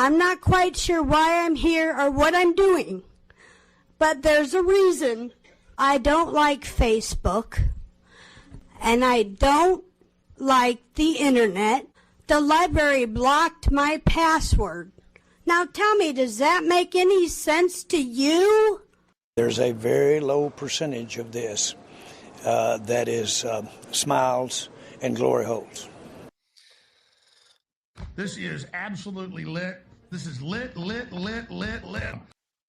I'm not quite sure why I'm here or what I'm doing, but there's a reason. I don't like Facebook, and I don't like the internet. The library blocked my password. Now tell me, does that make any sense to you? There's a very low percentage of this that is smiles and glory holes. This is absolutely lit. This is lit.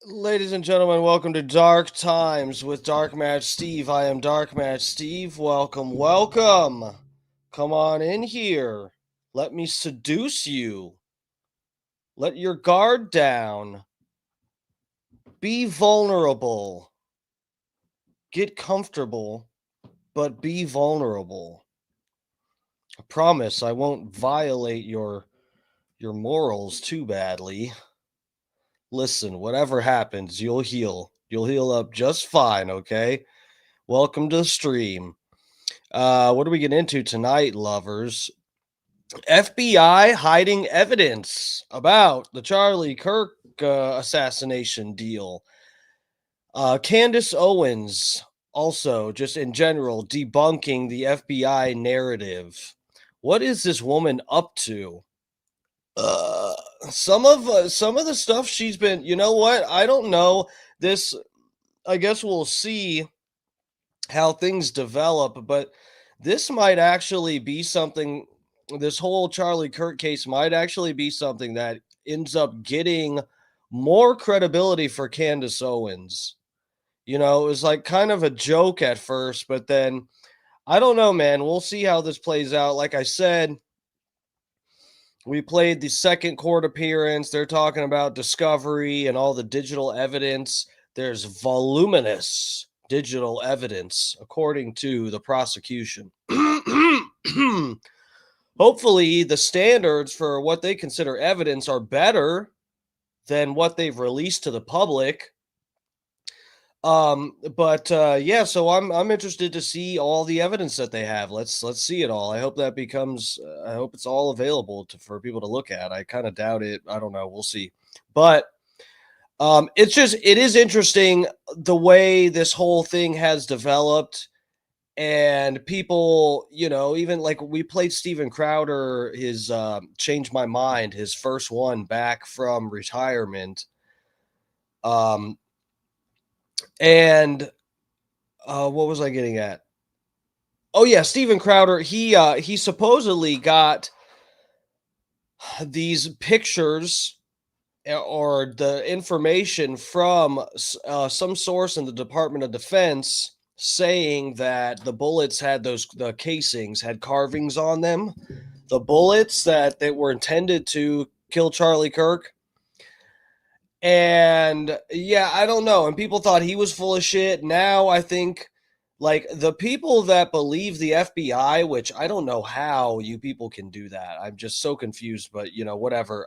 Ladies and gentlemen, welcome to Dark Times with Dark Match Steve. I am Dark Match Steve. Welcome. Come on in here. Let me seduce you. Let your guard down. Be vulnerable. Get comfortable, but be vulnerable. I promise I won't violate your morals too badly. Listen, whatever happens, you'll heal. You'll heal up just fine, okay? Welcome to the stream. What do we get into tonight, lovers? FBI hiding evidence about the Charlie Kirk assassination deal. Candace Owens also, just in general, debunking the FBI narrative. What is this woman up to? Some of the stuff she's been, you know what? I don't know. This, I guess we'll see how things develop, but this might actually be something, this whole Charlie Kirk case might actually be something that ends up getting more credibility for Candace Owens. You know, it was like kind of a joke at first, but then I don't know, man. We'll see how this plays out. Like I said, we played the second court appearance. They're talking about discovery and all the digital evidence. There's voluminous digital evidence, according to the prosecution. Hopefully, the standards for what they consider evidence are better than what they've released to the public. Yeah, so I'm interested to see all the evidence that they have. Let's see it all. I hope that becomes I hope it's all available for people to look at. I kind of doubt it. I don't know. We'll see. But it is interesting the way this whole thing has developed, and people, you know, even like we played Steven Crowder, his Change My Mind, his first one back from retirement. And what was I getting at? Oh yeah, Steven Crowder, he supposedly got these pictures or the information from some source in the Department of Defense saying that the bullets had the casings had carvings on them, the bullets that were intended to kill Charlie Kirk. And yeah, I don't know. And people thought he was full of shit. Now I think like the people that believe the FBI, which I don't know how you people can do that. I'm just so confused, but whatever.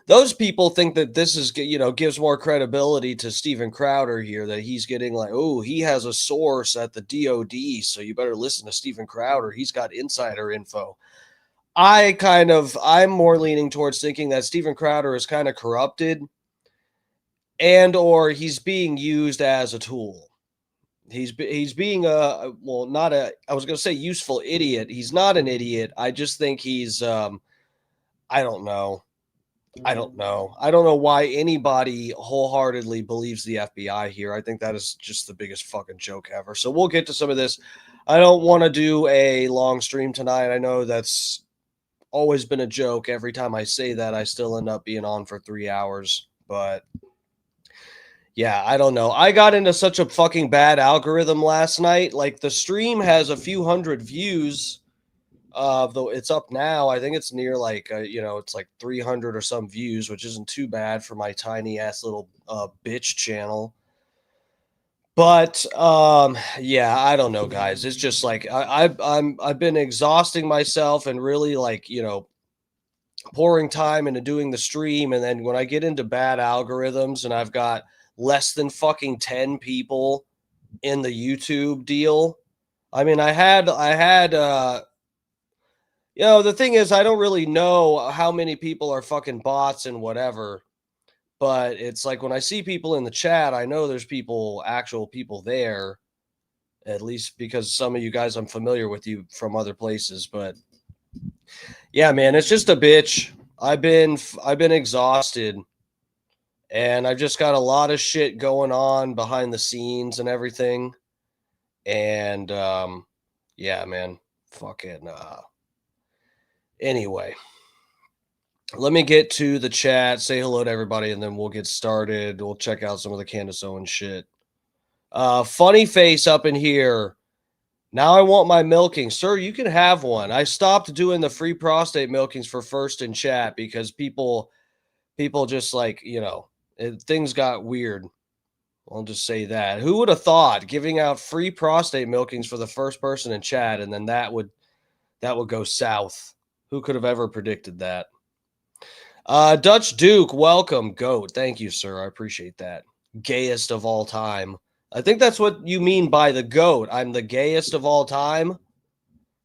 Those people think that this is, gives more credibility to Steven Crowder here, that he's getting like, oh, he has a source at the DOD, so you better listen to Steven Crowder. He's got insider info. I'm more leaning towards thinking that Steven Crowder is kind of corrupted and or he's being used as a tool. He's being I was going to say useful idiot. He's not an idiot. I just think he's, I don't know. I don't know why anybody wholeheartedly believes the FBI here. I think that is just the biggest fucking joke ever. So we'll get to some of this. I don't want to do a long stream tonight. I know that's always been a joke. Every time I say that, I still end up being on for 3 hours. But yeah, I don't know. I got into such a fucking bad algorithm last night. Like the stream has a few hundred views. Though it's up now. I think it's near like, it's like 300 or some views, which isn't too bad for my tiny ass little bitch channel. But yeah, I don't know, guys. It's just like I've been exhausting myself and really like pouring time into doing the stream, and then when I get into bad algorithms and I've got less than fucking 10 people in the YouTube deal. I mean, I had the thing is, I don't really know how many people are fucking bots and whatever. But it's like when I see people in the chat, I know there's actual people there, at least because some of you guys, I'm familiar with you from other places. But yeah, man, it's just a bitch. I've been exhausted, and I've just got a lot of shit going on behind the scenes and everything. And yeah, man, fucking anyway. Let me get to the chat, say hello to everybody, and then we'll get started. We'll check out some of the Candace Owens shit. Funny face up in here. Now I want my milking. Sir, you can have one. I stopped doing the free prostate milkings for first in chat because people just like, things got weird. I'll just say that. Who would have thought giving out free prostate milkings for the first person in chat, and then that would go south? Who could have ever predicted that? Dutch Duke, welcome. Goat. Thank you, sir. I appreciate that. Gayest of all time. I think that's what you mean by the goat. I'm the gayest of all time.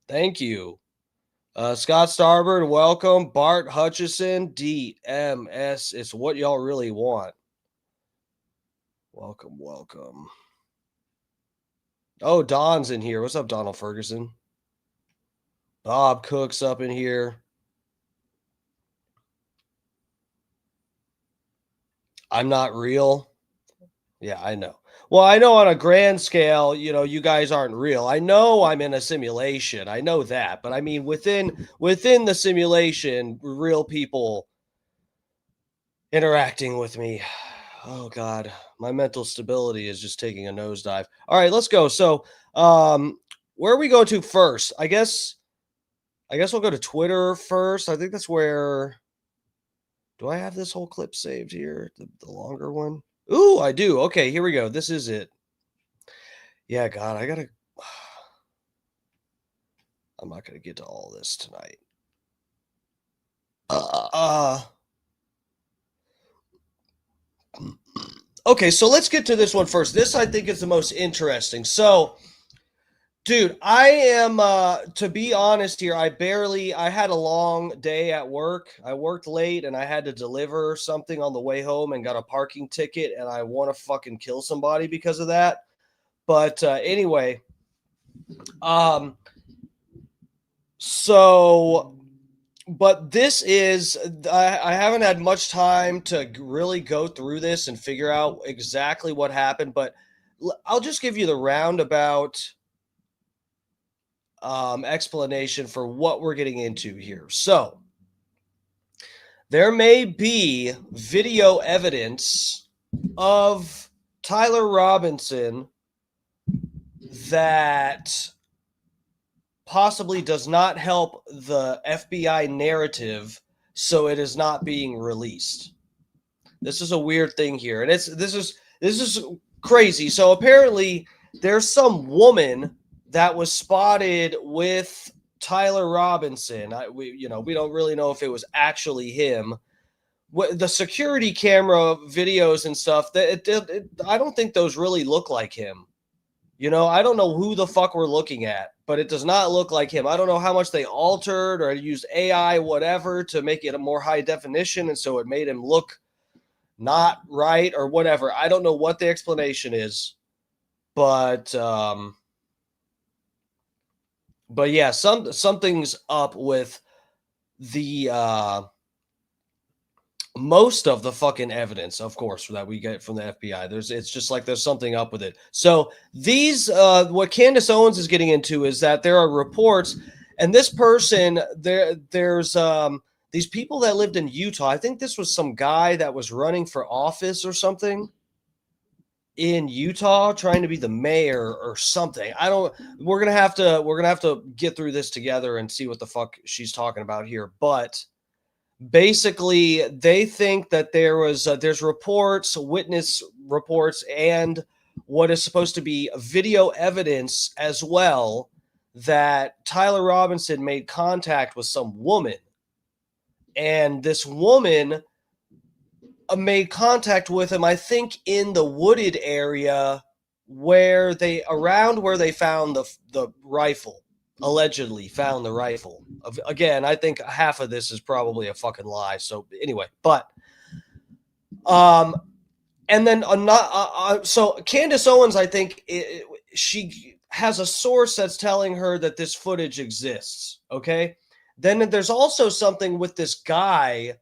Thank you. Scott Starbird, welcome. Bart Hutchison, DMS. It's what y'all really want. Welcome. Oh, Don's in here. What's up, Donald Ferguson? Bob Cook's up in here. I'm not real. Yeah, I know. Well, I know on a grand scale, you guys aren't real. I know I'm in a simulation. I know that. But I mean, within the simulation, real people interacting with me. Oh, God. My mental stability is just taking a nosedive. All right, let's go. So where are we going to first? I guess we'll go to Twitter first. I think that's where... Do I have this whole clip saved here? The longer one? Ooh, I do. Okay, here we go. This is it. Yeah, God, I'm not going to get to all this tonight. Okay, so let's get to this one first. This, I think, is the most interesting. So... Dude, I am, to be honest here, I had a long day at work. I worked late and I had to deliver something on the way home and got a parking ticket, and I want to fucking kill somebody because of that. But anyway, but this is, I haven't had much time to really go through this and figure out exactly what happened, but I'll just give you the roundabout explanation for what we're getting into here. So there may be video evidence of Tyler Robinson that possibly does not help the FBI narrative, so it is not being released. This is a weird thing here, and this is crazy. So apparently, there's some woman that was spotted with Tyler Robinson. We don't really know if it was actually him. The security camera videos and stuff, I don't think those really look like him. I don't know who the fuck we're looking at, but it does not look like him. I don't know how much they altered or used AI, whatever, to make it a more high definition, and so it made him look not right or whatever. I don't know what the explanation is, but yeah, something's up with the most of the fucking evidence, of course, that we get from the FBI. It's just like there's something up with it. So these, what Candace Owens is getting into is that there are reports, and this person, there's these people that lived in Utah. I think this was some guy that was running for office or something in Utah, trying to be the mayor or something. We're gonna have to get through this together and see what the fuck she's talking about here, but. Basically, they think that there's reports, witness reports, and what is supposed to be video evidence as well that Tyler Robinson made contact with some woman. And this woman made contact with him, I think, in the wooded area where they found the rifle. Allegedly found the rifle. Again, I think half of this is probably a fucking lie. So anyway, but and then so Candace Owens, I think she has a source that's telling her that this footage exists. Okay, then there's also something with this guy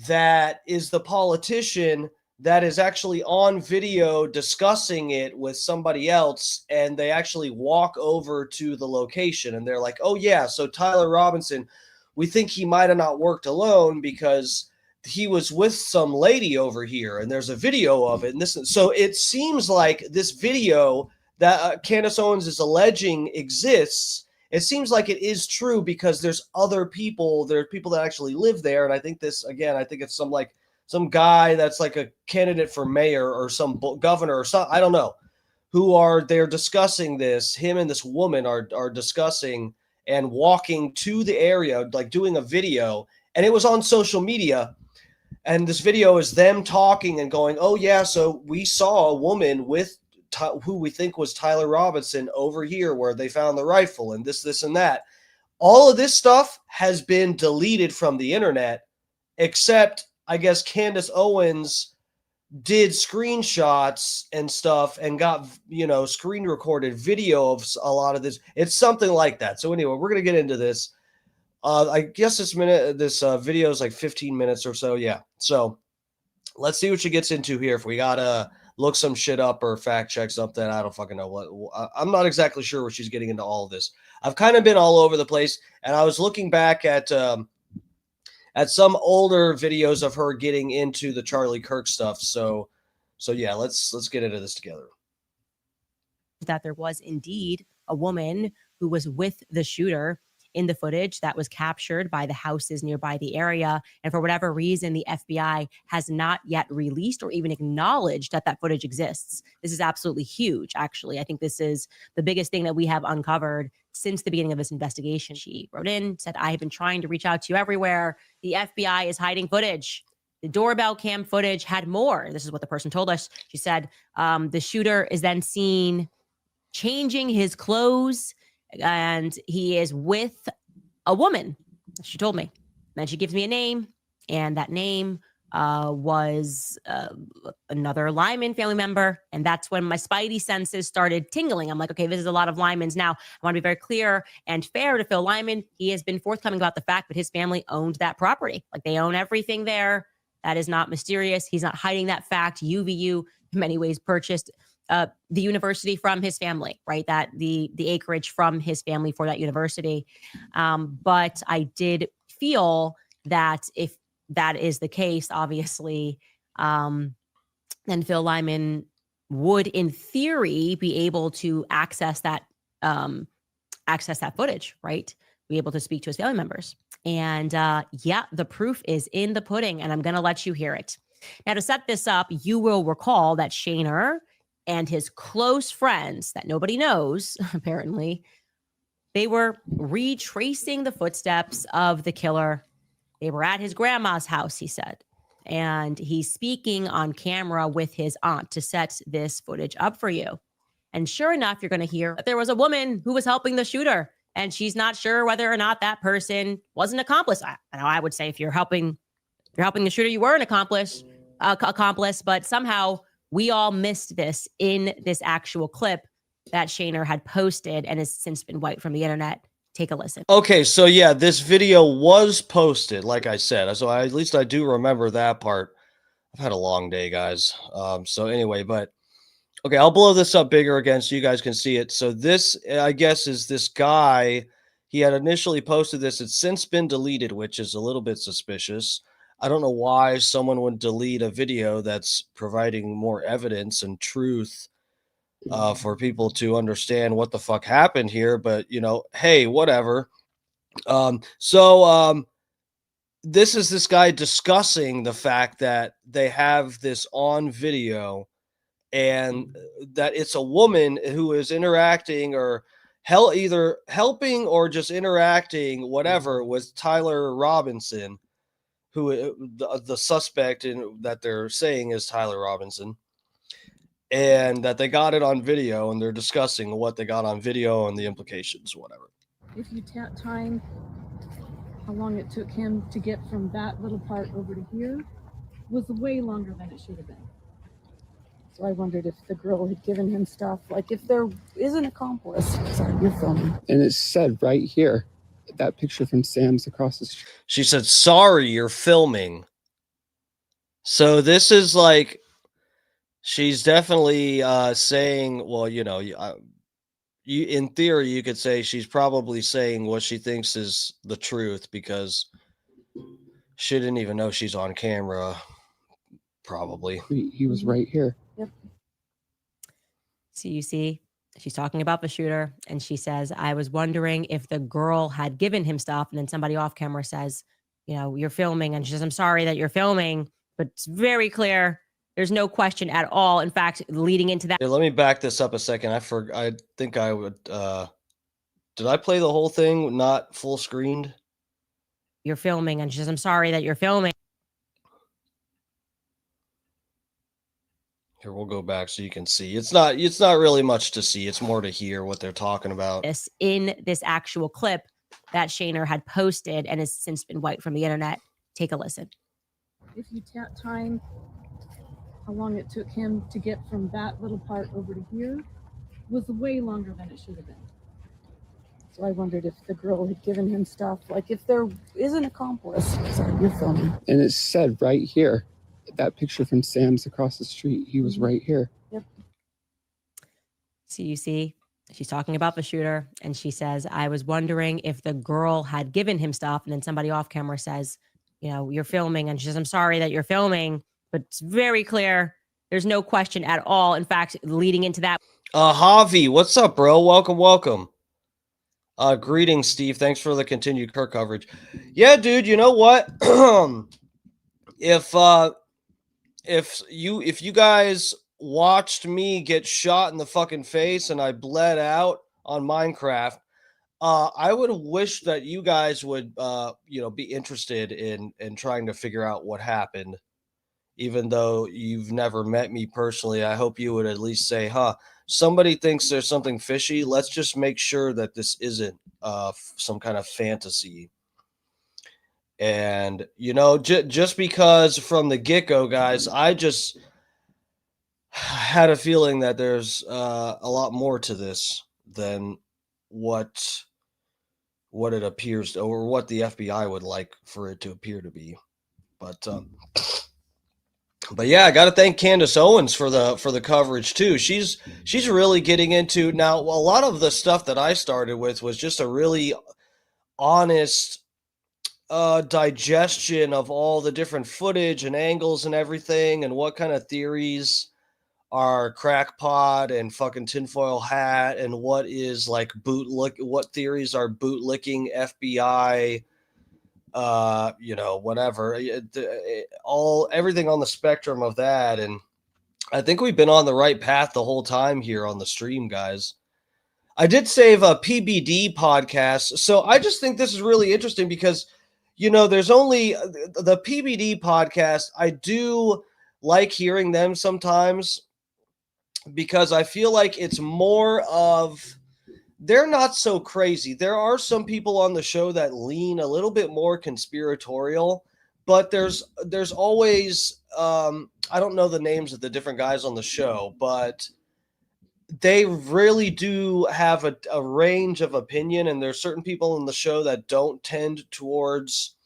that is the politician that is actually on video discussing it with somebody else, and they actually walk over to the location, and they're like, oh yeah, so Tyler Robinson, we think he might have not worked alone because he was with some lady over here, and there's a video of it. And so it seems like this video that Candace Owens is alleging exists. It seems like it is true because there's other people, there are people that actually live there. And I think it's some guy that's like a candidate for mayor or some governor or something, I don't know, they're discussing this. Him and this woman are discussing and walking to the area, like doing a video, and it was on social media. And this video is them talking and going, oh yeah, so we saw a woman with who we think was Tyler Robinson over here where they found the rifle and this and that. All of this stuff has been deleted from the internet, except I guess Candace Owens did screenshots and stuff and got, screen recorded video of a lot of this. It's something like that. So anyway, we're going to get into this. I guess this video is like 15 minutes or so. Yeah. So let's see what she gets into here. If we got to look some shit up or fact check something, I don't fucking know what. I'm not exactly sure where she's getting into all of this. I've kind of been all over the place, and I was looking back at some older videos of her getting into the Charlie Kirk stuff. So yeah, let's get into this together. That there was indeed a woman who was with the shooter in the footage that was captured by the houses nearby the area. And for whatever reason, the FBI has not yet released or even acknowledged that footage exists. This is absolutely huge, actually. I think this is the biggest thing that we have uncovered since the beginning of this investigation. She wrote in, said, I have been trying to reach out to you everywhere. The FBI is hiding footage. The doorbell cam footage had more. This is what the person told us. She said, the shooter is then seen changing his clothes, and he is with a woman, she told me. Then she gives me a name, and that name was another Lyman family member. And that's when my spidey senses started tingling. I'm like, okay, this is a lot of Lymans. Now, I want to be very clear and fair to Phil Lyman. He has been forthcoming about the fact that his family owned that property. Like, they own everything there. That is not mysterious. He's not hiding that fact. UVU, in many ways, purchased the university from his family, right? That the acreage from his family for that university. But I did feel that if that is the case, obviously, then Phil Lyman would, in theory, be able to access that footage, right? Be able to speak to his family members. And yeah, the proof is in the pudding, and I'm going to let you hear it. Now, to set this up, you will recall that Shaner and his close friends that nobody knows, apparently, they were retracing the footsteps of the killer. They were at his grandma's house, he said. And he's speaking on camera with his aunt to set this footage up for you. And sure enough, you're going to hear that there was a woman who was helping the shooter, and she's not sure whether or not that person was an accomplice. I would say if you're helping the shooter, you were an accomplice, but somehow we all missed this in this actual clip that Shaner had posted and has since been wiped from the internet. Take a listen. Okay, so yeah, this video was posted, like I said. So at least I do remember that part. I've had a long day, guys. So anyway, but okay, I'll blow this up bigger again so you guys can see it. So this, I guess, is this guy. He had initially posted this. It's since been deleted, which is a little bit suspicious. I don't know why someone would delete a video that's providing more evidence and truth for people to understand what the fuck happened here. But, you know, hey, whatever. This is this guy discussing the fact that they have this on video and that it's a woman who is interacting or either helping or just interacting, whatever, with Tyler Robinson, who the suspect that they're saying is Tyler Robinson. And that they got it on video, and they're discussing what they got on video and the implications, whatever. If you time how long it took him to get from that little part over to here, was way longer than it should have been. So I wondered if the girl had given him stuff, like if there is an accomplice. Sorry, you're filming. And it said right here, that picture from Sam's across the street. She said, sorry, you're filming. So this is like, she's definitely saying, well, you know, you in theory, you could say she's probably saying what she thinks is the truth because she didn't even know she's on camera, probably. He was right here. Yep. So you see, she's talking about the shooter, and she says, I was wondering if the girl had given him stuff, and then somebody off camera says, you know, you're filming, and she says, I'm sorry that you're filming, but it's very clear. There's no question at all. In fact, leading into that. Here, let me back this up a second. I think I would. Did I play the whole thing not full screened? You're filming, and she says, I'm sorry that you're filming. Here, we'll go back so you can see. It's not really much to see. It's more to hear what they're talking about. This in this actual clip that Shaner had posted and has since been wiped from the internet. Take a listen. If you time how long it took him to get from that little part over to here, was way longer than it should have been. So I wondered if the girl had given him stuff, like if there is an accomplice. Sorry, you're filming. And it said right here, that picture from Sam's across the street. He was right here. Yep. So you see, she's talking about the shooter, and she says, I was wondering if the girl had given him stuff, and then somebody off camera says, you know, you're filming, and she says, I'm sorry that you're filming, but it's very clear. There's no question at all. In fact, leading into that. Javi, what's up, bro? Welcome. Greetings, Steve. Thanks for the continued Kirk coverage. Yeah, dude, you know what? If you guys watched me get shot in the fucking face and I bled out on Minecraft, I would wish that you guys would be interested in trying to figure out what happened. Even though you've never met me personally, I hope you would at least say, somebody thinks there's something fishy. Let's just make sure that this isn't some kind of fantasy. And, you know, just because from the get-go, guys, I just had a feeling that there's a lot more to this than what it appears to, or what the FBI would like for it to appear to be. But yeah, I got to thank Candace Owens for the coverage too. She's really getting into now. A lot of the stuff that I started with was just a really honest digestion of all the different footage and angles and everything, and what kind of theories are crackpot and fucking tinfoil hat, and what is like what theories are bootlicking FBI, whatever, everything on the spectrum of that. And I think we've been on the right path the whole time here on the stream, guys. I did save a PBD podcast, so I just think this is really interesting because, there's only the PBD podcast. I do like hearing them sometimes because I feel like it's more of, they're not so crazy. There are some people on the show that lean a little bit more conspiratorial, but there's always, I don't know the names of the different guys on the show, but they really do have a range of opinion, and there's certain people in the show that don't tend towards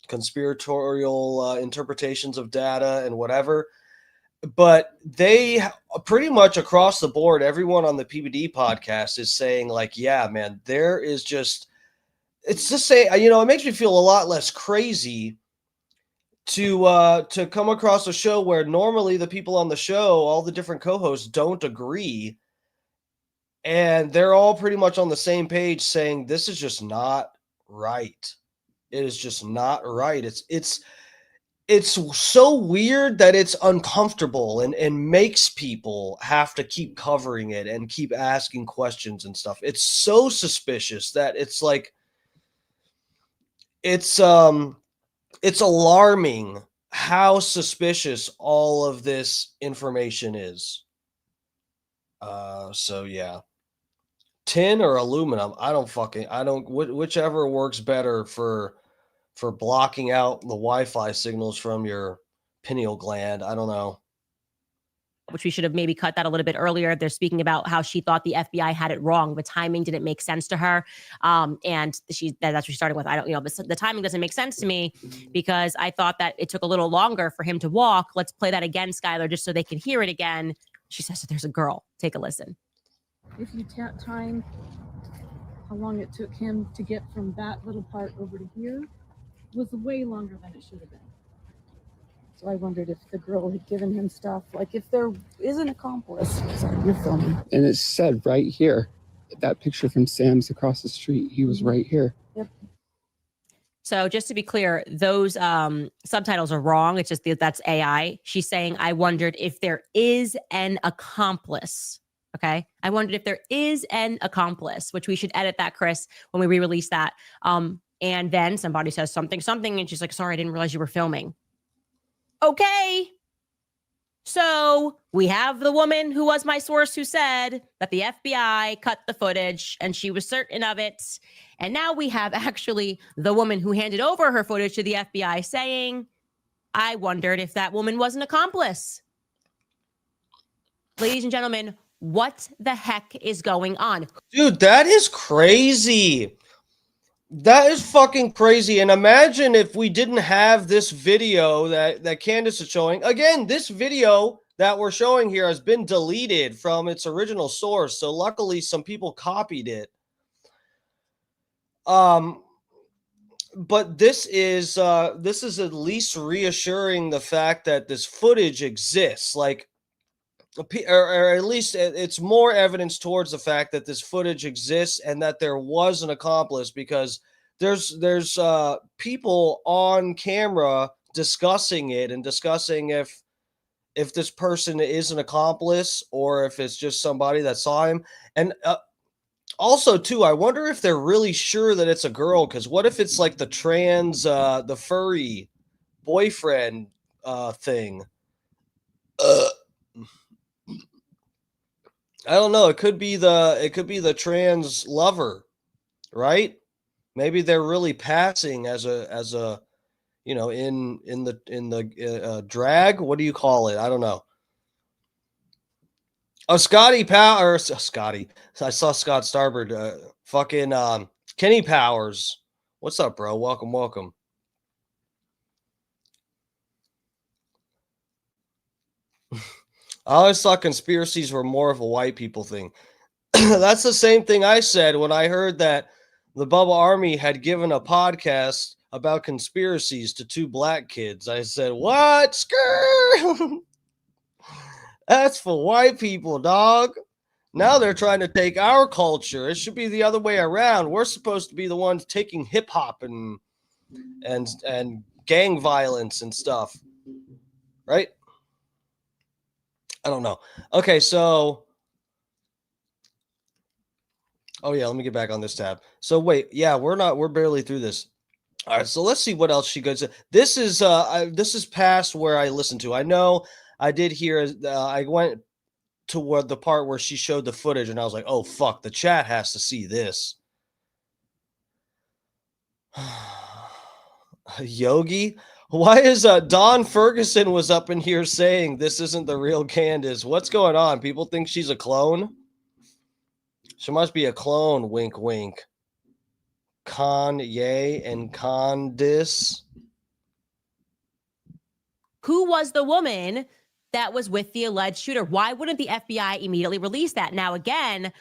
conspiratorial interpretations of data and whatever. But they pretty much across the board, everyone on the PBD podcast is saying like, yeah, man, there is just, it's just say, it makes me feel a lot less crazy to come across a show where normally the people on the show, all the different co-hosts don't agree. And they're all pretty much on the same page saying this is just not right. It is just not right. It's so weird that it's uncomfortable and makes people have to keep covering it and keep asking questions and stuff. It's so suspicious that it's like, it's alarming how suspicious all of this information is. So yeah. Tin or aluminum, whichever works better for blocking out the Wi-Fi signals from your pineal gland. I don't know. Which we should have maybe cut that a little bit earlier. They're speaking about how she thought the FBI had it wrong. The timing didn't make sense to her. And that's what she's starting with. But the timing doesn't make sense to me because I thought that it took a little longer for him to walk. Let's play that again, Skylar, just so they can hear it again. She says that there's a girl. Take a listen. If you time how long it took him to get from that little part over to here, was way longer than it should have been. So I wondered if the girl had given him stuff, like if there is an accomplice. Sorry, you're filming. And it said right here, that picture from Sam's across the street, he was right here. Yep. So just to be clear, those subtitles are wrong. It's just that's AI. She's saying, I wondered if there is an accomplice. Okay. I wondered if there is an accomplice, which we should edit that, Chris, when we re-release that. And then somebody says something, and she's like, sorry, I didn't realize you were filming. Okay. So we have the woman who was my source who said that the FBI cut the footage and she was certain of it. And now we have actually the woman who handed over her footage to the FBI saying, I wondered if that woman was an accomplice. Ladies and gentlemen, what the heck is going on? Dude, that is crazy. That is fucking crazy. And imagine if we didn't have this video that Candace is showing. Again, this video that we're showing here has been deleted from its original source. So luckily some people copied it. But this is at least reassuring the fact that this footage exists. Like, or at least it's more evidence towards the fact that this footage exists and that there was an accomplice, because there's people on camera discussing it and discussing if this person is an accomplice or if it's just somebody that saw him. And also too, I wonder if they're really sure that it's a girl, because what if it's like the trans the furry boyfriend thing? I don't know. It could be the trans lover, right? Maybe they're really passing as a in the drag. What do you call it? I don't know. Scotty. I saw Scott Starbird. Kenny Powers. What's up, bro? Welcome. I always thought conspiracies were more of a white people thing. That's the same thing I said when I heard that the Bubba Army had given a podcast, about conspiracies to 2 black kids. I said, what? Skrr! That's for white people, dog. Now they're trying to take our culture. It should be the other way around. We're supposed to be the ones taking hip hop and gang violence and stuff. Right? I don't know. Okay, so oh yeah, let me get back on this tab. So wait, yeah, we're barely through this. All right, so let's see what else she goes. This is past where I listened to. I know I did hear. I went toward the part where she showed the footage, and I was like, "Oh fuck, the chat has to see this." Yogi, why is Don Ferguson was up in here saying this isn't the real Candace? What's going on? People think she's a clone. She must be a clone. Wink, wink. Kanye and Candace. Who was the woman that was with the alleged shooter? Why wouldn't the FBI immediately release that? Now, again,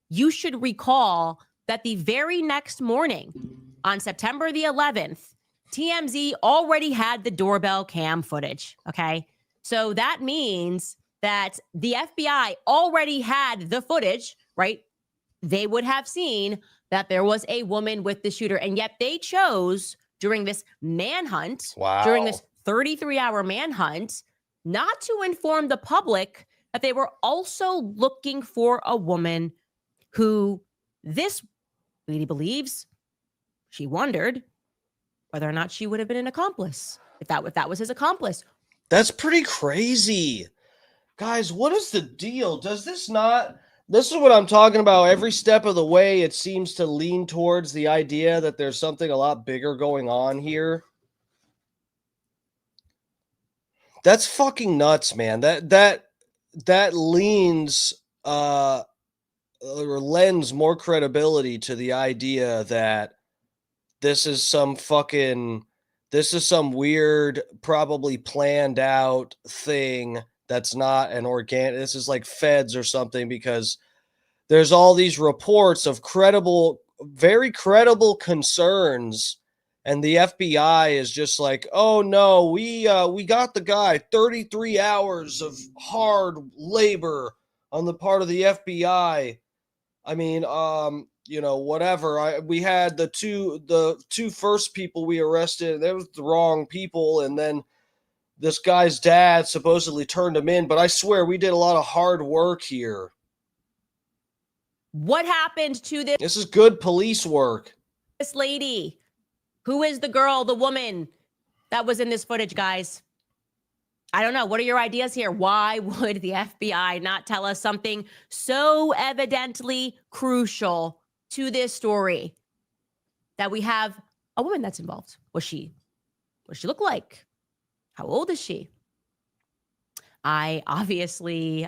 you should recall that the very next morning, on September the 11th, TMZ already had the doorbell cam footage, okay? So that means that the FBI already had the footage, right? They would have seen that there was a woman with the shooter, and yet they chose during this manhunt, during this 33-hour manhunt, not to inform the public that they were also looking for a woman who this lady believes she wondered whether or not she would have been an accomplice, if that was his accomplice. That's pretty crazy. Guys, what is the deal? Does this not... This is what I'm talking about. Every step of the way, it seems to lean towards the idea that there's something a lot bigger going on here. That's fucking nuts, man. That leans or lends more credibility to the idea that this is some weird, probably planned out thing that's not an organic. This is like feds or something, because there's all these reports of very credible concerns, and the FBI is just like, oh no, we got the guy. 33 hours of hard labor on the part of the FBI. I mean, whatever. We had the two first people we arrested. They were the wrong people, and then this guy's dad supposedly turned him in. But I swear we did a lot of hard work here. What happened to this? This is good police work. This lady, who is the girl, the woman that was in this footage, guys? I don't know. What are your ideas here? Why would the FBI not tell us something so evidently crucial to this story, that we have a woman that's involved? What does she look like? How old is she? I obviously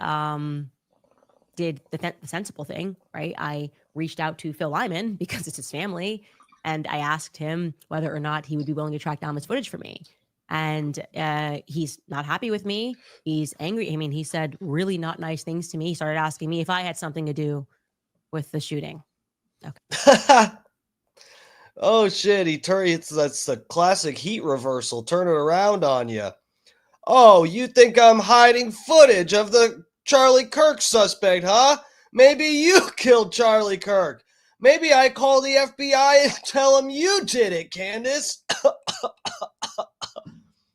did the sensible thing, right? I reached out to Phil Lyman because it's his family, and I asked him whether or not he would be willing to track down this footage for me. And he's not happy with me. He's angry. I mean, he said really not nice things to me. He started asking me if I had something to do with the shooting. Okay. Oh shit, that's a classic heat reversal. Turn it around on you. Oh, you think I'm hiding footage of the Charlie Kirk suspect, huh? Maybe you killed Charlie Kirk. Maybe I call the FBI and tell them you did it, Candace.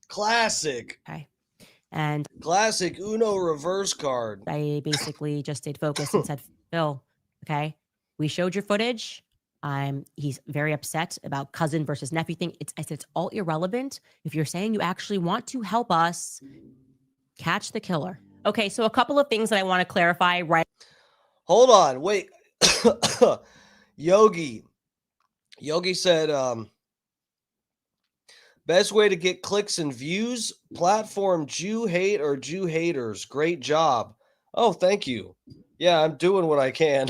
Classic. Okay. And classic Uno reverse card. I basically just stayed focused and said, Phil, okay, we showed your footage. He's very upset about cousin versus nephew thing. I said, it's all irrelevant. If you're saying you actually want to help us catch the killer. Okay, so a couple of things that I want to clarify, right? Hold on, wait. Yogi said, best way to get clicks and views, platform Jew hate or Jew haters. Great job. Oh, thank you. Yeah, I'm doing what I can.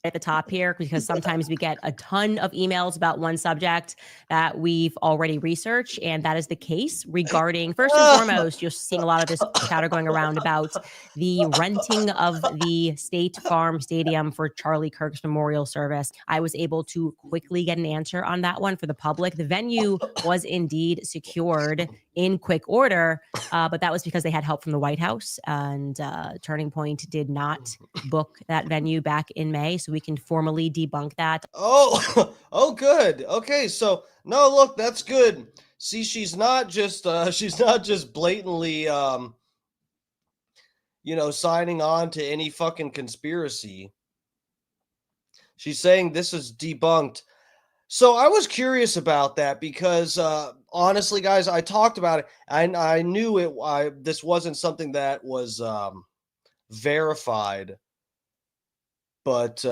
at the top here, because sometimes we get a ton of emails about one subject that we've already researched, and that is the case regarding, first and foremost, you're seeing a lot of this chatter going around about the renting of the State Farm Stadium for Charlie Kirk's memorial service. I was able to quickly get an answer on that one for the public. The venue was indeed secured in quick order, but that was because they had help from the White House, and Turning Point did not book that venue back in May, so we can formally debunk that. Oh, good. Okay, so no, look, that's good. See, she's not just blatantly signing on to any fucking conspiracy. She's saying this is debunked. So I was curious about that because honestly, guys, I talked about it. I knew it. This wasn't something that was verified, but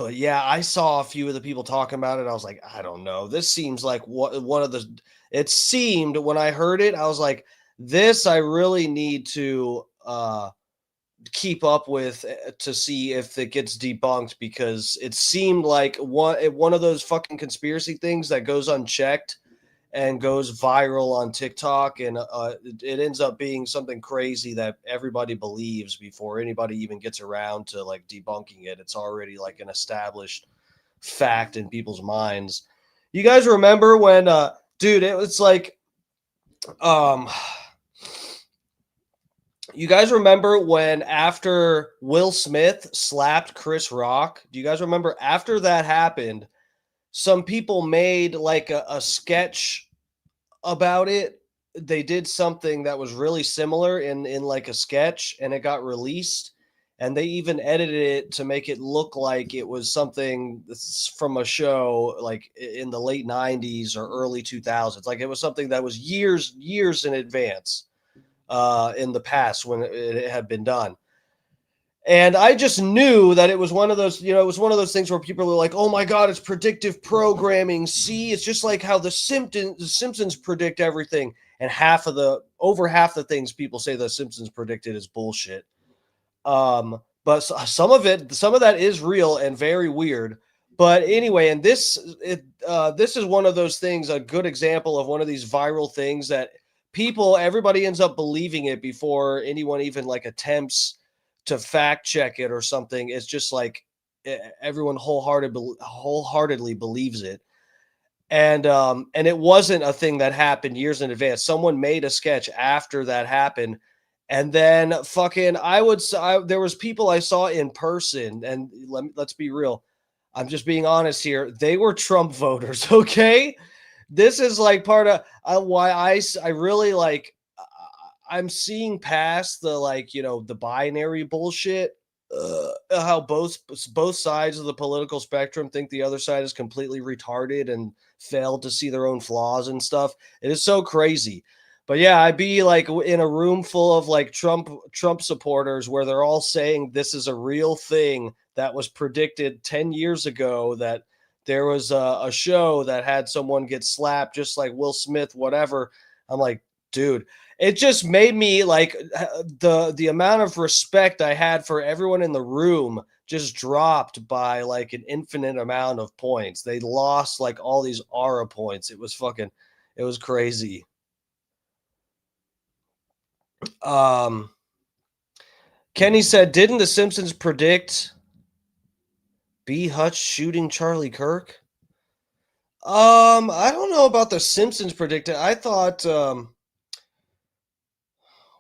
yeah, I saw a few of the people talking about it. I was like, I don't know. This seems like one of the. It seemed when I heard it, I was like, this I really need to keep up with to see if it gets debunked, because it seemed like one of those fucking conspiracy things that goes unchecked and goes viral on TikTok, and it ends up being something crazy that everybody believes before anybody even gets around to like debunking it. It's already like an established fact in people's minds. You guys remember when dude, it was like you guys remember when after Will Smith slapped Chris Rock? Do you guys remember after that happened, some people made like a sketch about it? They did something that was really similar in like a sketch, and it got released, and they even edited it to make it look like it was something from a show like in the late 90s or early 2000s. Like it was something that was years in advance in the past when it had been done. And I just knew that it was one of those, it was one of those things where people are like, oh my God, it's predictive programming. See, it's just like how the Simpsons predict everything. And over half the things people say the Simpsons predicted is bullshit. But some of that is real and very weird. But anyway, and this is one of those things, a good example of one of these viral things that everybody ends up believing it before anyone even like attempts to fact check it or something. It's just like everyone wholeheartedly believes it. And it wasn't a thing that happened years in advance. Someone made a sketch after that happened. And then there was people I saw in person, and let's be real. I'm just being honest here. They were Trump voters. Okay. This is like part of why I really like, I'm seeing past the the binary bullshit, how both sides of the political spectrum think the other side is completely retarded and failed to see their own flaws and stuff. It is so crazy. But yeah, I'd be like in a room full of like Trump supporters where they're all saying this is a real thing that was predicted 10 years ago, that there was a show that had someone get slapped just like Will Smith, whatever. I'm like, dude, it just made me like the amount of respect I had for everyone in the room just dropped by like an infinite amount of points. They lost like all these aura points. It was crazy. Kenny said, didn't the Simpsons predict B. Hutch shooting Charlie Kirk? I don't know about the Simpsons predicted. I thought,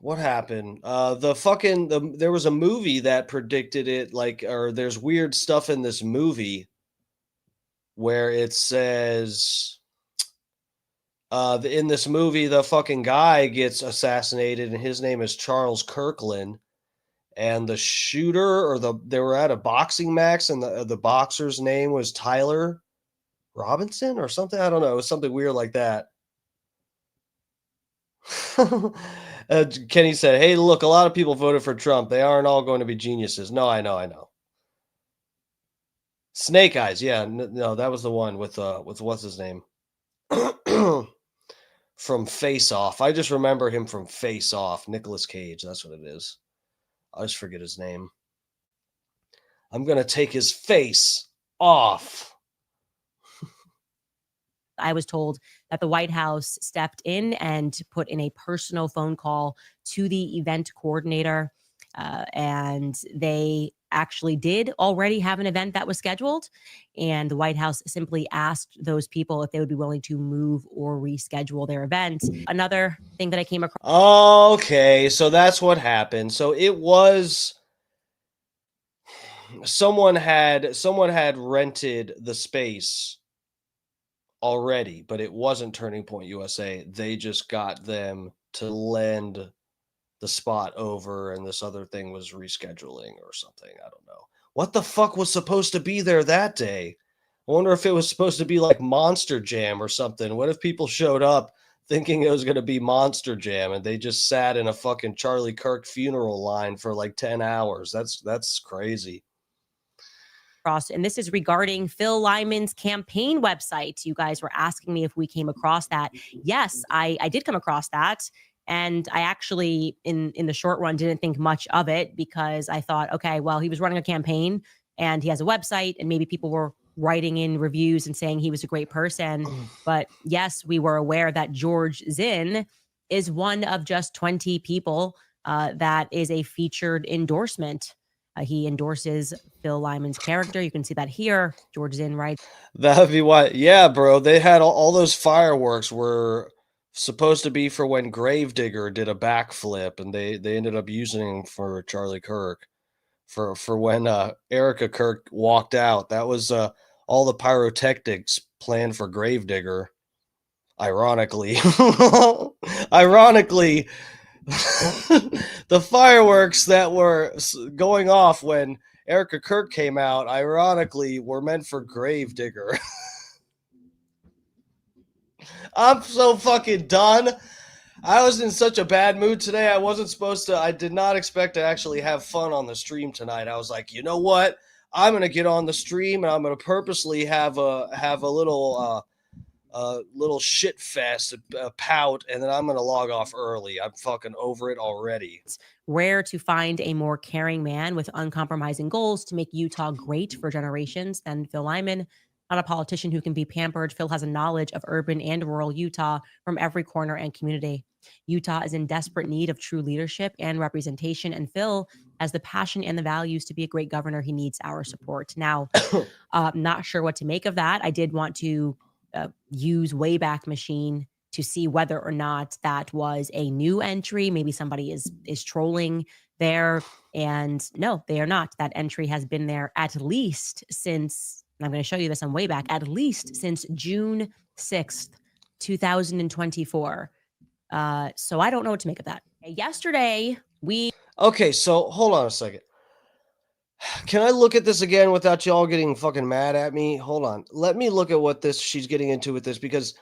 what happened? There was a movie that predicted it, or there's weird stuff in this movie where it says, in this movie, the fucking guy gets assassinated and his name is Charles Kirkland. And the shooter, they were at a boxing match, and the boxer's name was Tyler Robinson or something. I don't know. It was something weird like that. Kenny said, hey, look, a lot of people voted for Trump. They aren't all going to be geniuses. No, I know. Snake Eyes. Yeah, no, that was the one with what's his name? From Face Off. I just remember him from Face Off. Nicolas Cage. That's what it is. I just forget his name. I'm going to take his face off. I was told that the White House stepped in and put in a personal phone call to the event coordinator. And they actually did already have an event that was scheduled. And the White House simply asked those people if they would be willing to move or reschedule their event. Another thing that I came across. Okay, so that's what happened. So it was someone had rented the space already, but it wasn't Turning Point USA. They just got them to lend the spot over, and this other thing was rescheduling or something. I don't know. What the fuck was supposed to be there that day? I wonder if it was supposed to be like Monster Jam or something. What if people showed up thinking it was going to be Monster Jam and they just sat in a fucking Charlie Kirk funeral line for like 10 hours? That's crazy. And this is regarding Phil Lyman's campaign website. You guys were asking me if we came across that. Yes, I did come across that. And I actually, in the short run, didn't think much of it because I thought, okay, well, he was running a campaign and he has a website and maybe people were writing in reviews and saying he was a great person. But yes, we were aware that George Zinn is one of just 20 people that is a featured endorsement. He endorses Phil Lyman's character. You can see that here. George Zinn writes. That'd be why. Yeah, bro. They had all those fireworks were supposed to be for when Gravedigger did a backflip, and they ended up using him for Charlie Kirk for when Erica Kirk walked out. That was all the pyrotechnics planned for Gravedigger. Ironically, the fireworks that were going off when Erica Kirk came out, ironically, were meant for Gravedigger. I'm so fucking done. I was in such a bad mood today. I did not expect to actually have fun on the stream tonight. I was like, you know what? I'm going to get on the stream and I'm going to purposely have a little shit fest, a pout, and then I'm going to log off early. I'm fucking over it already. It's rare to find a more caring man with uncompromising goals to make Utah great for generations than Phil Lyman. Not a politician who can be pampered. Phil has a knowledge of urban and rural Utah from every corner and community. Utah is in desperate need of true leadership and representation, and Phil has the passion and the values to be a great governor. He needs our support. Now, not sure what to make of that. I did want to use Wayback Machine to see whether or not that was a new entry. Maybe somebody is trolling there. And no, they are not. That entry has been there at least since, I'm going to show you this on Wayback, at least since June 6th, 2024. So I don't know what to make of that. Yesterday, Okay, so hold on a second. Can I look at this again without y'all getting fucking mad at me? Hold on. Let me look at what she's getting into with this, because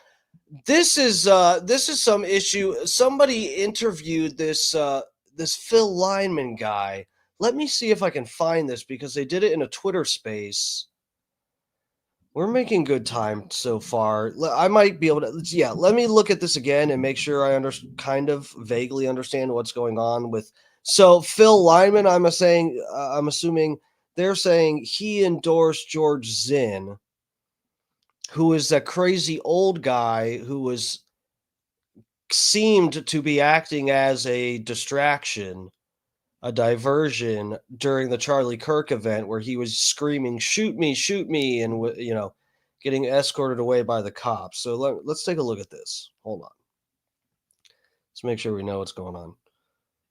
this is some issue. Somebody interviewed this Phil Lyman guy. Let me see if I can find this, because they did it in a Twitter space. We're making good time so far. I might be able to, yeah, let me look at this again and make sure I kind of vaguely understand what's going on with. So Phil Lyman, I'm assuming they're saying he endorsed George Zinn, who is that crazy old guy who seemed to be acting as a distraction, a diversion during the Charlie Kirk event, where he was screaming, shoot me, and, getting escorted away by the cops. So let's take a look at this. Hold on. Let's make sure we know what's going on.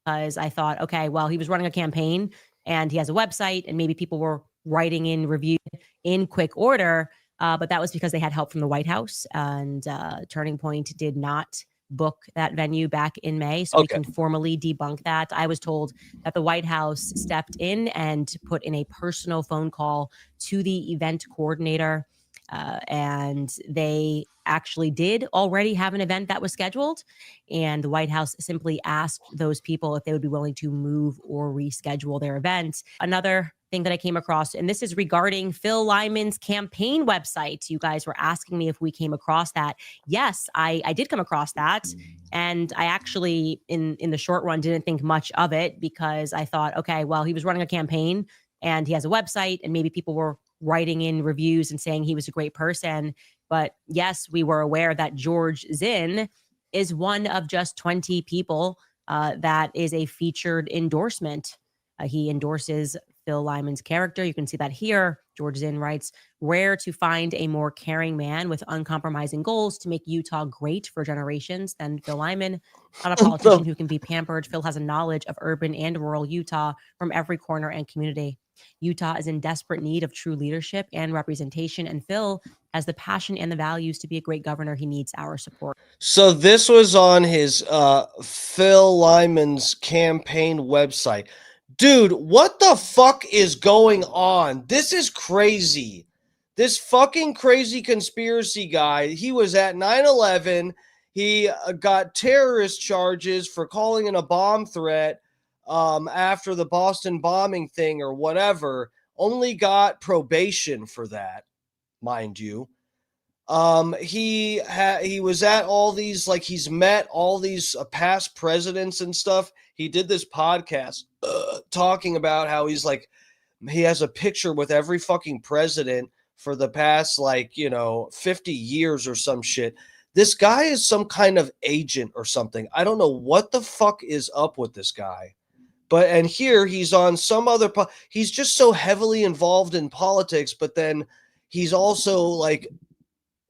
Because I thought, okay, well, he was running a campaign and he has a website and maybe people were writing in reviews in quick order. But that was because they had help from the White House, and Turning Point did not book that venue back in May. So we can formally debunk that. I was told that the White House stepped in and put in a personal phone call to the event coordinator. And they actually did already have an event that was scheduled. And the White House simply asked those people if they would be willing to move or reschedule their events. Another thing that I came across, and this is regarding Phil Lyman's campaign website. You guys were asking me if we came across that. Yes, I did come across that. And I actually, in the short run, didn't think much of it because I thought, okay, well, he was running a campaign and he has a website, and maybe people were writing in reviews and saying he was a great person. But yes, we were aware that George Zinn is one of just 20 people that is a featured endorsement. He endorses Phil Lyman's character. You can see that here. George Zinn writes, rare to find a more caring man with uncompromising goals to make Utah great for generations than Phil Lyman. Not a politician who can be pampered. Phil has a knowledge of urban and rural Utah from every corner and community. Utah is in desperate need of true leadership and representation, and Phil has the passion and the values to be a great governor. He needs our support. So this was on his Phil Lyman's campaign website. Dude, what the fuck is going on? This is crazy. This fucking crazy conspiracy guy, he was at 9/11. He got terrorist charges for calling in a bomb threat after the Boston bombing thing or whatever. Only got probation for that, mind you. He was at all these, like, he's met all these past presidents and stuff. He did this podcast talking about how he's like, he has a picture with every fucking president for the past, 50 years or some shit. This guy is some kind of agent or something. I don't know what the fuck is up with this guy. And here he's on some other, he's just so heavily involved in politics, but then he's also like,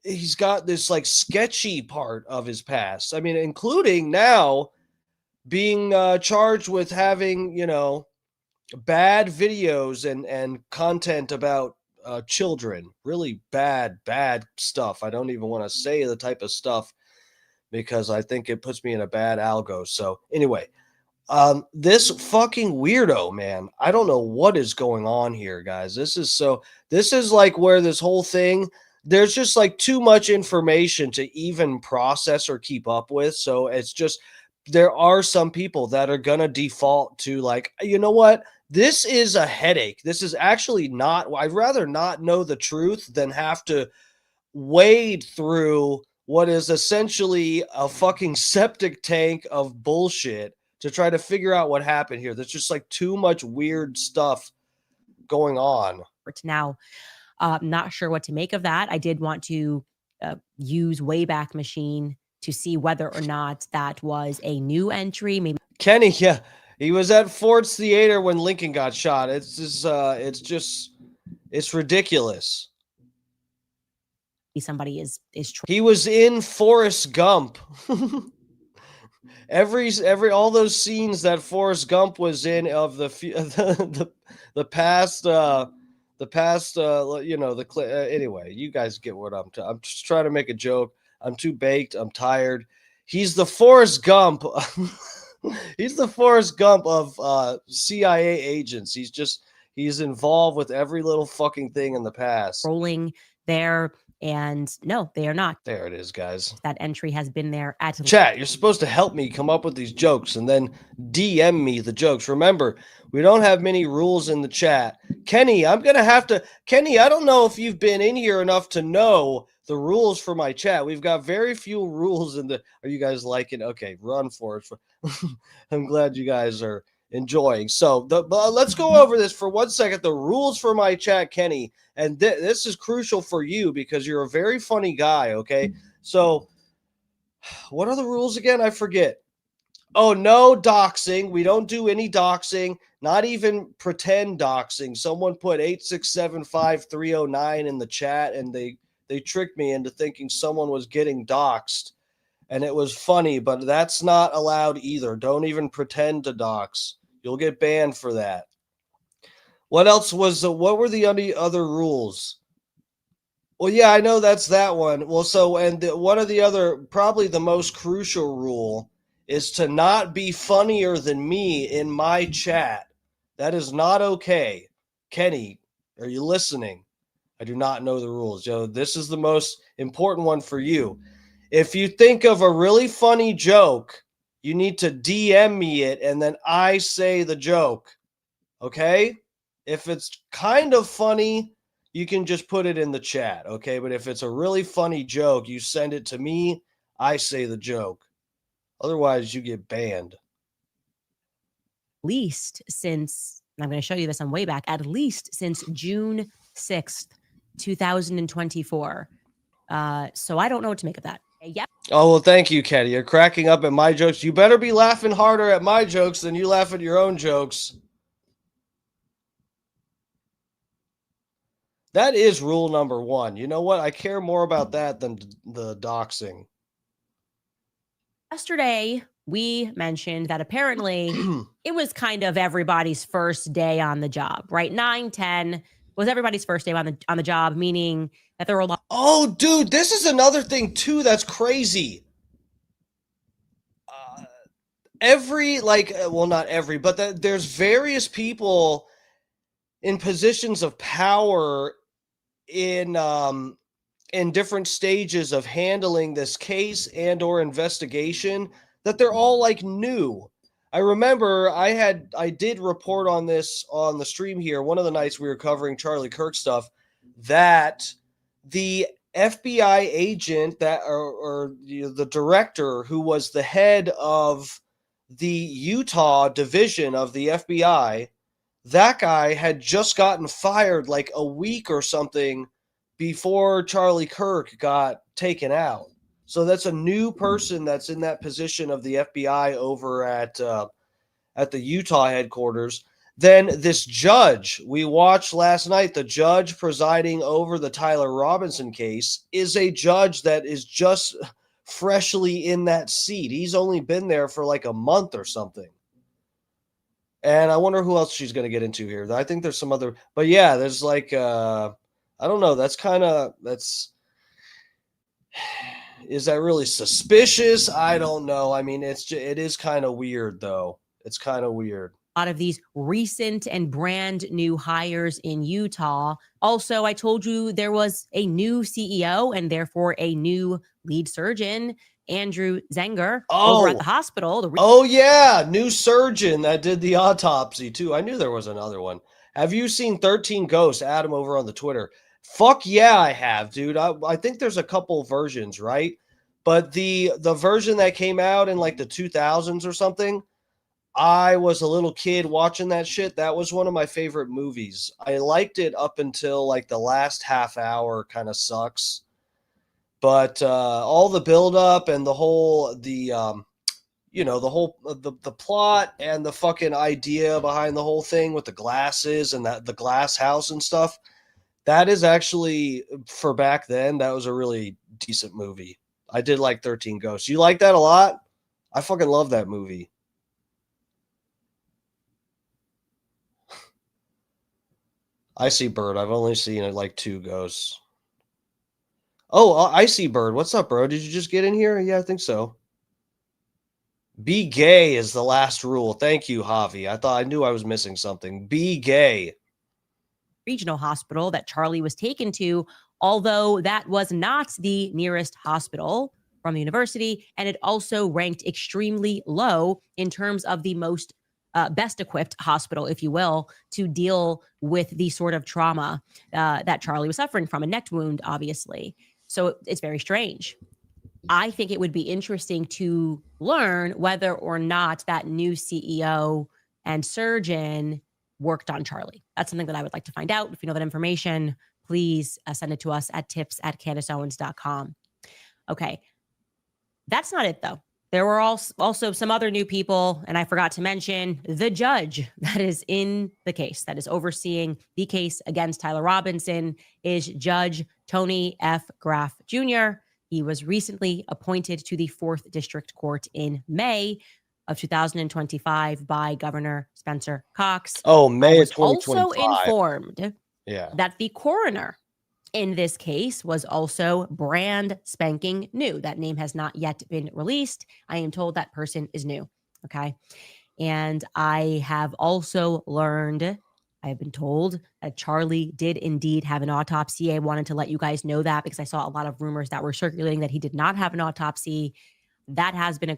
he's got this like sketchy part of his past. I mean, including now being charged with having, bad videos and content about children, really bad stuff. I don't even want to say the type of stuff because I think it puts me in a bad algo. So anyway, this fucking weirdo, man, I don't know what is going on here, guys. This is like where this whole thing, there's just like too much information to even process or keep up with. So it's just, there are some people that are going to default to like, you know what? This is a headache. This is actually not, I'd rather not know the truth than have to wade through what is essentially a fucking septic tank of bullshit to try to figure out what happened here. There's just like too much weird stuff going on. Now, not sure what to make of that. I did want to use Wayback Machine to see whether or not that was a new entry. Maybe Kenny, yeah, he was at Ford's Theater when Lincoln got shot. It's ridiculous. Somebody is he was in Forrest Gump. all those scenes that Forrest Gump was in of the past. Anyway, you guys get what I'm just trying to make a joke. I'm too baked. I'm tired. He's the Forrest Gump. He's the Forrest Gump of CIA agents. He's involved with every little fucking thing in the past. Rolling there. And no, they are not. There it is, guys. That entry has been there at chat. You're supposed to help me come up with these jokes and then DM me the jokes. Remember, we don't have many rules in the chat. Kenny, I don't know if you've been in here enough to know the rules for my chat. We've got very few rules in the. Are you guys liking? Okay, run for it. I'm glad you guys are enjoying. So let's go over this for 1 second. The rules for my chat, Kenny, and this is crucial for you because you're a very funny guy. Okay, so what are the rules again? I forget. Oh, no doxing. We don't do any doxing, not even pretend doxing. Someone put 8675309 in the chat, and they tricked me into thinking someone was getting doxed, and it was funny, but that's not allowed either. Don't even pretend to dox. You'll get banned for that. What else what were the other rules? Well, yeah, I know that's that one. Well, one of the other, probably the most crucial rule is to not be funnier than me in my chat. That is not okay. Kenny, are you listening? I do not know the rules. This is the most important one for you. If you think of a really funny joke, you need to DM me it, and then I say the joke. Okay? If it's kind of funny, you can just put it in the chat. Okay? But if it's a really funny joke, you send it to me, I say the joke. Otherwise, you get banned. Least since and I'm going to show you this on way back, at least since June 6th, 2024. So I don't know what to make of that. Yep. Oh, well, thank you, Kenny. You're cracking up at my jokes. You better be laughing harder at my jokes than you laugh at your own jokes. That is rule number 1. You know what? I care more about that than the doxing. Yesterday, we mentioned that apparently it was kind of everybody's first day on the job, right? 9/10 was everybody's first day on the job, meaning that there were a lot. Oh, dude, this is another thing too that's crazy. Not every, but there's various people in positions of power in different stages of handling this case and or investigation that they're all like new. I remember I did report on this on the stream here one of the nights we were covering Charlie Kirk stuff, that the FBI agent the director who was the head of the Utah division of the FBI, that guy had just gotten fired like a week or something before Charlie Kirk got taken out. So that's a new person that's in that position of the FBI over at the Utah headquarters. Then this judge we watched last night, the judge presiding over the Tyler Robinson case, is a judge that is just freshly in that seat. He's only been there for like a month or something. And I wonder who else she's going to get into here. I think there's some other, but yeah, there's like, I don't know. Is that really suspicious? I don't know. I mean, it is kind of weird though. It's kind of weird. A lot of these recent and brand new hires in Utah. Also, I told you there was a new CEO and therefore a new lead surgeon, Andrew Zenger, over at the hospital. New surgeon that did the autopsy too. I knew there was another one. Have you seen 13 Ghosts, Adam, over on the Twitter? Fuck yeah, I have, dude. I think there's a couple versions, right? But the version that came out in like the 2000s or something, I was a little kid watching that shit. That was one of my favorite movies. I liked it up until like the last half hour kind of sucks. But all the buildup and the plot and the fucking idea behind the whole thing with the glasses and the glass house and stuff, that is actually, for back then, that was a really decent movie. I did like 13 Ghosts. You like that a lot? I fucking love that movie. I See Bird. I've only seen like 2 ghosts. Oh, I See Bird. What's up, bro? Did you just get in here? Yeah, I think so. Be gay is the last rule. Thank you, Javi. I knew I was missing something. Be gay. Regional hospital that Charlie was taken to, although that was not the nearest hospital from the university, and it also ranked extremely low in terms of the most best equipped hospital, if you will, to deal with the sort of trauma that Charlie was suffering from, a neck wound, obviously. So it's very strange. I think it would be interesting to learn whether or not that new CEO and surgeon worked on Charlie. That's something that I would like to find out. If you know that information, please send it to us at tips@CandaceOwens.com. Okay. That's not it, though. There were also some other new people, and I forgot to mention the judge that is in the case, that is overseeing the case against Tyler Robinson, is Judge Tony F. Graff Jr. He was recently appointed to the 4th District Court in May of 2025 by Governor Spencer Cox. Oh, May of 2025. Also 2025. informed that the coroner in this case was also brand spanking new. That name has not yet been released. I am told that person is new. Okay. And I have also learned, I have been told that Charlie did indeed have an autopsy. I wanted to let you guys know that because I saw a lot of rumors that were circulating that he did not have an autopsy. That has been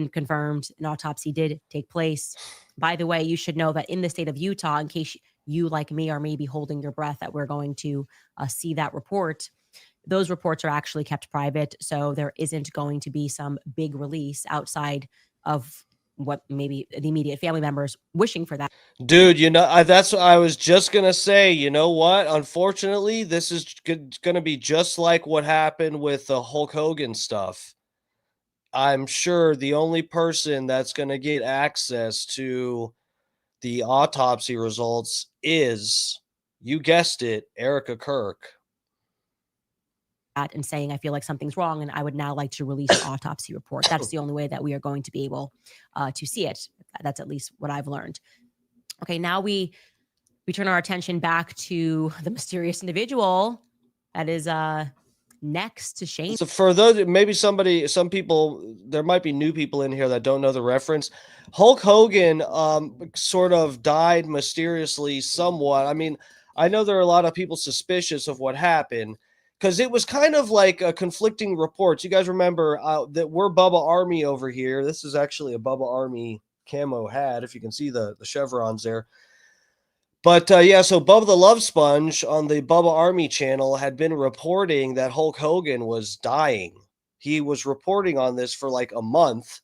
confirmed. An autopsy did take place. By the way, you should know that in the state of Utah, in case you, like me, are maybe holding your breath that we're going to see that report, those reports are actually kept private. So there isn't going to be some big release outside of what maybe the immediate family members wishing for that. Dude, that's what I was just going to say. You know what? Unfortunately, this is going to be just like what happened with the Hulk Hogan stuff. I'm sure the only person that's going to get access to the autopsy results is, you guessed it, Erica Kirk. And saying, I feel like something's wrong and I would now like to release the autopsy report. That's the only way that we are going to be able to see it. That's at least what I've learned. Okay, now we turn our attention back to the mysterious individual that is next to Shane. So for those, maybe some people, there might be new people in here that don't know the reference. Hulk Hogan sort of died mysteriously somewhat. I mean, I know there are a lot of people suspicious of what happened because it was kind of like conflicting reports. You guys remember that we're Bubba Army over here. This is actually a Bubba Army camo hat, if you can see the chevrons there. But yeah, so Bubba the Love Sponge on the Bubba Army channel had been reporting that Hulk Hogan was dying. He was reporting on this for like a month,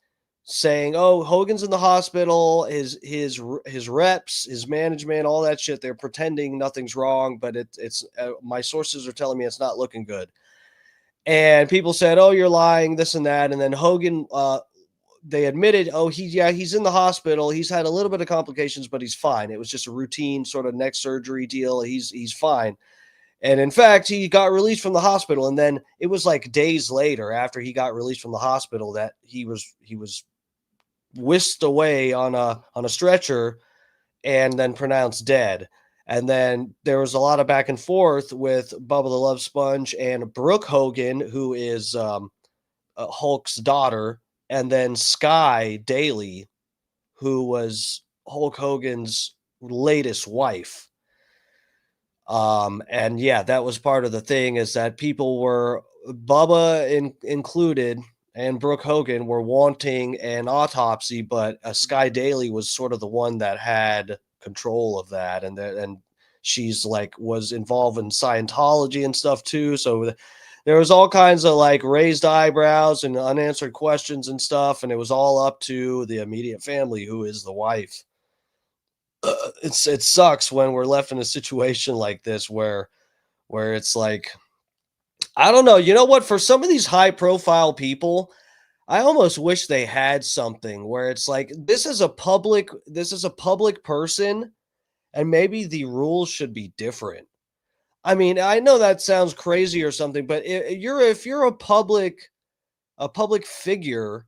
saying, "Oh, Hogan's in the hospital. His reps, his management, all that shit. They're pretending nothing's wrong, but it's my sources are telling me it's not looking good." And people said, "Oh, you're lying, this and that." And then Hogan, they admitted, "Oh, he's in the hospital. He's had a little bit of complications, but he's fine. It was just a routine sort of neck surgery deal. He's fine." And in fact, he got released from the hospital. And then it was like days later, after he got released from the hospital, that he was whisked away on a stretcher and then pronounced dead. And then there was a lot of back and forth with Bubba the Love Sponge and Brooke Hogan, who is Hulk's daughter, and then Sky Daly, who was Hulk Hogan's latest wife. And yeah, that was part of the thing, is that people were, Bubba included, and Brooke Hogan were wanting an autopsy, but Sky Daly was sort of the one that had control of that. And she's like, was involved in Scientology and stuff too. So there was all kinds of like raised eyebrows and unanswered questions and stuff. And it was all up to the immediate family, who is the wife. It sucks when we're left in a situation like this where it's like, I don't know. You know what? For some of these high profile people, I almost wish they had something where it's like, this is a public person, and maybe the rules should be different. I mean, I know that sounds crazy or something, but if you're a public figure,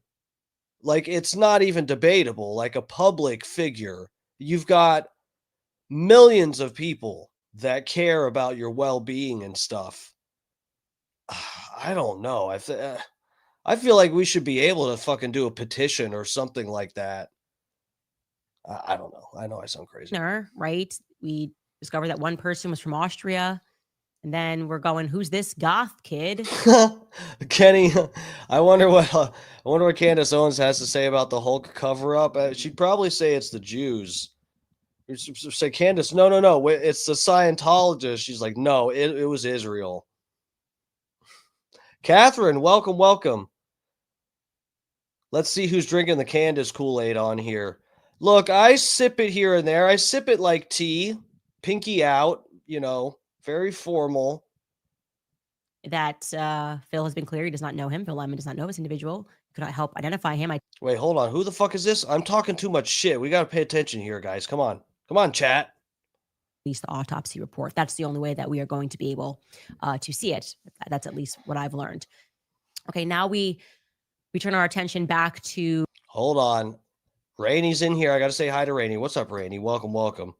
like, it's not even debatable. Like, a public figure, you've got millions of people that care about your well-being and stuff. I don't know. I feel like we should be able to fucking do a petition or something like that. I don't know. I know I sound crazy. Right? We discovered that one person was from Austria. And then we're going, who's this goth kid? Kenny, I wonder what Candace Owens has to say about the Hulk cover-up. She'd probably say it's the Jews. Say, Candace, no, it's the Scientologists. She's like, no, it was Israel. Catherine, welcome. Let's see who's drinking the Candace Kool-Aid on here. Look, I sip it here and there. I sip it like tea, pinky out, very formal. That Phil has been clear. He does not know him. Phil Lyman does not know this individual. Could not help identify him. Wait, hold on. Who the fuck is this? I'm talking too much shit. We got to pay attention here, guys. Come on, chat. Release the autopsy report. That's the only way that we are going to be able to see it. That's at least what I've learned. Okay, now we turn our attention back to... Hold on. Rainey's in here. I got to say hi to Rainey. What's up, Rainey? Welcome.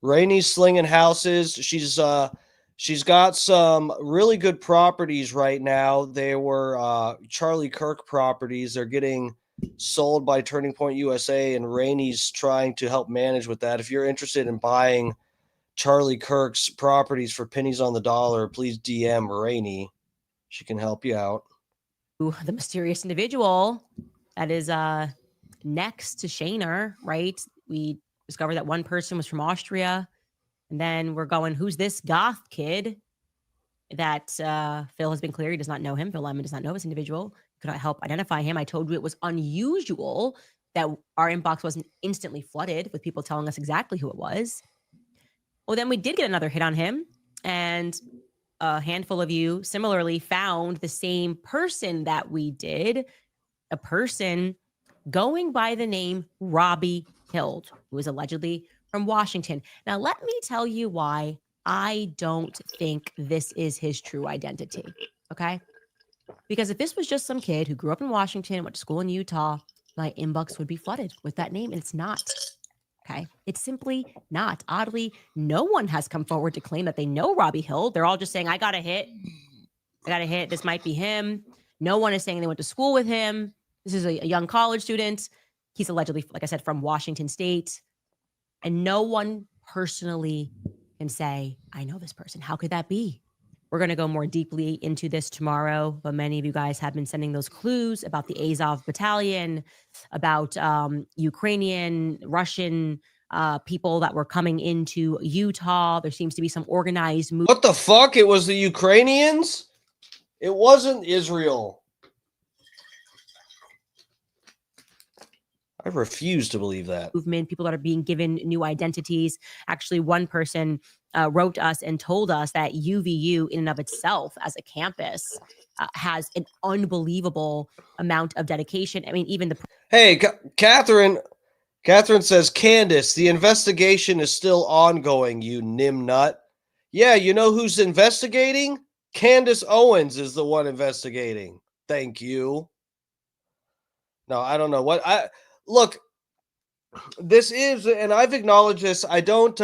Rainey's slinging houses. She's got some really good properties right now. They were Charlie Kirk properties. They're getting sold by Turning Point USA, and Rainey's trying to help manage with that. If you're interested in buying Charlie Kirk's properties for pennies on the dollar, please DM Rainey. She can help you out. The mysterious individual that is next to Shaner, right? We discovered that one person was from Austria. And then we're going, who's this goth kid? That Phil has been clear. He does not know him. Phil Lyman does not know this individual. Could not help identify him. I told you it was unusual that our inbox wasn't instantly flooded with people telling us exactly who it was. Well, then we did get another hit on him, and a handful of you similarly found the same person that we did, a person going by the name Robbie Hild, who is allegedly from Washington. Now, let me tell you why I don't think this is his true identity, okay? Because if this was just some kid who grew up in Washington, went to school in Utah, my inbox would be flooded with that name, and it's not. Okay. It's simply not. Oddly, no one has come forward to claim that they know Robbie Hill. They're all just saying, I got a hit. I got a hit. This might be him. No one is saying they went to school with him. This is a young college student. He's allegedly, like I said, from Washington State. And no one personally can say, I know this person. How could that be? We're going to go more deeply into this tomorrow, but many of you guys have been sending those clues about the Azov battalion, about Ukrainian, Russian people that were coming into Utah. There seems to be some organized movement. What the fuck? It was the Ukrainians? It wasn't Israel. I refuse to believe that. People that are being given new identities. Actually, one person wrote us and told us that UVU in and of itself as a campus has an unbelievable amount of dedication. I mean, even the... Hey, Catherine says, Candace, the investigation is still ongoing, you nimnut. Yeah, you know who's investigating? Candace Owens is the one investigating. Thank you. No, I don't know what look, this is, and I've acknowledged this. I don't,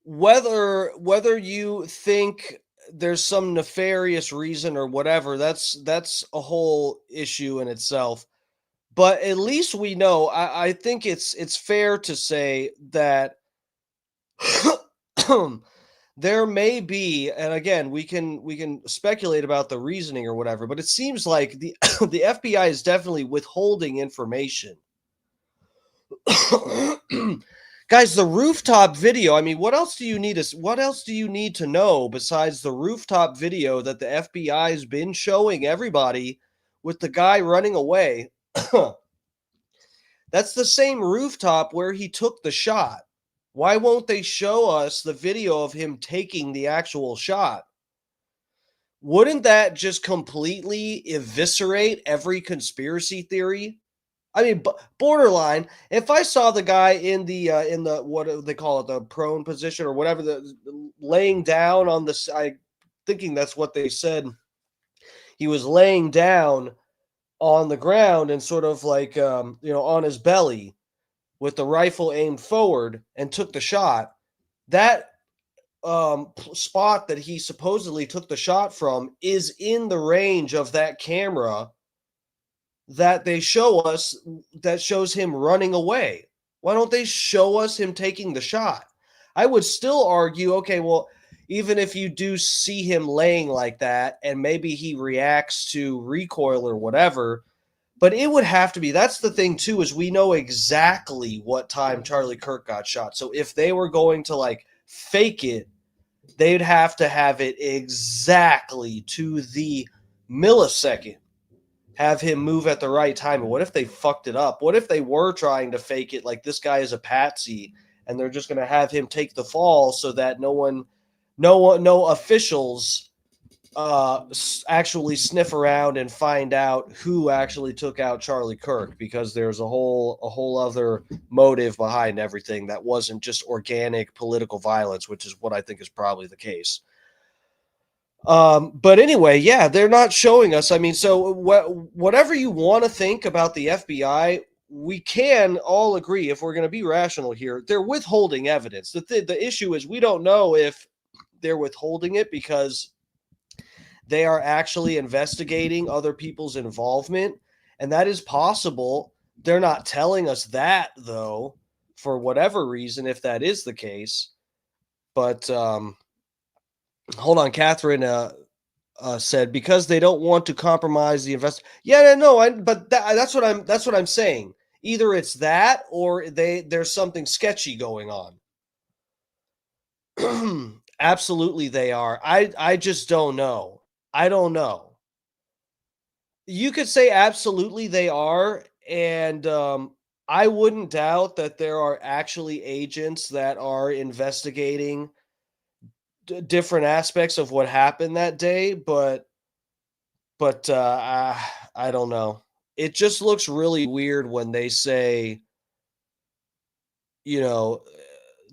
whether you think there's some nefarious reason or whatever, that's a whole issue in itself. But at least we know, I think it's fair to say that there may be, and again, we can speculate about the reasoning or whatever, but it seems like the the FBI is definitely withholding information. Guys, the rooftop video, I mean, what else do you need to know besides the rooftop video that the FBI has been showing everybody with the guy running away? That's the same rooftop where he took the shot. Why won't they show us the video of him taking the actual shot? Wouldn't that just completely eviscerate every conspiracy theory? I mean, borderline. If I saw the guy in the what do they call it, the prone position or whatever, the laying down on the side, thinking that's what they said. He was laying down on the ground and sort of like on his belly, with the rifle aimed forward and took the shot. That spot that he supposedly took the shot from is in the range of that camera that they show us that shows him running away. Why don't they show us him taking the shot? I would still argue, okay, well, even if you do see him laying like that and maybe he reacts to recoil or whatever, but it would have to be, that's the thing too, is we know exactly what time Charlie Kirk got shot. So if they were going to like fake it, they'd have to have it exactly to the millisecond, have him move at the right time. And what if they fucked it up? What if they were trying to fake it like this guy is a patsy and they're just going to have him take the fall so that no officials actually sniff around and find out who actually took out Charlie Kirk, because there's a whole other motive behind everything that wasn't just organic political violence, which is what I think is probably the case. But anyway, yeah, they're not showing us. I mean, so whatever you want to think about the FBI, we can all agree, if we're going to be rational here, they're withholding evidence. The issue is we don't know if they're withholding it because they are actually investigating other people's involvement, and that is possible. They're not telling us that, though, for whatever reason, if that is the case. But hold on, Catherine said because they don't want to compromise the invest. Yeah, no, but that's what I'm saying. Either it's that or there's something sketchy going on. Absolutely, they are. I just don't know. I don't know. You could say absolutely they are, and I wouldn't doubt that there are actually agents that are investigating different aspects of what happened that day, but I don't know. It just looks really weird when they say, you know,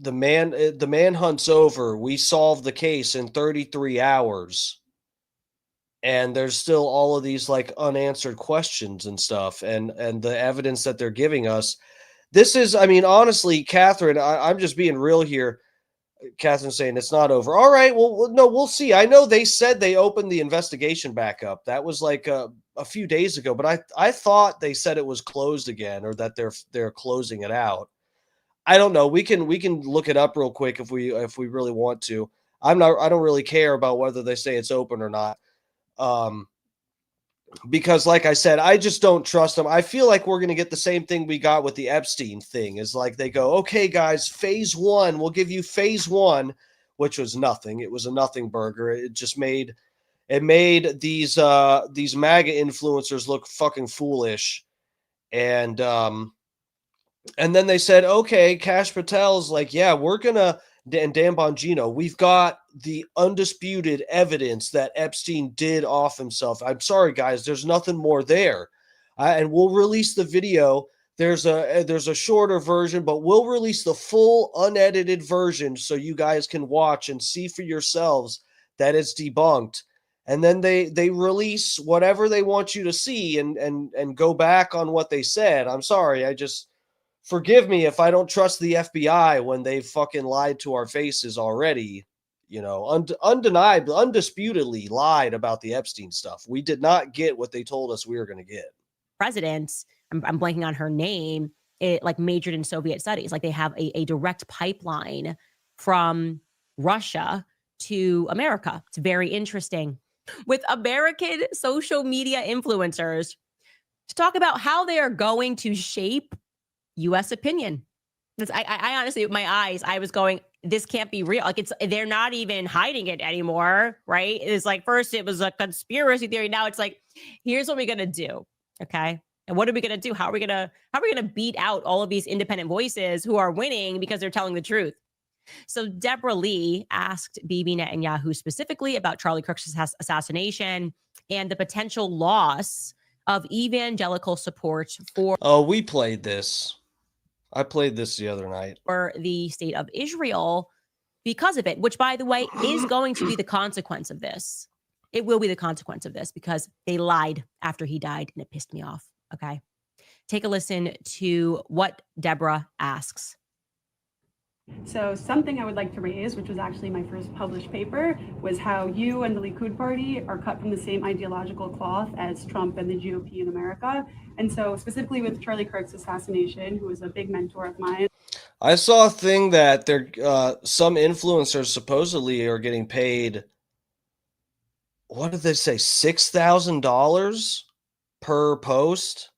the manhunt's over. We solved the case in 33 hours. And there's still all of these like unanswered questions and stuff, and the evidence that they're giving us. This is, I mean, honestly, Catherine, I'm just being real here. Catherine's saying it's not over. All right, well, no, we'll see. I know they said they opened the investigation back up. That was like a few days ago, but I thought they said it was closed again, or that they're closing it out. I don't know. We can look it up real quick if we really want to. I don't really care about whether they say it's open or not. Because like I said, I just don't trust them. I feel like we're going to get the same thing we got with the Epstein thing. Is like they go, okay, guys, phase one, we'll give you phase one, which was nothing. It was a nothing burger. It just made these MAGA influencers look fucking foolish. And then they said, okay, Kash Patel's like, yeah, we're gonna, and Dan Bongino, we've got the undisputed evidence that Epstein did off himself. I'm sorry, guys, there's nothing more there. And we'll release the video. There's a shorter version, but we'll release the full unedited version so you guys can watch and see for yourselves that it's debunked. And then they release whatever they want you to see and go back on what they said. I'm sorry, forgive me if I don't trust the FBI when they've fucking lied to our faces already. You know, undeniably, undisputedly lied about the Epstein stuff. We did not get what they told us we were going to get. Presidents, I'm blanking on her name, it like majored in Soviet studies. Like they have a direct pipeline from Russia to America. It's very interesting. With American social media influencers to talk about how they are going to shape U.S. opinion. I honestly, with my eyes, I was going, this can't be real. Like they're not even hiding it anymore, right? It's like first it was a conspiracy theory. Now it's like, here's what we're gonna do, okay? And what are we gonna do? How are we gonna beat out all of these independent voices who are winning because they're telling the truth? So Deborah Lee asked Bibi Netanyahu specifically about Charlie Kirk's assassination and the potential loss of evangelical support for. Oh, we played this. I played this the other night. For the state of Israel because of it, which, by the way, is going to be the consequence of this. It will be the consequence of this because they lied after he died, and it pissed me off. Okay. Take a listen to what Deborah asks. So something I would like to raise, which was actually my first published paper, was how you and the Likud party are cut from the same ideological cloth as Trump and the GOP in America. And so specifically with Charlie Kirk's assassination, who was a big mentor of mine. I saw a thing that some influencers supposedly are getting paid, what did they say, $6,000 per post?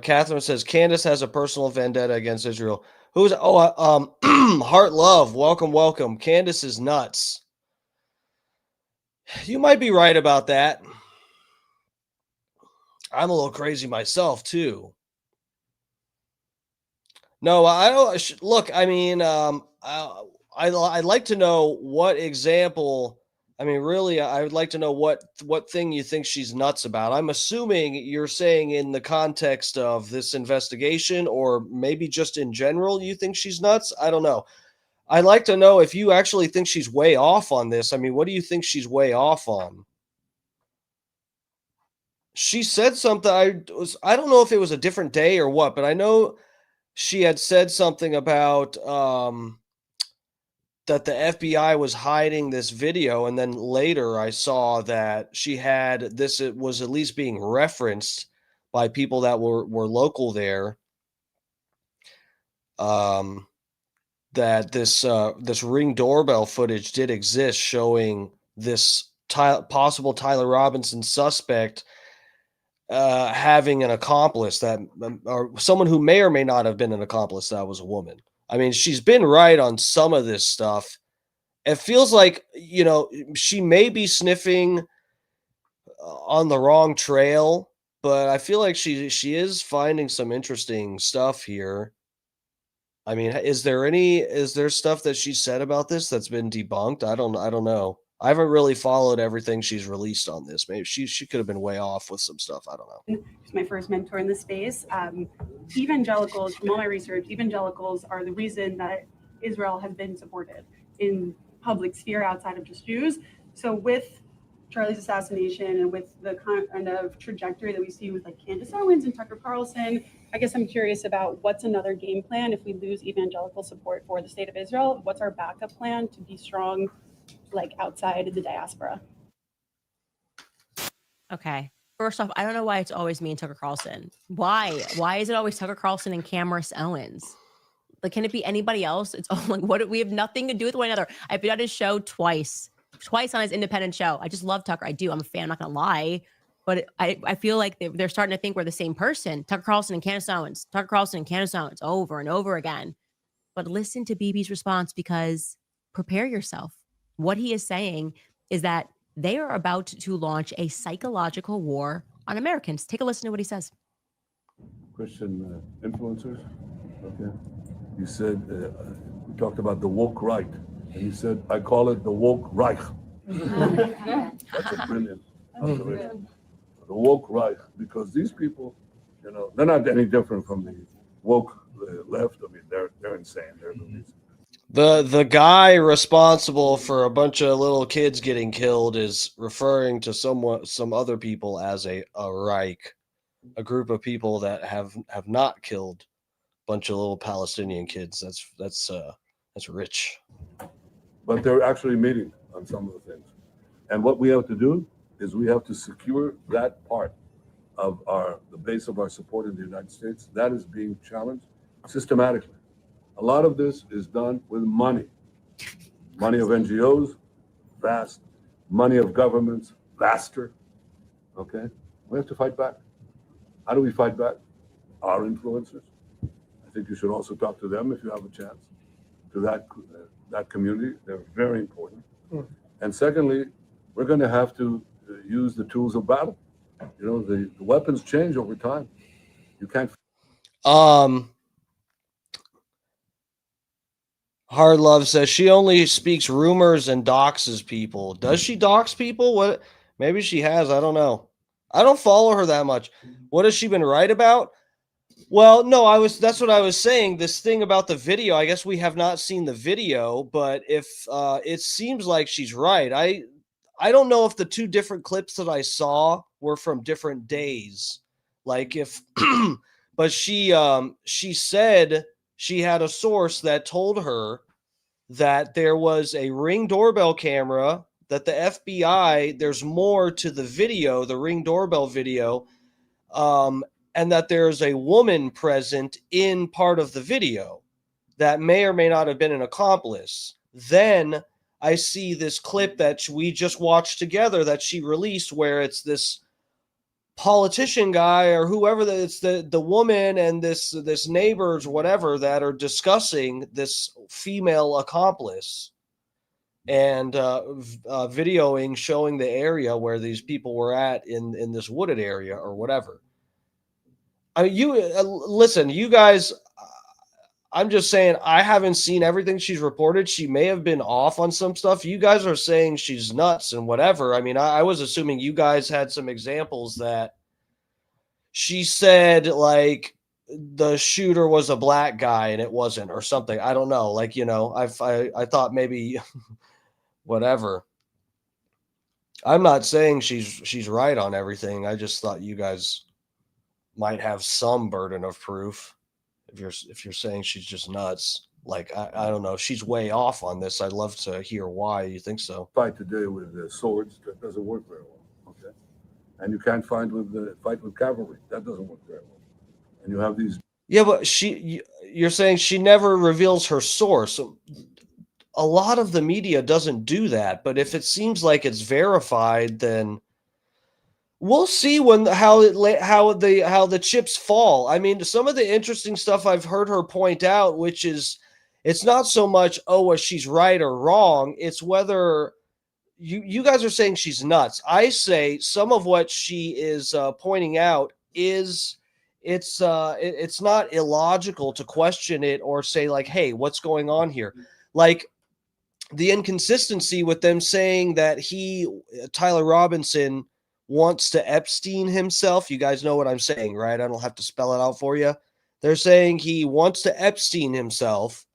Catherine says, Candace has a personal vendetta against Israel. Who's, Heart Love, welcome. Candace is nuts. You might be right about that. I'm a little crazy myself, too. No, I don't. Look, I mean, I'd like to know what example. I mean, really, I would like to know what thing you think she's nuts about. I'm assuming you're saying in the context of this investigation, or maybe just in general, you think she's nuts. I don't know. I'd like to know if you actually think she's way off on this. I mean, what do you think she's way off on? She said something. I don't know if it was a different day or what, but I know she had said something about that the FBI was hiding this video, and then later I saw that she had this. It was at least being referenced by people that were local there. That this Ring doorbell footage did exist, showing this possible Tyler Robinson suspect having an accomplice that, or someone who may or may not have been an accomplice that was a woman. I mean, she's been right on some of this stuff. It feels like, you know, she may be sniffing on the wrong trail, but I feel like she is finding some interesting stuff here. I mean, is there stuff that she said about this that's been debunked? I don't know. I haven't really followed everything she's released on this. Maybe she could have been way off with some stuff. I don't know. She's my first mentor in the space. Evangelicals, from all my research, evangelicals are the reason that Israel has been supported in public sphere outside of just Jews. So with Charlie's assassination and with the kind of trajectory that we see with like Candace Owens and Tucker Carlson, I guess I'm curious about what's another game plan if we lose evangelical support for the state of Israel. What's our backup plan to be strong, like outside of the diaspora? Okay. First off, I don't know why it's always me and Tucker Carlson. Why? Why is it always Tucker Carlson and Candace Owens? Like, can it be anybody else? It's all like, what? We have nothing to do with one another. I've been on his show twice on his independent show. I just love Tucker. I do. I'm a fan. I'm not gonna lie, but I feel like they're starting to think we're the same person. Tucker Carlson and Candace Owens. Tucker Carlson and Candace Owens over and over again. But listen to BB's response, because prepare yourself. What he is saying is that they are about to launch a psychological war on Americans. Take a listen to what he says. Christian influencers. Okay. You said, we talked about the woke right. And you said, I call it the woke Reich. That's a brilliant observation. The woke Reich, because these people, they're not any different from the woke left. I mean, they're insane. They're The guy responsible for a bunch of little kids getting killed is referring to some other people as a Reich, a group of people that have not killed a bunch of little Palestinian kids. That's rich. But they're actually meeting on some of the things. And what we have to do is we have to secure that part of the base of our support in the United States. That is being challenged systematically. A lot of this is done with money. Money of NGOs, vast. Money of governments, vaster. Okay? We have to fight back. How do we fight back? Our influencers. I think you should also talk to them if you have a chance. To that community, they're very important. And secondly, we're going to have to use the tools of battle. The weapons change over time. You can't. Hard Love says she only speaks rumors and doxes people. Does she dox people? What? Maybe she has. I don't know. I don't follow her that much. What has she been right about? Well, no, that's what I was saying. This thing about the video, I guess we have not seen the video, but if it seems like she's right. I don't know if the two different clips that I saw were from different days. Like if but she said she had a source that told her that there was a Ring doorbell camera, that the FBI, there's more to the video, the Ring doorbell video, and that there's a woman present in part of the video that may or may not have been an accomplice. Then I see this clip that we just watched together that she released where it's this politician guy or whoever, it's the woman and this neighbors, whatever, that are discussing this female accomplice and videoing, showing the area where these people were at in this wooded area or whatever. I mean, listen, you guys, I'm just saying, I haven't seen everything she's reported. She may have been off on some stuff. You guys are saying she's nuts and whatever. I mean, I was assuming you guys had some examples that she said, like, the shooter was a black guy and it wasn't, or something. I don't know. Like, I thought maybe whatever. I'm not saying she's right on everything. I just thought you guys might have some burden of proof. If you're saying she's just nuts, like I don't know, she's way off on this. I'd love to hear why you think so. Fight today with swords, that doesn't work very well. Okay, and you can't fight with cavalry, that doesn't work very well. And you have these. Yeah, but you're saying she never reveals her source. A lot of the media doesn't do that, but if it seems like it's verified, then we'll see how the chips fall. I mean, some of the interesting stuff I've heard her point out, which is, it's not so much, she's right or wrong. It's whether, you guys are saying she's nuts. I say some of what she is pointing out is it's not illogical to question it or say like, hey, what's going on here? Like the inconsistency with them saying that Tyler Robinson wants to Epstein himself. You guys know what I'm saying, right? I don't have to spell it out for you. They're saying he wants to Epstein himself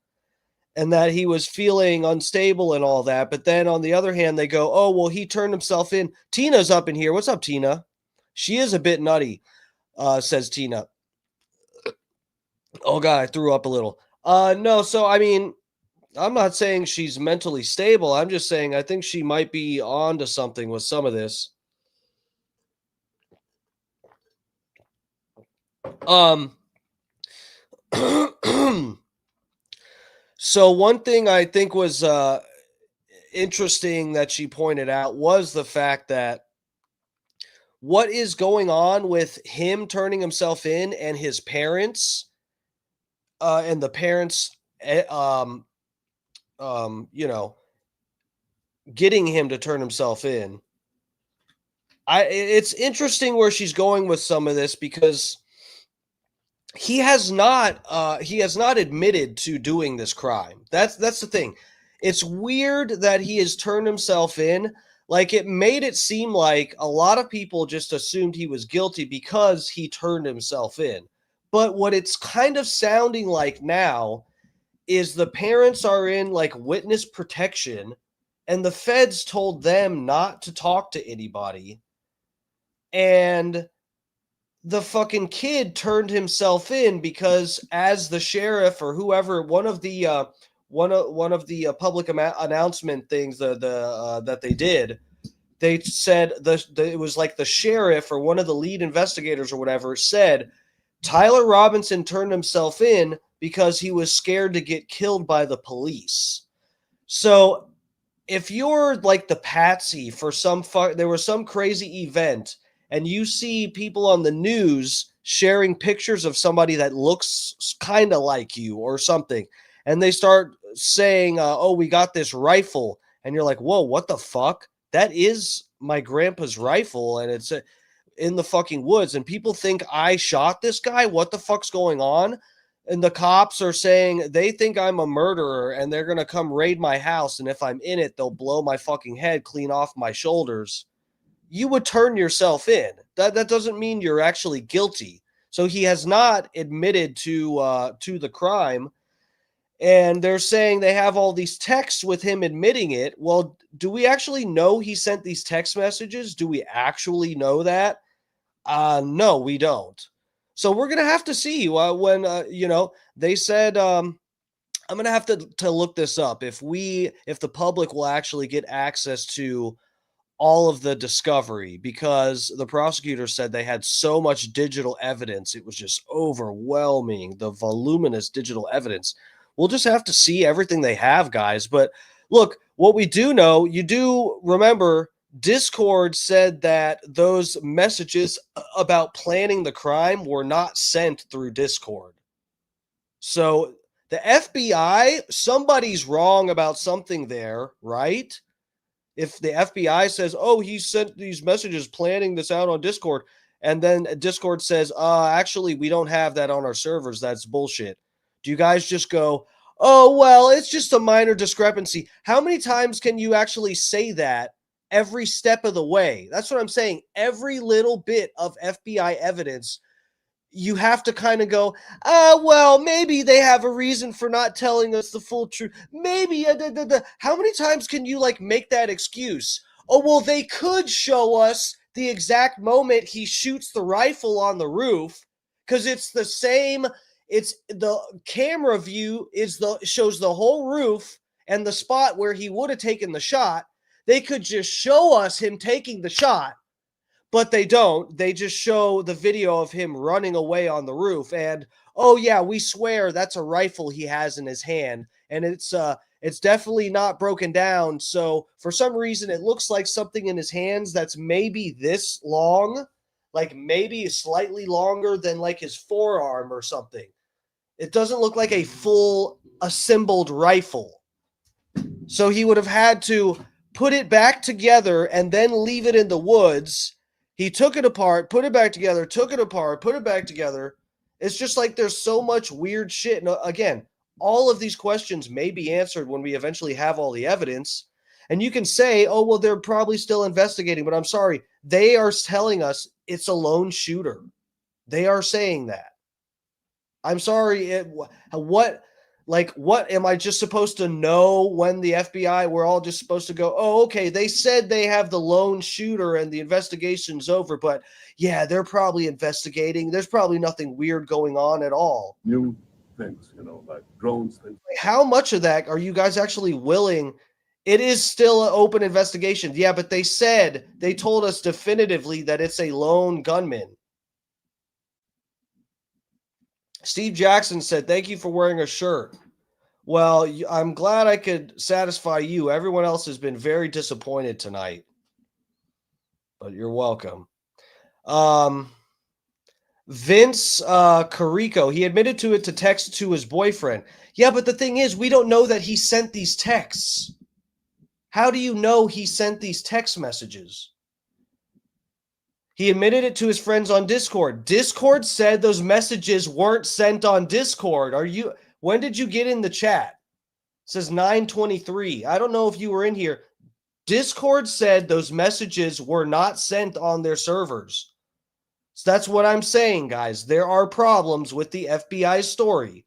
and that he was feeling unstable and all that. But then on the other hand, they go, oh, well, he turned himself in. Tina's up in here. What's up, Tina? She is a bit nutty, says Tina. Oh, God, I threw up a little. No, so, I mean, I'm not saying she's mentally stable. I'm just saying I think she might be on to something with some of this. So one thing I think was interesting that she pointed out was the fact that what is going on with him turning himself in and his parents and the parents getting him to turn himself in. It's interesting where she's going with some of this because he has not admitted to doing this crime. That's the thing. It's weird that he has turned himself in. Like it made it seem like a lot of people just assumed he was guilty because he turned himself in. But what it's kind of sounding like now is the parents are in like witness protection and the feds told them not to talk to anybody. And the fucking kid turned himself in because as the sheriff or whoever, one of the public announcement things that they did, they said it was like the sheriff or one of the lead investigators or whatever said Tyler Robinson turned himself in because he was scared to get killed by the police. So if you're like the patsy for there was some crazy event and you see people on the news sharing pictures of somebody that looks kind of like you or something, and they start saying, oh, we got this rifle, and you're like, whoa, what the fuck? That is my grandpa's rifle, and it's in the fucking woods, and people think I shot this guy? What the fuck's going on? And the cops are saying they think I'm a murderer, and they're going to come raid my house, and if I'm in it, they'll blow my fucking head clean off my shoulders. You would turn yourself in. That doesn't mean you're actually guilty. So he has not admitted to the crime. And they're saying they have all these texts with him admitting it. Well, do we actually know he sent these text messages? Do we actually know that? No, we don't. So we're going to have to see when, they said, I'm going to have to look this up. If the public will actually get access to all of the discovery, because the prosecutor said they had so much digital evidence. It was just overwhelming, the voluminous digital evidence. We'll just have to see everything they have, guys. But look, what we do know, you do remember Discord said that those messages about planning the crime were not sent through Discord. So the FBI, somebody's wrong about something there, right? If the FBI says, oh, he sent these messages planning this out on Discord, and then Discord says, actually, we don't have that on our servers, that's bullshit. Do you guys just go, oh, well, it's just a minor discrepancy? How many times can you actually say that every step of the way? That's what I'm saying. Every little bit of FBI evidence, you have to kind of go, well, maybe they have a reason for not telling us the full truth. Maybe, how many times can you like make that excuse? Oh, well, they could show us the exact moment he shoots the rifle on the roof because it's the same. It's the camera view shows the whole roof and the spot where he would have taken the shot. They could just show us him taking the shot. But they don't. They just show the video of him running away on the roof. And, oh, yeah, we swear that's a rifle he has in his hand. And it's definitely not broken down. So for some reason, it looks like something in his hands that's maybe this long, like maybe slightly longer than like his forearm or something. It doesn't look like a full assembled rifle. So he would have had to put it back together and then leave it in the woods. He took it apart, put it back together, took it apart, put it back together. It's just like there's so much weird shit. And again, all of these questions may be answered when we eventually have all the evidence. And you can say, oh, well, they're probably still investigating. But I'm sorry, they are telling us it's a lone shooter. They are saying that. I'm sorry. What am I just supposed to know when the FBI, we're all just supposed to go, oh, okay, they said they have the lone shooter and the investigation's over, but yeah, they're probably investigating. There's probably nothing weird going on at all. New things, like drones, things. How much of that are you guys actually willing? It is still an open investigation. Yeah, but they told us definitively that it's a lone gunman. Steve Jackson said, thank you for wearing a shirt. Well, I'm glad I could satisfy you. Everyone else has been very disappointed tonight. But you're welcome. Vince Carico, he admitted to text to his boyfriend. Yeah, but the thing is, we don't know that he sent these texts. How do you know he sent these text messages? He admitted it to his friends on Discord. Discord said those messages weren't sent on Discord. When did you get in the chat? It says 9:23. I don't know if you were in here. Discord said those messages were not sent on their servers. So that's what I'm saying, guys. There are problems with the FBI story.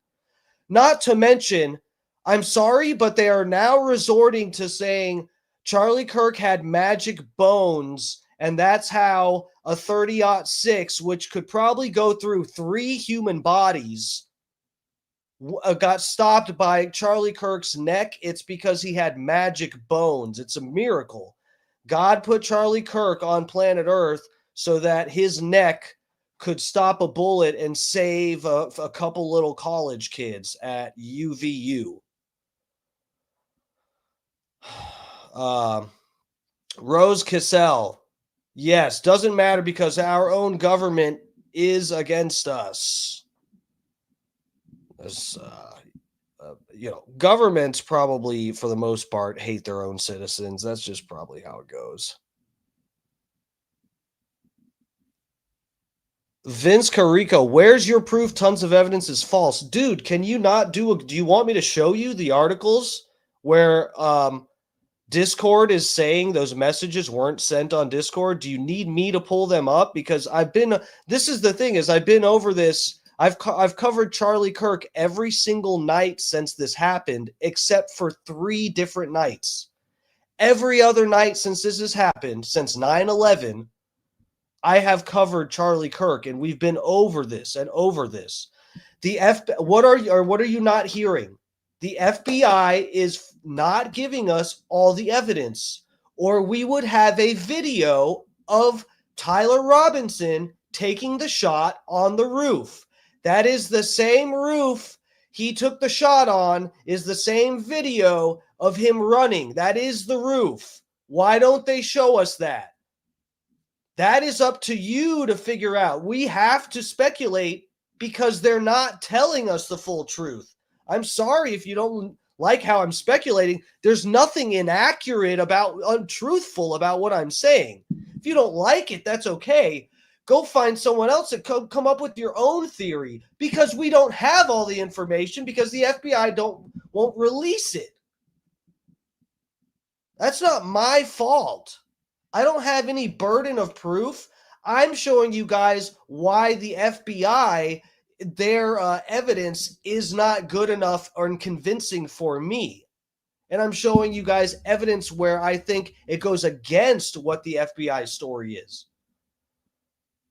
Not to mention, I'm sorry, but they are now resorting to saying Charlie Kirk had magic bones, and that's how a 30-06, which could probably go through 3 human bodies, got stopped by Charlie Kirk's neck. It's because he had magic bones. It's a miracle. God put Charlie Kirk on planet Earth so that his neck could stop a bullet and save a couple little college kids at UVU. Rose Cassell. Yes, doesn't matter because our own government is against us. Governments probably, for the most part, hate their own citizens. That's just probably how it goes. Vince Carico, where's your proof tons of evidence is false? Dude, can you not do you want me to show you the articles where Discord is saying those messages weren't sent on Discord? Do you need me to pull them up? Because this is the thing, is I've been over this. I've covered Charlie Kirk every single night since this happened, except for 3 different nights. Every other night since this has happened, since 9/11, I have covered Charlie Kirk, and we've been over this and over this. What are you not hearing? The FBI is not giving us all the evidence, or we would have a video of Tyler Robinson taking the shot on the roof. That is the same roof he took the shot on, is the same video of him running. That is the roof. Why don't they show us that? That is up to you to figure out. We have to speculate because they're not telling us the full truth. I'm sorry if you don't like how I'm speculating. There's nothing untruthful about what I'm saying. If you don't like it, that's okay. Go find someone else and come up with your own theory, because we don't have all the information because the FBI won't release it. That's not my fault. I don't have any burden of proof. I'm showing you guys why the FBI, their evidence is not good enough or convincing for me. And I'm showing you guys evidence where I think it goes against what the FBI story is.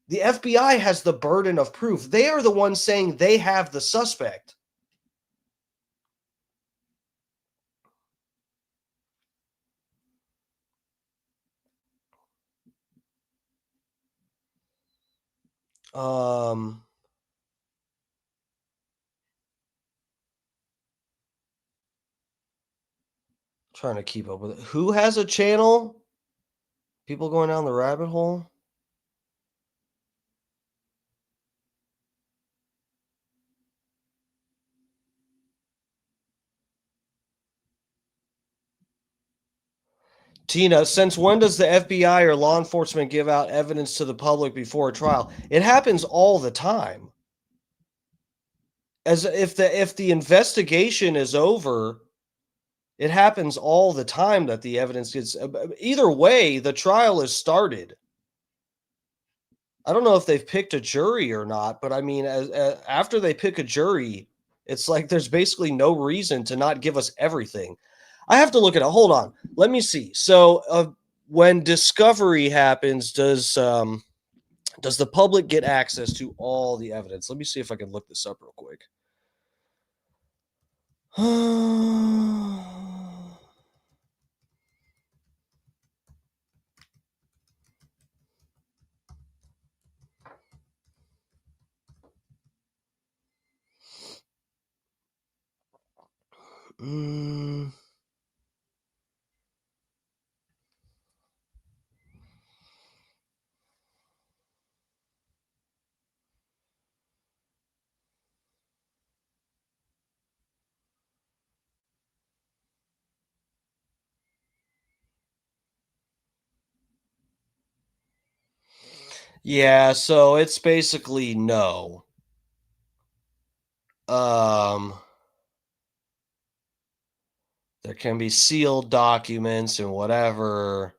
The FBI has the burden of proof. They are the ones saying they have the suspect. Trying to keep up with it. Who has a channel? People going down the rabbit hole? Tina, since when does the FBI or law enforcement give out evidence to the public before a trial? It happens all the time. As if the investigation is over, it happens all the time that the evidence gets. Either way, the trial is started. I don't know if they've picked a jury or not, but I mean, after they pick a jury, it's like there's basically no reason to not give us everything. I have to look at it. Hold on. Let me see. So when discovery happens, does the public get access to all the evidence? Let me see if I can look this up real quick. Yeah, so it's basically no. There can be sealed documents and whatever.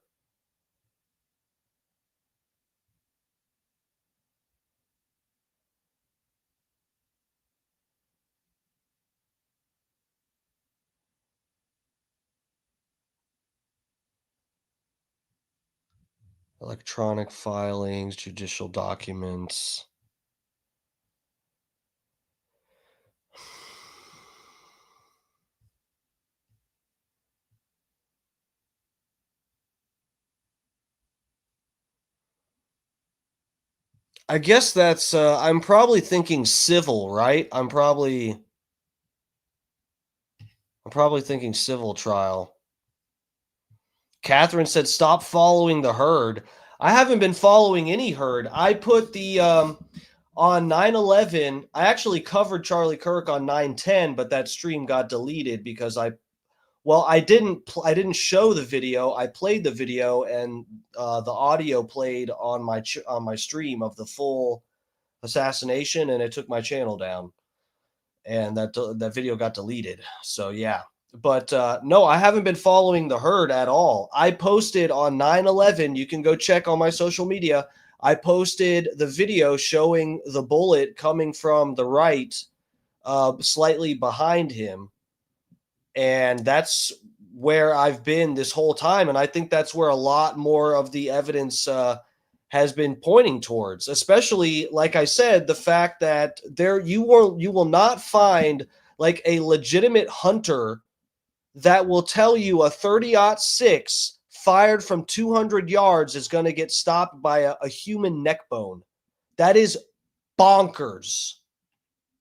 Electronic filings, judicial documents. I guess that's I'm probably thinking civil, right? I'm probably thinking civil trial. Catherine said, stop following the herd. I haven't been following any herd. I put the on 9/11, I actually covered Charlie Kirk on 9/10, but that stream got deleted because I didn't show the video. I played the video, and the audio played on my stream of the full assassination, and it took my channel down, and that video got deleted. So yeah, but no, I haven't been following the herd at all. I posted on 9/11. You can go check on my social media. I posted the video showing the bullet coming from the right, slightly behind him. And that's where I've been this whole time. And I think that's where a lot more of the evidence has been pointing towards, especially, like I said, the fact that you will not find like a legitimate hunter that will tell you a 30-06 fired from 200 yards is going to get stopped by a human neck bone. That is bonkers.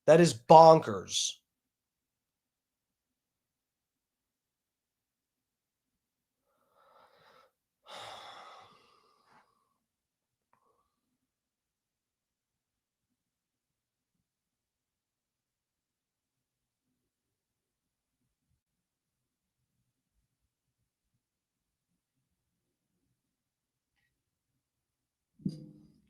That is bonkers.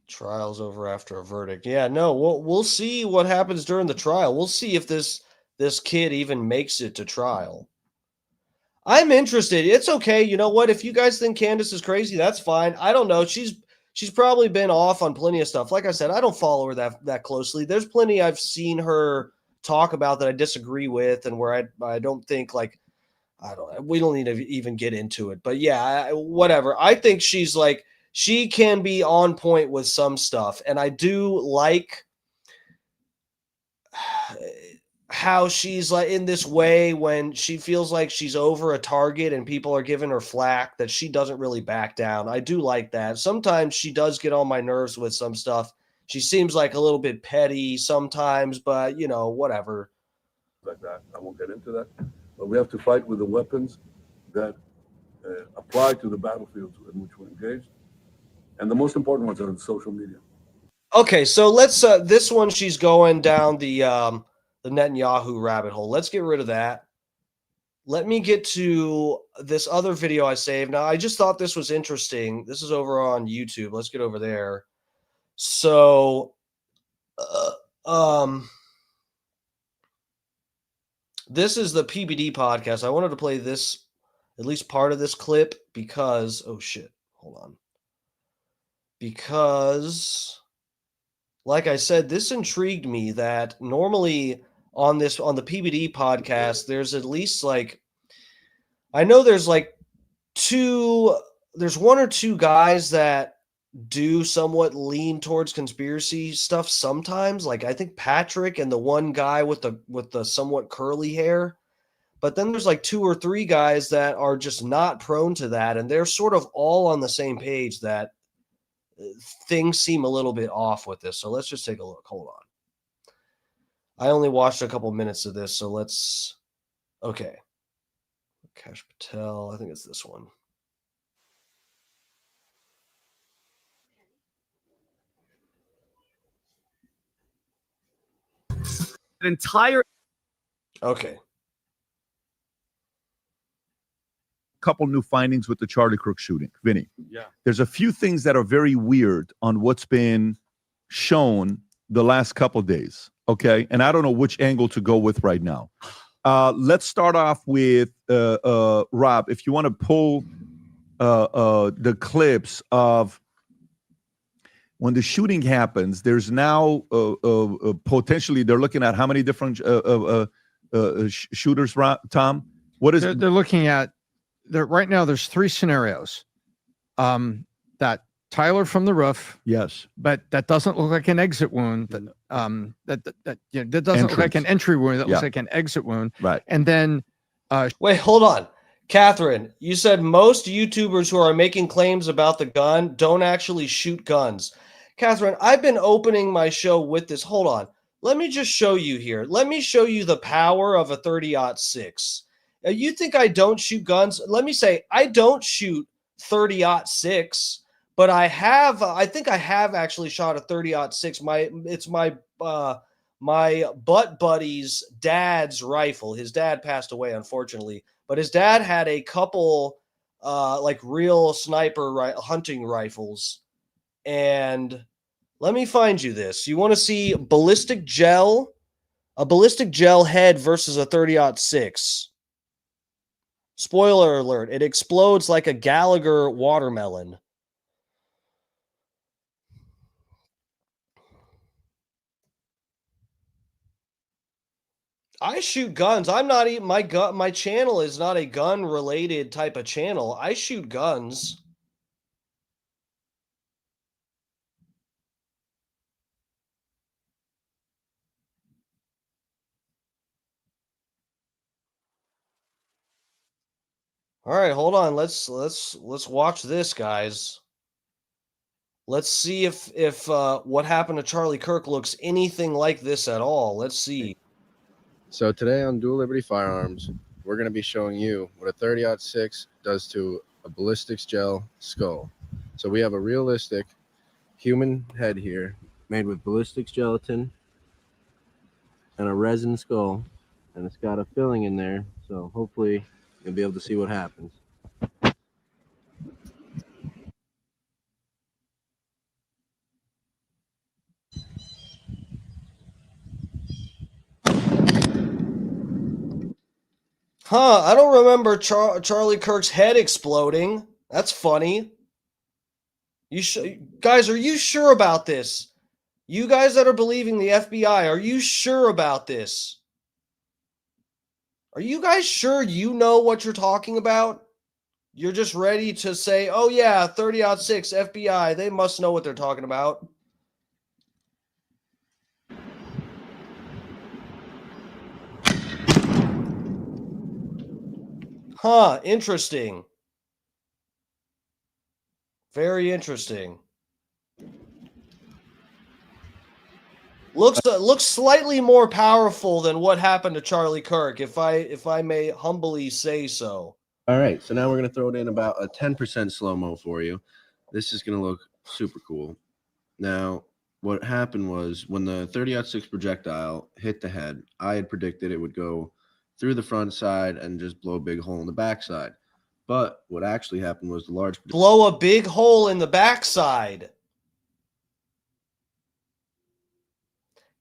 Trial's over after a verdict. Yeah, no, we'll see what happens during the trial. We'll see if this kid even makes it to trial. I'm interested. It's okay. You know what? If you guys think Candace is crazy, that's fine. I don't know. She's probably been off on plenty of stuff. Like I said, I don't follow her that closely. There's plenty I've seen her talk about that I disagree with, and where I don't think, like, I don't. We don't need to even get into it. But yeah, whatever. I think she can be on point with some stuff, and I do like how she's like in this way when she feels like she's over a target and people are giving her flack, that she doesn't really back down. I do like that. Sometimes she does get on my nerves with some stuff. She seems like a little bit petty sometimes, but whatever. Like that. I won't get into that. But we have to fight with the weapons that apply to the battlefields in which we're engaged. And the most important ones are in social media. Okay, so let's this one, she's going down the Netanyahu rabbit hole. Let's get rid of that. let me get to this other video I saved. Now, I just thought this was interesting. This is over on YouTube. Let's get over there. So, this is the PBD podcast. I wanted to play this, at least part of this clip, because, oh shit, hold on. Because, like I said, this intrigued me that normally on the PBD podcast, there's at least like, I know there's like there's one or two guys that do somewhat lean towards conspiracy stuff sometimes. Like I think Patrick and the one guy with the somewhat curly hair. But then there's like two or three guys that are just not prone to that, and they're sort of all on the same page that things seem a little bit off with this. So let's just take a look. Hold on. I only watched a couple minutes of this, so let's. Okay. Kash Patel. I think it's this one. An entire. Okay. Couple new findings with the Charlie Kirk shooting. Vinny. Yeah. There's a few things that are very weird on what's been shown the last couple days. Okay. And I don't know which angle to go with right now. Let's start off with Rob. If you want to pull the clips of when the shooting happens, there's now potentially they're looking at how many different shooters, Tom? What is they're looking at? Right now, there's three scenarios. That Tyler from the roof. Yes. But that doesn't look like an exit wound. That doesn't look like an entry wound. That looks like an exit wound. Right. And then wait, hold on. Catherine, you said most YouTubers who are making claims about the gun don't actually shoot guns. Catherine, I've been opening my show with this. Hold on. Let me just show you here. Let me show you the power of a 30-06. You think I don't shoot guns? Let me say, I don't shoot 30-06, but I think I have actually shot a 30-06. It's my butt buddy's dad's rifle. His dad passed away, unfortunately, but his dad had a couple like real sniper hunting rifles. And let me find you this. You want to see ballistic gel, a ballistic gel head versus a 30-06. Spoiler alert, it explodes like a Gallagher watermelon. I shoot guns. I'm not even my channel is not a gun related type of channel. I shoot guns. All right, hold on. Let's watch this, guys. Let's see if what happened to Charlie Kirk looks anything like this at all. Let's see. So today on Dual Liberty Firearms, we're going to be showing you what a 30-06 does to a ballistics gel skull. So we have a realistic human head here made with ballistics gelatin and a resin skull, and it's got a filling in there. So hopefully you'll be able to see what happens. Huh, I don't remember Charlie Kirk's head exploding. That's funny. Guys, are you sure about this? You guys that are believing the FBI, are you sure about this? Are you guys sure you know what you're talking about? You're just ready to say, oh yeah, 30-06 FBI, they must know what they're talking about. Huh, interesting. Very interesting. Looks slightly more powerful than what happened to Charlie Kirk, if I may humbly say so. All right, so now we're going to throw it in about a 10% slow-mo for you. This is going to look super cool. Now, what happened was when the 30-06 projectile hit the head, I had predicted it would go through the front side and just blow a big hole in the backside. But what actually happened was the large blow a big hole in the backside.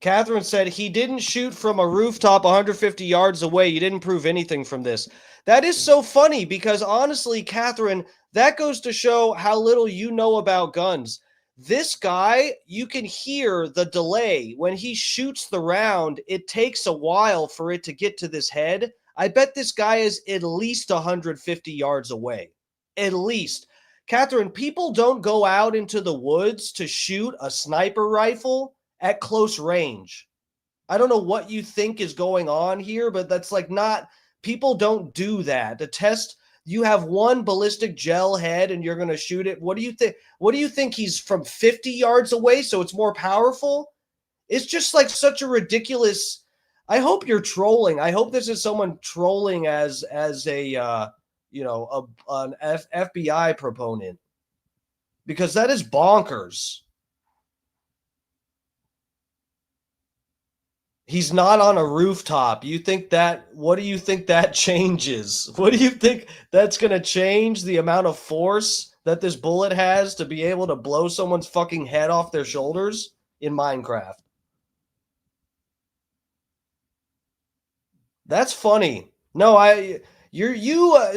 Catherine said he didn't shoot from a rooftop 150 yards away. You didn't prove anything from this. That is so funny because honestly, Catherine, that goes to show how little you know about guns. This guy, you can hear the delay. When he shoots the round, it takes a while for it to get to this head. I bet this guy is at least 150 yards away. At least. Catherine, people don't go out into the woods to shoot a sniper rifle at close range. I don't know what you think is going on here, but that's like not, people don't do that. To test, you have one ballistic gel head and you're going to shoot it. What do you think? What do you think, he's from 50 yards away so it's more powerful? It's just like such a ridiculous. I hope you're trolling. I hope this is someone trolling as a an FBI proponent, because that is bonkers. He's not on a rooftop. You think that, what do you think that changes? What do you think that's going to change the amount of force that this bullet has to be able to blow someone's fucking head off their shoulders in Minecraft? That's funny. No,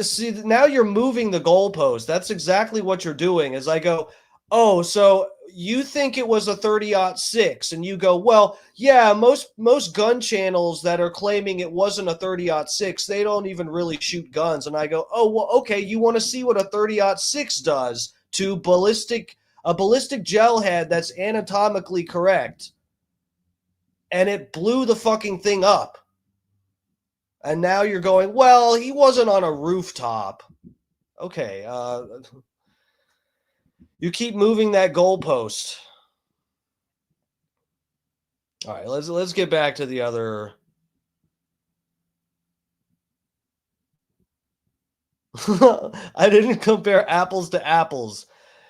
see, now you're moving the goalpost. That's exactly what you're doing. Is I go, oh, so you think it was a 30-06, and you go, well, yeah, most gun channels that are claiming it wasn't a 30-06, they don't even really shoot guns. And I go, oh, well, okay, you want to see what a 30-06 does to a ballistic gel head that's anatomically correct, and it blew the fucking thing up. And now you're going, well, he wasn't on a rooftop. Okay, you keep moving that goalpost. All right, let's get back to the other. I didn't compare apples to apples.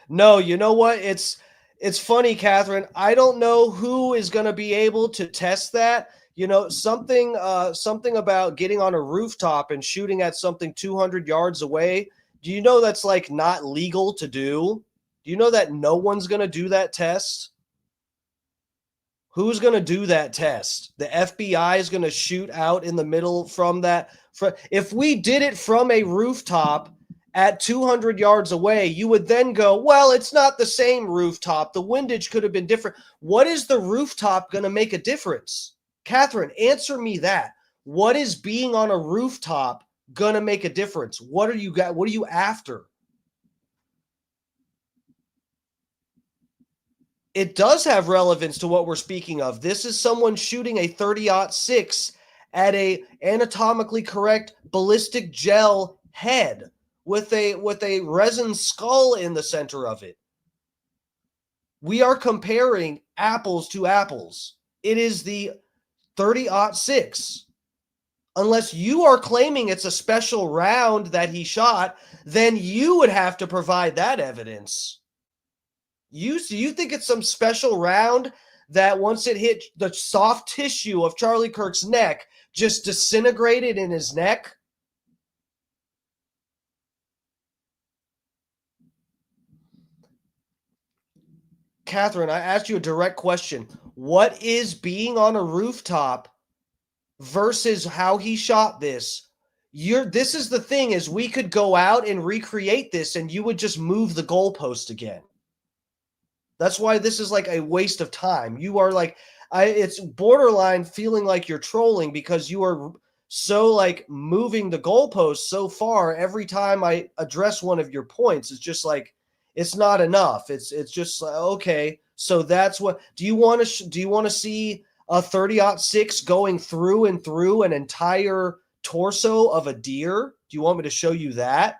No, you know what? It's funny, Catherine. I don't know who is going to be able to test that. You know, something about getting on a rooftop and shooting at something 200 yards away. Do you know that's like not legal to do? Do you know that no one's going to do that test? Who's going to do that test? The FBI is going to shoot out in the middle from that. If we did it from a rooftop at 200 yards away, you would then go, well, it's not the same rooftop. The windage could have been different. What is the rooftop going to make a difference? Catherine, answer me that. What is being on a rooftop going to make a difference? What are you after? It does have relevance to what we're speaking of. This is someone shooting a 30-06 at a anatomically correct ballistic gel head with a resin skull in the center of it. We are comparing apples to apples. It is the 30-06. Unless you are claiming it's a special round that he shot, then you would have to provide that evidence. You think it's some special round that once it hit the soft tissue of Charlie Kirk's neck, just disintegrated in his neck? Catherine, I asked you a direct question. What is being on a rooftop versus how he shot this? This is the thing, is we could go out and recreate this and you would just move the goalpost again. That's why this is like a waste of time. You are like, it's borderline feeling like you're trolling because you are so like moving the goalpost so far every time I address one of your points. It's just like, it's not enough. It's just like, okay, so that's what. Do you want to see a 30-06 going through and through an entire torso of a deer? Do you want me to show you that?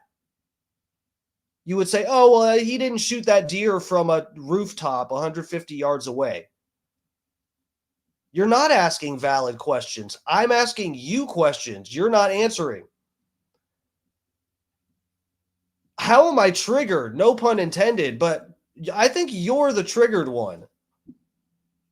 You would say, oh, well, he didn't shoot that deer from a rooftop 150 yards away. You're not asking valid questions. I'm asking you questions. You're not answering. How am I triggered? No pun intended, but I think you're the triggered one.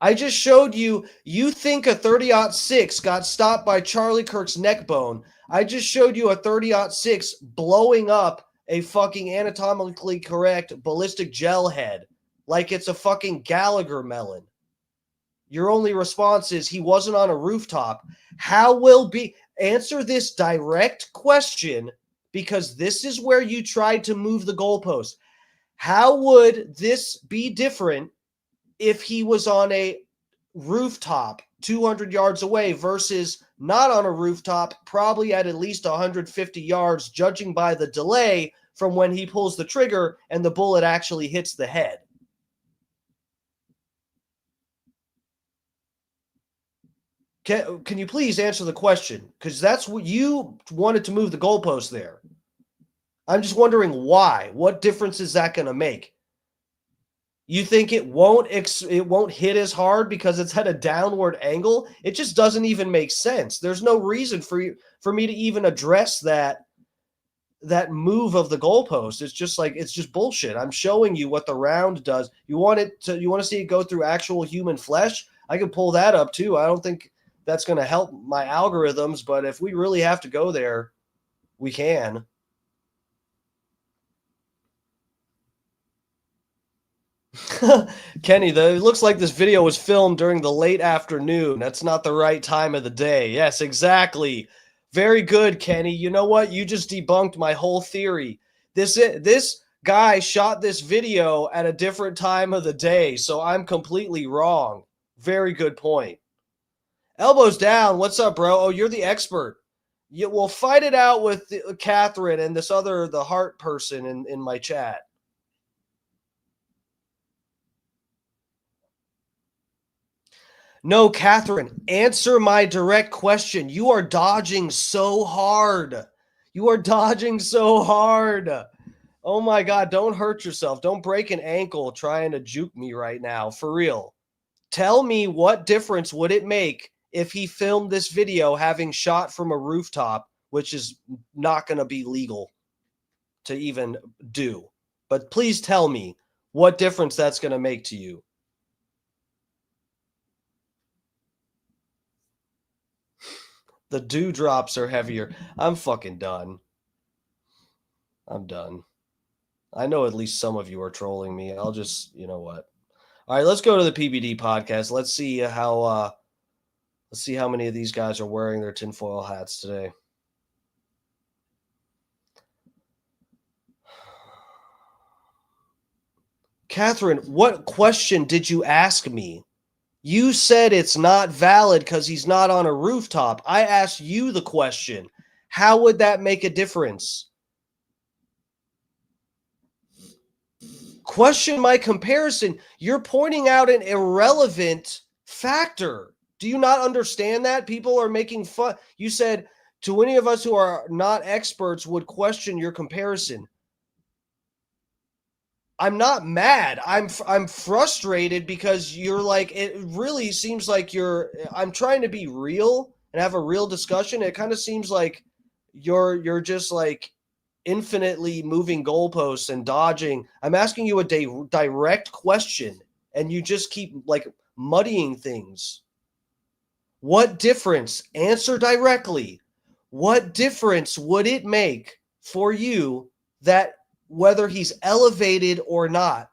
I just showed you, you think a 30-06 got stopped by Charlie Kirk's neck bone. I just showed you a 30-06 blowing up a fucking anatomically correct ballistic gel head like it's a fucking Gallagher melon. Your only response is he wasn't on a rooftop. How will be answer this direct question, because this is where you tried to move the goalpost. How would this be different if he was on a rooftop 200 yards away versus not on a rooftop, probably at least 150 yards, judging by the delay from when he pulls the trigger and the bullet actually hits the head? Can you please answer the question? Because that's what you wanted to move the goalpost there. I'm just wondering why. What difference is that going to make? You think it won't hit as hard because it's at a downward angle? It just doesn't even make sense. There's no reason for me to even address that move of the goalpost. It's just bullshit. I'm showing you what the round does. You want to see it go through actual human flesh? I can pull that up too. I don't think that's going to help my algorithms, but if we really have to go there, we can. Kenny, it looks like this video was filmed during the late afternoon. That's not the right time of the day. Yes, exactly. Very good, Kenny. You know what? You just debunked my whole theory. This guy shot this video at a different time of the day, so I'm completely wrong. Very good point. Elbows down. What's up, bro? Oh, you're the expert. We'll fight it out with Catherine and the heart person in my chat. No, Catherine, answer my direct question. You are dodging so hard. You are dodging so hard. Oh my God, don't hurt yourself. Don't break an ankle trying to juke me right now. For real. Tell me, what difference would it make if he filmed this video having shot from a rooftop, which is not going to be legal to even do? But please tell me what difference that's going to make to you. The dewdrops are heavier. I'm fucking done. I'm done. I know at least some of you are trolling me. I'll just, you know what? All right, let's go to the PBD podcast. Let's see how many of these guys are wearing their tinfoil hats today. Catherine, what question did you ask me? You said it's not valid because he's not on a rooftop. I asked you the question. How would that make a difference? Question my comparison. You're pointing out an irrelevant factor. Do you not understand that? People are making fun. You said, to any of us who are not experts would question your comparison. I'm not mad. I'm frustrated because you're like, it really seems like I'm trying to be real and have a real discussion. It kind of seems like you're just like infinitely moving goalposts and dodging. I'm asking you a direct question and you just keep like muddying things. What difference? Answer directly. What difference would it make for you that whether he's elevated or not?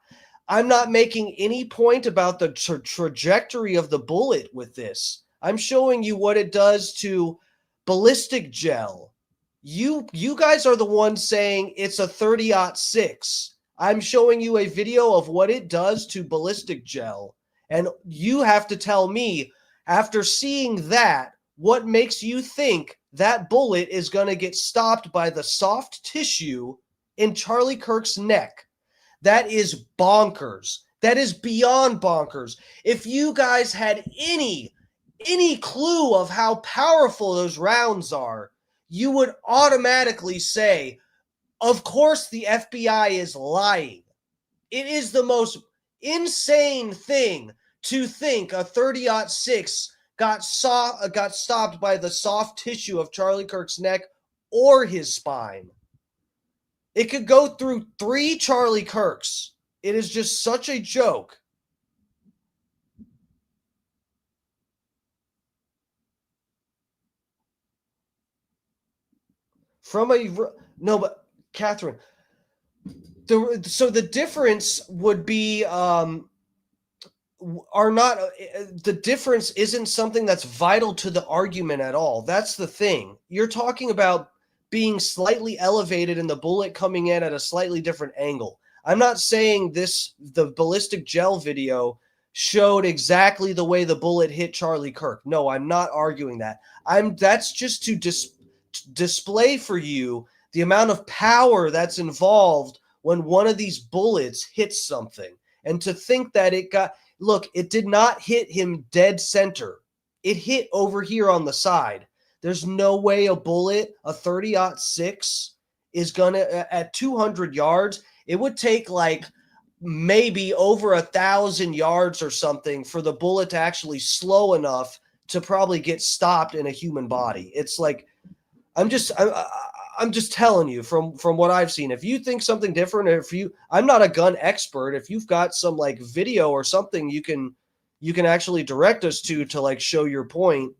I'm not making any point about the trajectory of the bullet with this. I'm showing you what it does to ballistic gel. You guys are the ones saying it's a 30-06. I'm showing you a video of what it does to ballistic gel. And you have to tell me, after seeing that, what makes you think that bullet is going to get stopped by the soft tissue in Charlie Kirk's neck? That is bonkers. That is beyond bonkers. If you guys had any clue of how powerful those rounds are, you would automatically say, of course the FBI is lying. It is the most insane thing to think a 30-06 got stopped by the soft tissue of Charlie Kirk's neck or his spine. It could go through 3 Charlie Kirks. It is just such a joke. From a no, but Catherine, so the difference would be are not the difference isn't something that's vital to the argument at all. That's the thing. You're talking about being slightly elevated and the bullet coming in at a slightly different angle. I'm not saying the ballistic gel video showed exactly the way the bullet hit Charlie Kirk. No, I'm not arguing that. That's just to display for you the amount of power that's involved when one of these bullets hits something. And to think that it did not hit him dead center. It hit over here on the side. There's no way a bullet, a 30-06, is going to, at 200 yards, it would take like maybe over 1,000 yards or something for the bullet to actually slow enough to probably get stopped in a human body. It's like, I'm just telling you from what I've seen. If you think something different, I'm not a gun expert. If you've got some like video or something you can actually direct us to like show your point,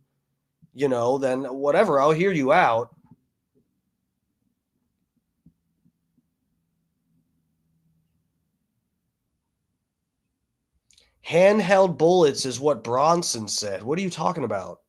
then whatever, I'll hear you out. Handheld bullets is what Bronson said. What are you talking about?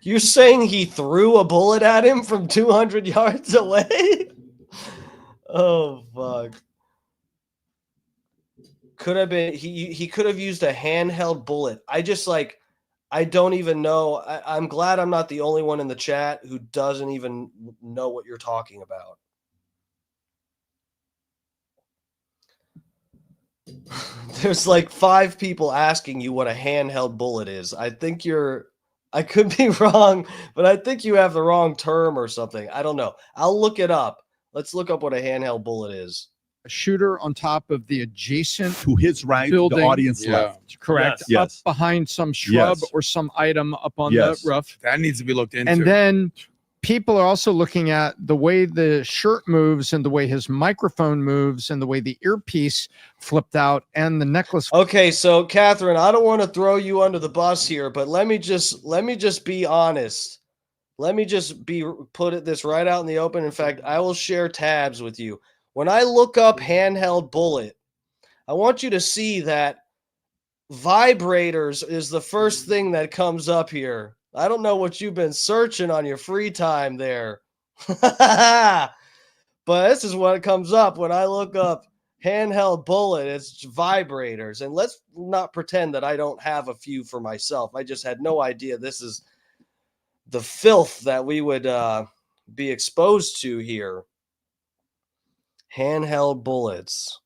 You're saying he threw a bullet at him from 200 yards away? Oh, fuck. Could have been, he could have used a handheld bullet. I don't even know. I'm glad I'm not the only one in the chat who doesn't even know what you're talking about. There's like 5 people asking you what a handheld bullet is. I could be wrong, but I think you have the wrong term or something. I don't know. I'll look it up. Let's look up what a handheld bullet is. A shooter on top of the adjacent to his right, building, the audience left. Correct. Yes. Up behind some shrub or some item up on the roof. That needs to be looked into. And then people are also looking at the way the shirt moves and the way his microphone moves and the way the earpiece flipped out and the necklace. Okay, so Catherine, I don't want to throw you under the bus here, but let me just be honest. Let me just put this right out in the open. In fact, I will share tabs with you. When I look up handheld bullet, I want you to see that vibrators is the first thing that comes up here. I don't know what you've been searching on your free time there. But this is what comes up when I look up handheld bullet. It's vibrators. And let's not pretend that I don't have a few for myself. I just had no idea this is the filth that we would be exposed to here. Handheld bullets.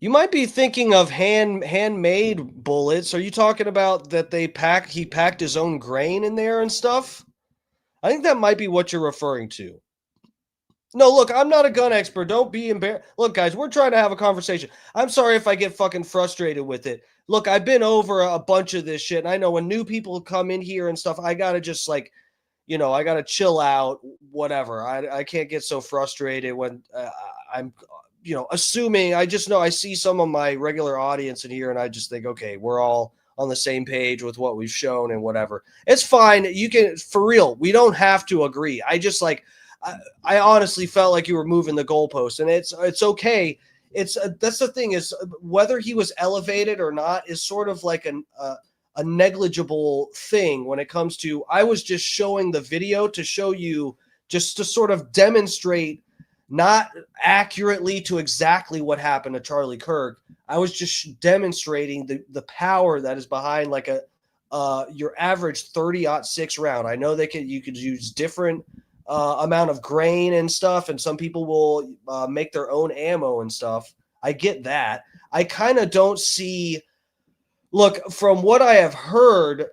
You might be thinking of handmade bullets. Are you talking about that he packed his own grain in there and stuff? I think that might be what you're referring to. No, look, I'm not a gun expert. Don't be embarrassed. Look, guys, we're trying to have a conversation. I'm sorry if I get fucking frustrated with it. Look, I've been over a bunch of this shit, and I know when new people come in here and stuff, I gotta just I gotta chill out, whatever. I can't get so frustrated when I'm, assuming. I just know I see some of my regular audience in here, and I just think, okay, we're all on the same page with what we've shown and whatever. It's fine. You can, for real, we don't have to agree. I just I honestly felt like you were moving the goalpost, and it's okay. That's the thing, is whether he was elevated or not is sort of like a negligible thing when it comes to. I was just showing the video to show you, just to sort of demonstrate, not accurately to exactly what happened to Charlie Kirk. I was just demonstrating the power that is behind like your average 30-06 round. I know you could use different amount of grain and stuff, and some people will make their own ammo and stuff. I get that. I kind of don't see, Look, from what I have heard,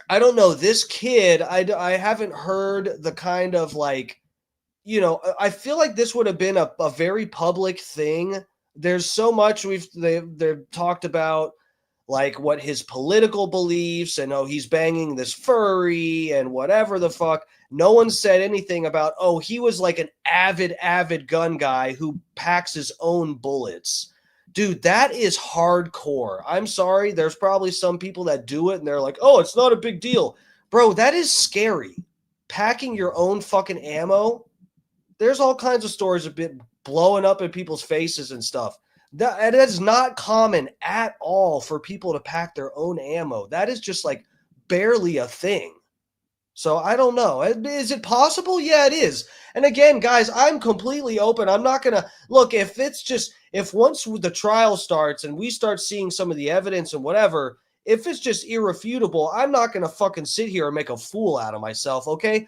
I don't know, this kid, I haven't heard the kind of like, I feel like this would have been a very public thing. There's so much they've talked about, like what his political beliefs and he's banging this furry and whatever the fuck. No one said anything about, he was like an avid gun guy who packs his own bullets. Dude, that is hardcore. I'm sorry. There's probably some people that do it and they're like, it's not a big deal. Bro, that is scary. Packing your own fucking ammo. There's all kinds of stories of it blowing up in people's faces and stuff. That is not common at all for people to pack their own ammo. That is just like barely a thing. So I don't know. Is it possible? Yeah, it is. And again, guys, I'm completely open. I'm not going to look if once the trial starts and we start seeing some of the evidence and whatever, if it's just irrefutable, I'm not going to fucking sit here and make a fool out of myself. Okay.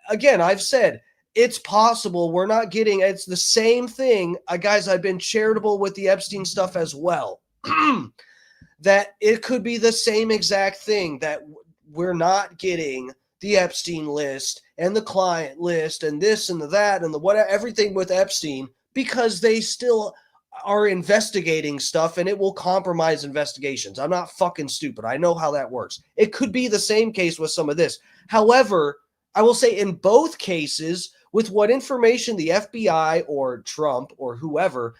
Again, I've said, it's possible we're not getting, it's the same thing. Guys, I've been charitable with the Epstein stuff as well. That it could be the same exact thing, that we're not getting the Epstein list and the client list and this and the that and the whatever, everything with Epstein, because they still are investigating stuff and it will compromise investigations. I'm not fucking stupid. I know how that works. It could be the same case with some of this. However, I will say in both cases, with what information the FBI or Trump or whoever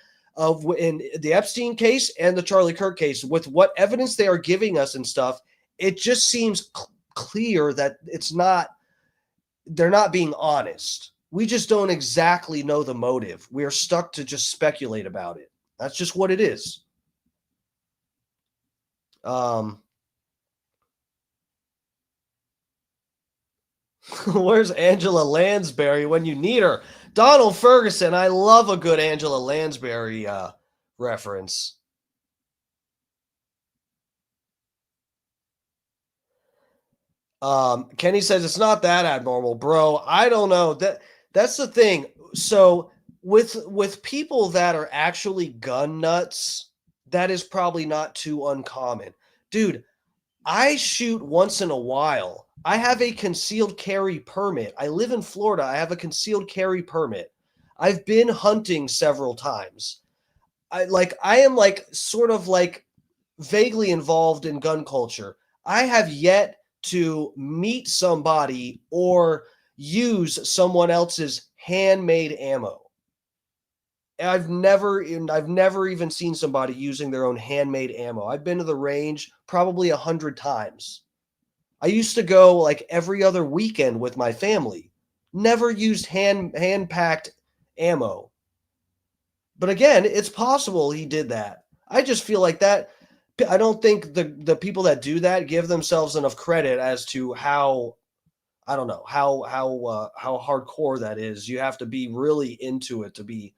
in the Epstein case and the Charlie Kirk case, with what evidence they are giving us and stuff, it just seems clear that they're not being honest. We just don't exactly know the motive. We are stuck to just speculate about it. That's just what it is. Where's Angela Lansbury when you need her? Donald Ferguson. I love a good Angela Lansbury reference. Kenny says it's not that abnormal, bro. I don't know. That's the thing. So with people that are actually gun nuts, that is probably not too uncommon. Dude, I shoot once in a while. I have a concealed carry permit. I live in Florida. I have a concealed carry permit. I've been hunting several times. I am sort of vaguely involved in gun culture. I have yet to meet somebody or use someone else's handmade ammo. I've never even seen somebody using their own handmade ammo. I've been to the range probably 100 times. I used to go every other weekend with my family. Never used hand-packed ammo. But again, it's possible he did that. I just feel like that. I don't think the people that do that give themselves enough credit as to how, I don't know, how hardcore that is. You have to be really into it to be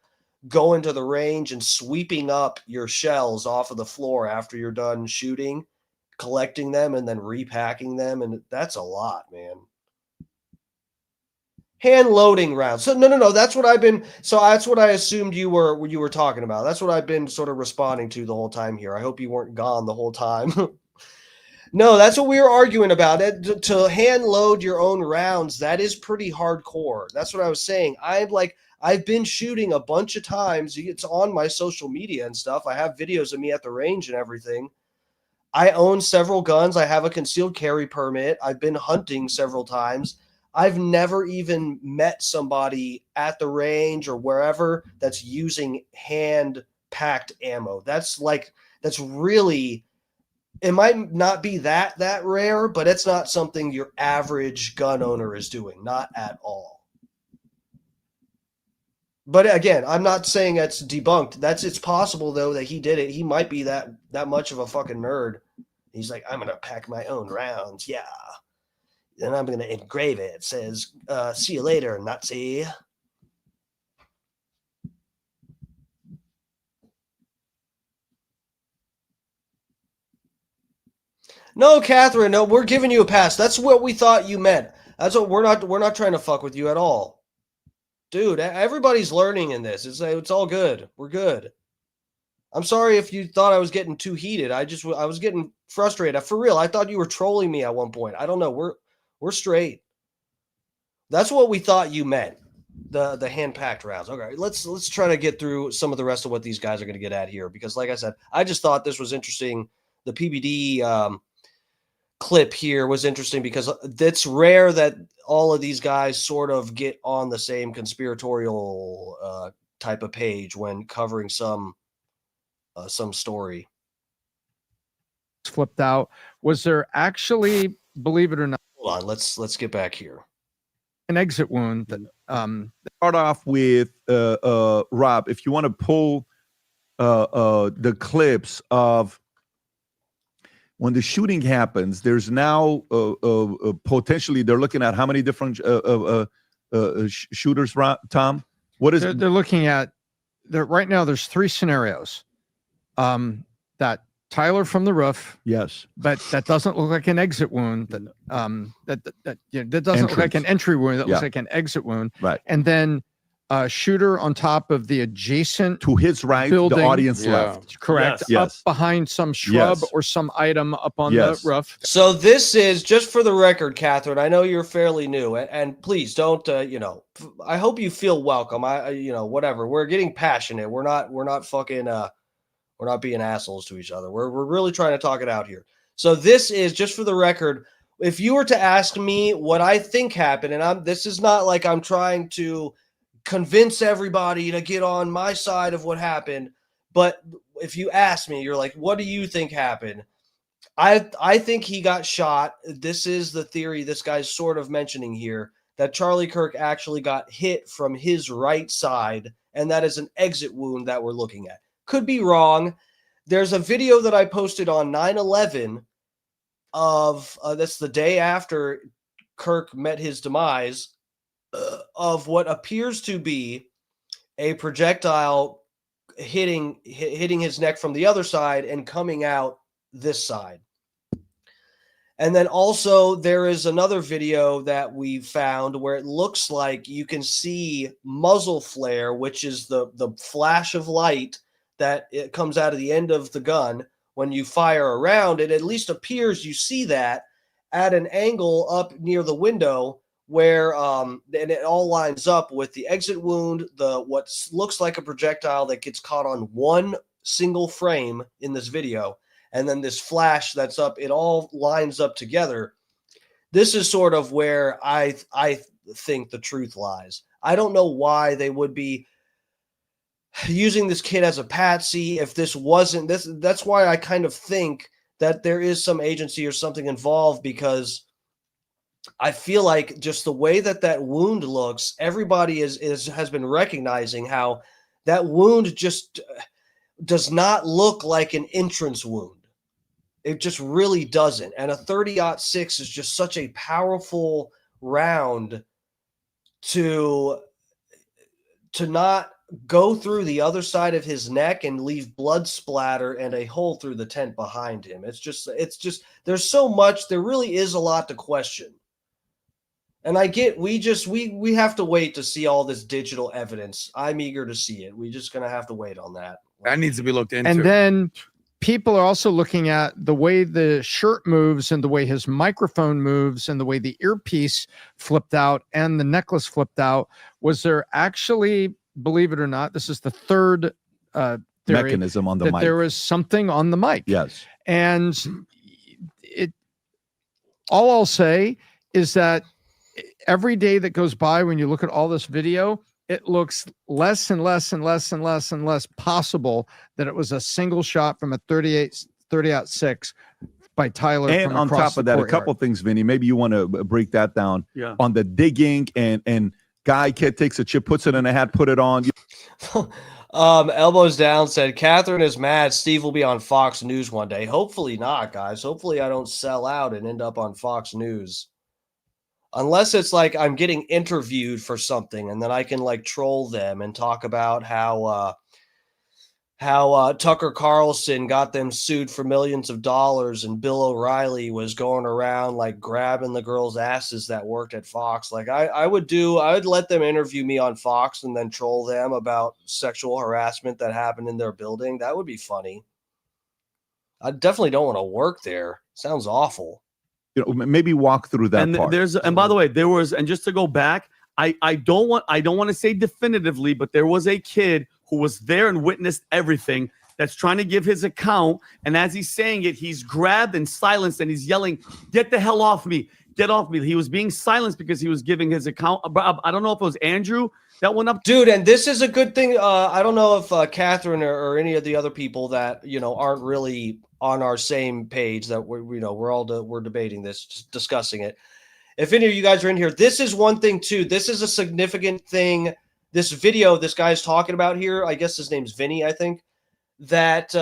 going to the range and sweeping up your shells off of the floor after you're done shooting, collecting them, and then repacking them. And that's a lot, man. Hand loading rounds. So no. That's what I assumed you were talking about. That's what I've been sort of responding to the whole time here. I hope you weren't gone the whole time. No, that's what we were arguing about. To hand load your own rounds, that is pretty hardcore. That's what I was saying. I've been shooting a bunch of times. It's on my social media and stuff. I have videos of me at the range and everything. I own several guns. I have a concealed carry permit. I've been hunting several times. I've never even met somebody at the range or wherever that's using hand-packed ammo. That's really, it might not be that rare, but it's not something your average gun owner is doing. Not at all. But again, I'm not saying that's debunked. It's possible though that he did it. He might be that much of a fucking nerd. He's like, I'm gonna pack my own rounds, yeah. Then I'm gonna engrave it. It says, "See you later, Nazi." No, Catherine. No, we're giving you a pass. That's what we thought you meant. That's what we're not trying to fuck with you at all. Dude, everybody's learning in this. It's all good. We're good. I'm sorry if you thought I was getting too heated. I was getting frustrated. For real, I thought you were trolling me at one point. I don't know. We're straight. That's what we thought you meant. The hand-packed rounds. Okay, let's try to get through some of the rest of what these guys are going to get at here, because like I said, I just thought this was interesting. The PBD clip here was interesting because it's rare that all of these guys sort of get on the same conspiratorial type of page when covering some story. Flipped out. Was there actually, believe it or not, hold on, let's get back here, an exit wound that start off with Rob, if you want to pull the clips of when the shooting happens. There's now potentially they're looking at how many different shooters, Tom? What is they're looking at? Right now there's 3 scenarios. That Tyler from the roof. Yes. But that doesn't look like an exit wound. That doesn't look like an entry wound. That looks like an exit wound. Right. And then shooter on top of the adjacent to his right, building, the audience left. Correct. Up behind some shrub or some item up on the roof. So this is, just for the record, Catherine, I know you're fairly new, and please don't, I hope you feel welcome. Whatever. We're getting passionate. We're not fucking, we're not being assholes to each other. We're really trying to talk it out here. So this is, just for the record, if you were to ask me what I think happened, and this is not like I'm trying to convince everybody to get on my side of what happened, but if you ask me, you're like, what do you think happened? I think he got shot. This is the theory this guy's sort of mentioning here, that Charlie Kirk actually got hit from his right side, and that is an exit wound that we're looking at. Could be wrong. There's a video that I posted on 9/11 of that's the day after Kirk met his demise, of what appears to be a projectile hitting his neck from the other side and coming out this side. And then also there is another video that we found where it looks like you can see muzzle flare, which is the flash of light that it comes out of the end of the gun when you fire around. It at least appears you see that at an angle up near the window where and it all lines up with the exit wound, what looks like a projectile that gets caught on one single frame in this video, and then this flash that's up. It all lines up together. This is sort of where I think the truth lies. I don't know why they would be using this kid as a patsy if this wasn't this. That's why I kind of think that there is some agency or something involved, because I feel like just the way that wound looks, everybody has been recognizing how that wound just does not look like an entrance wound. It just really doesn't. And a 30-06 is just such a powerful round to not go through the other side of his neck and leave blood splatter and a hole through the tent behind him. It's just there's so much, there really is a lot to question. And I get, we have to wait to see all this digital evidence. I'm eager to see it. We're just going to have to wait on that. That needs to be looked into. And then people are also looking at the way the shirt moves and the way his microphone moves and the way the earpiece flipped out and the necklace flipped out. Was there actually, believe it or not, this is the third theory, mechanism on the that mic. there was something on the mic. Yes. And all I'll say is that every day that goes by, when you look at all this video, it looks less and less and less and less and less possible that it was a single shot from a 30-06 by Tyler. And from on across top of the that, a courtyard. couple things, Vinny, maybe you want to break that down. Yeah. On the digging and guy kid takes a chip, puts it in a hat, put it on. Elbows Down said, Catherine is mad Steve will be on Fox News one day. Hopefully not, guys. Hopefully I don't sell out and end up on Fox News. Unless it's like I'm getting interviewed for something and then I can like troll them and talk about how how Tucker Carlson got them sued for millions of dollars, and Bill O'Reilly was going around like grabbing the girls' asses that worked at Fox. Like I would let them interview me on Fox and then troll them about sexual harassment that happened in their building. That would be funny. I definitely don't want to work there. Sounds awful. You know, maybe walk through that And part. and by the way, there was, and just to go back, I don't want to say definitively, but there was a kid who was there and witnessed everything that's trying to give his account. And as he's saying it, he's grabbed and silenced and he's yelling, "Get the hell off me. Get off me." He was being silenced because he was giving his account. I don't know if it was Andrew that went up. Dude, and this is a good thing. I don't know if Catherine or any of the other people that, aren't really on our same page that we're debating this, just discussing it. If any of you guys are in here, this is one thing too. This is a significant thing. This video this guy's talking about here, I guess his name's Vinny, I think, that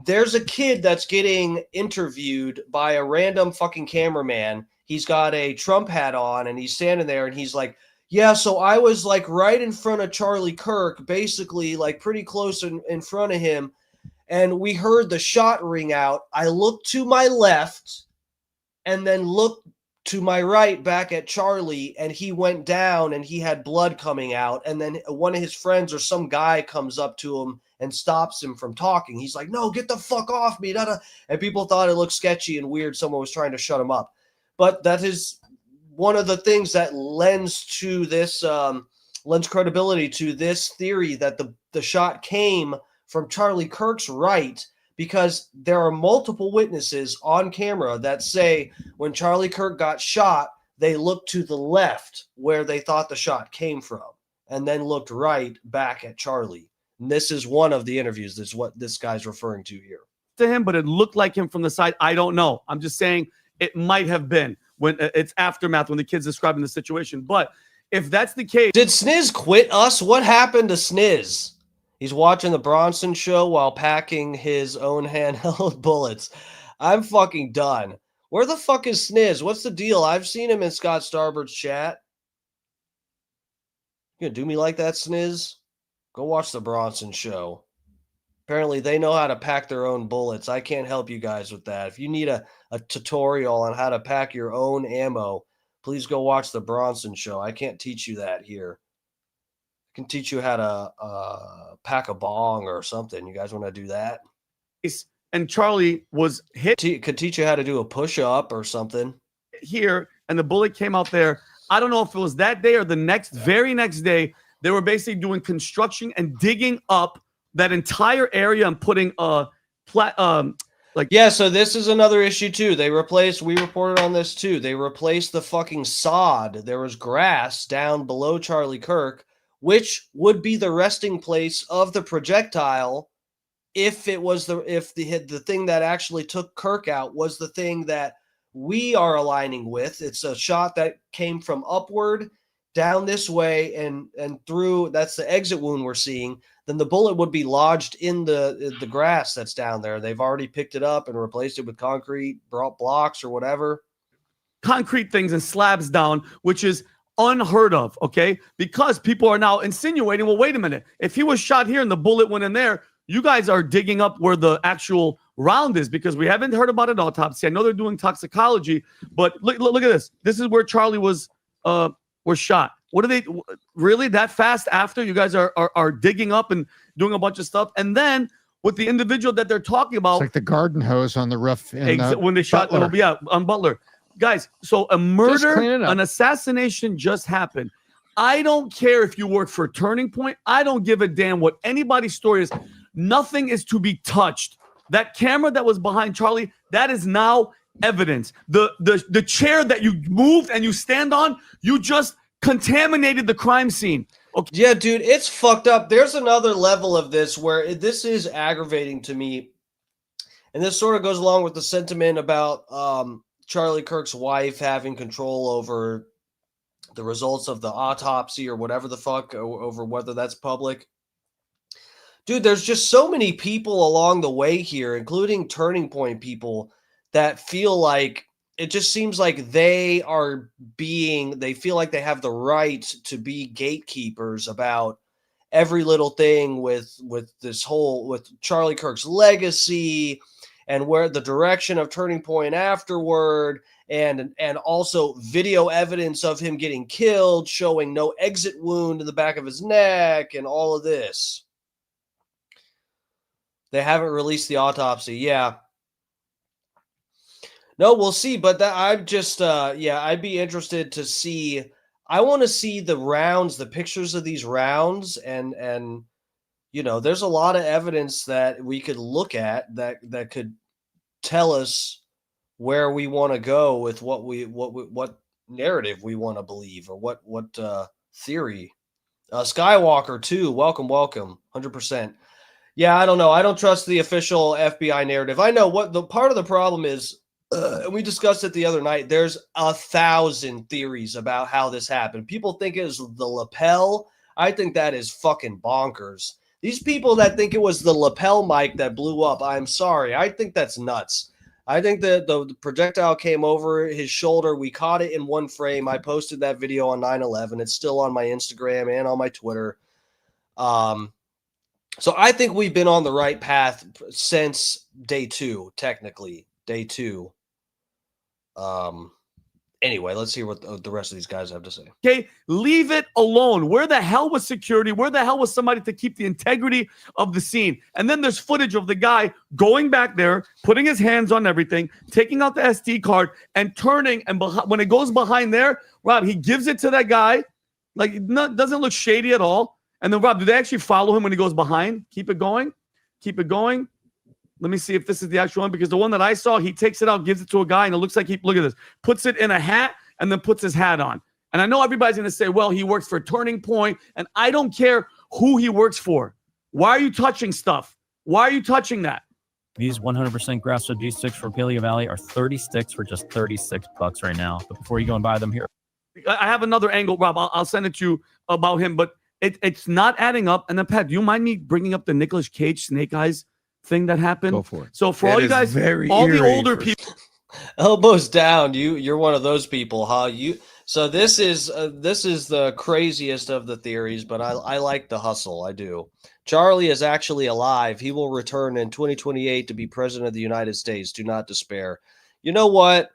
there's a kid that's getting interviewed by a random fucking cameraman. He's got a Trump hat on and he's standing there and he's like, "Yeah, so I was like right in front of Charlie Kirk, basically like pretty close in front of him. And we heard the shot ring out. I looked to my left and then looked to my right back at Charlie, and he went down and he had blood coming out. And then one of his friends or some guy comes up to him and stops him from talking. He's like, "No, get the fuck off me." And people thought it looked sketchy and weird. Someone was trying to shut him up. But that is one of the things that lends to this, lends credibility to this theory that the shot came from Charlie Kirk's right, because there are multiple witnesses on camera that say when Charlie Kirk got shot, they looked to the left where they thought the shot came from and then looked right back at Charlie. And this is one of the interviews. That's what this guy's referring to here. To him, but it looked like him from the side. I don't know. I'm just saying it might have been when it's aftermath, when the kid's describing the situation. But if that's the case. Did Sniz quit us? What happened to Sniz? He's watching the Bronson show while packing his own handheld bullets. I'm fucking done. Where the fuck is Sniz? What's the deal? I've seen him in Scott Starbird's chat. You gonna do me like that, Sniz? Go watch the Bronson show. Apparently they know how to pack their own bullets. I can't help you guys with that. If you need a tutorial on how to pack your own ammo, please go watch the Bronson show. I can't teach you that here. Can teach you how to pack a bong or something. You guys want to do that? And Charlie was hit. Could teach you how to do a push-up or something. Here, and the bullet came out there. I don't know if it was that day or the very next day. They were basically doing construction and digging up that entire area and putting so this is another issue too. We reported on this too. They replaced the fucking sod. There was grass down below Charlie Kirk, which would be the resting place of the projectile if the thing that actually took Kirk out was the thing that we are aligning with. It's a shot that came from upward down this way and through. That's the exit wound we're seeing. Then the bullet would be lodged in the grass that's down there. They've already picked it up and replaced it with concrete blocks or whatever. Concrete things and slabs down, which is unheard of, okay? Because people are now insinuating, well, wait a minute. If he was shot here and the bullet went in there, you guys are digging up where the actual round is, because we haven't heard about an autopsy. I know they're doing toxicology, but look at this. This is where Charlie was shot. What are they really that fast after? You guys are digging up and doing a bunch of stuff. And then with the individual that they're talking about, it's like the garden hose on the roof when they shot on Butler. Guys, so a murder, an assassination just happened. I don't care if you work for Turning Point. I don't give a damn what anybody's story is. Nothing is to be touched. That camera that was behind Charlie, that is now evidence. The chair that you moved and you stand on, you just contaminated the crime scene. Okay. Yeah, dude, it's fucked up. There's another level of this where this is aggravating to me. And this sort of goes along with the sentiment about Charlie Kirk's wife having control over the results of the autopsy or whatever the fuck, over whether that's public. Dude, there's just so many people along the way here, including Turning Point people, that feel like it just seems like they feel like they have the right to be gatekeepers about every little thing with this whole with Charlie Kirk's legacy and where the direction of Turning Point afterward, and also video evidence of him getting killed, showing no exit wound in the back of his neck, and all of this. They haven't released the autopsy. Yeah. No, we'll see. But that I'm just, I'd be interested to see. I want to see the rounds, the pictures of these rounds, and there's a lot of evidence that we could look at that could tell us where we want to go with what narrative we want to believe, or what theory. Skywalker too. Welcome, 100%. Yeah, I don't know. I don't trust the official FBI narrative. I know what the part of the problem is, and we discussed it the other night. There's 1,000 theories about how this happened. People think it was the lapel. I think that is fucking bonkers. These people that think it was the lapel mic that blew up, I'm sorry. I think that's nuts. I think that the projectile came over his shoulder. We caught it in one frame. I posted that video on 9/11. It's still on my Instagram and on my Twitter. So I think we've been on the right path since day 2, technically. Day 2. Anyway, let's hear what the rest of these guys have to say. Okay, leave it alone. Where the hell was security? Where the hell was somebody to keep the integrity of the scene? And then there's footage of the guy going back there, putting his hands on everything, taking out the SD card, and turning. And when it goes behind there, Rob, he gives it to that guy. Like, doesn't look shady at all. And then, Rob, do they actually follow him when he goes behind? Keep it going. Keep it going. Let me see if this is the actual one, because the one that I saw, he takes it out, gives it to a guy, and it looks like look at this, puts it in a hat, and then puts his hat on. And I know everybody's going to say, well, he works for Turning Point, and I don't care who he works for. Why are you touching stuff? Why are you touching that? These 100% grass-fed beef sticks for Paleo Valley are 30 sticks for just $36 right now. But before you go and buy them here, I have another angle, Rob. I'll send it to you about him, but it's not adding up. And then, Pat, do you mind me bringing up the Nicolas Cage Snake Eyes thing that happened? Go for it. So for all you guys, all the older people, elbows down. You're one of those people, huh? So this is the craziest of the theories, but I like the hustle. I do. Charlie is actually alive. He will return in 2028 to be president of the United States. Do not despair. You know what?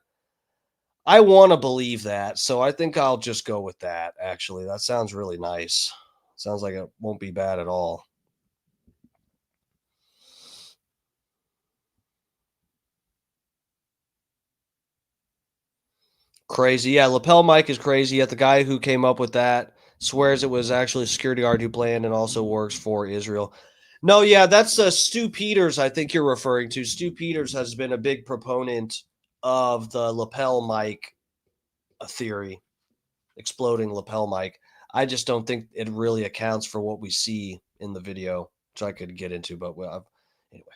I want to believe that, so I think I'll just go with that. Actually, that sounds really nice. Sounds like it won't be bad at all. Crazy. Yeah, lapel mic is crazy. Yet the guy who came up with that swears it was actually a security guard who planned and also works for Israel. No, yeah, that's Stu Peters I think you're referring to. Stu Peters has been a big proponent of the lapel mic theory, exploding lapel mic. I just don't think it really accounts for what we see in the video, which I could get into, but anyway.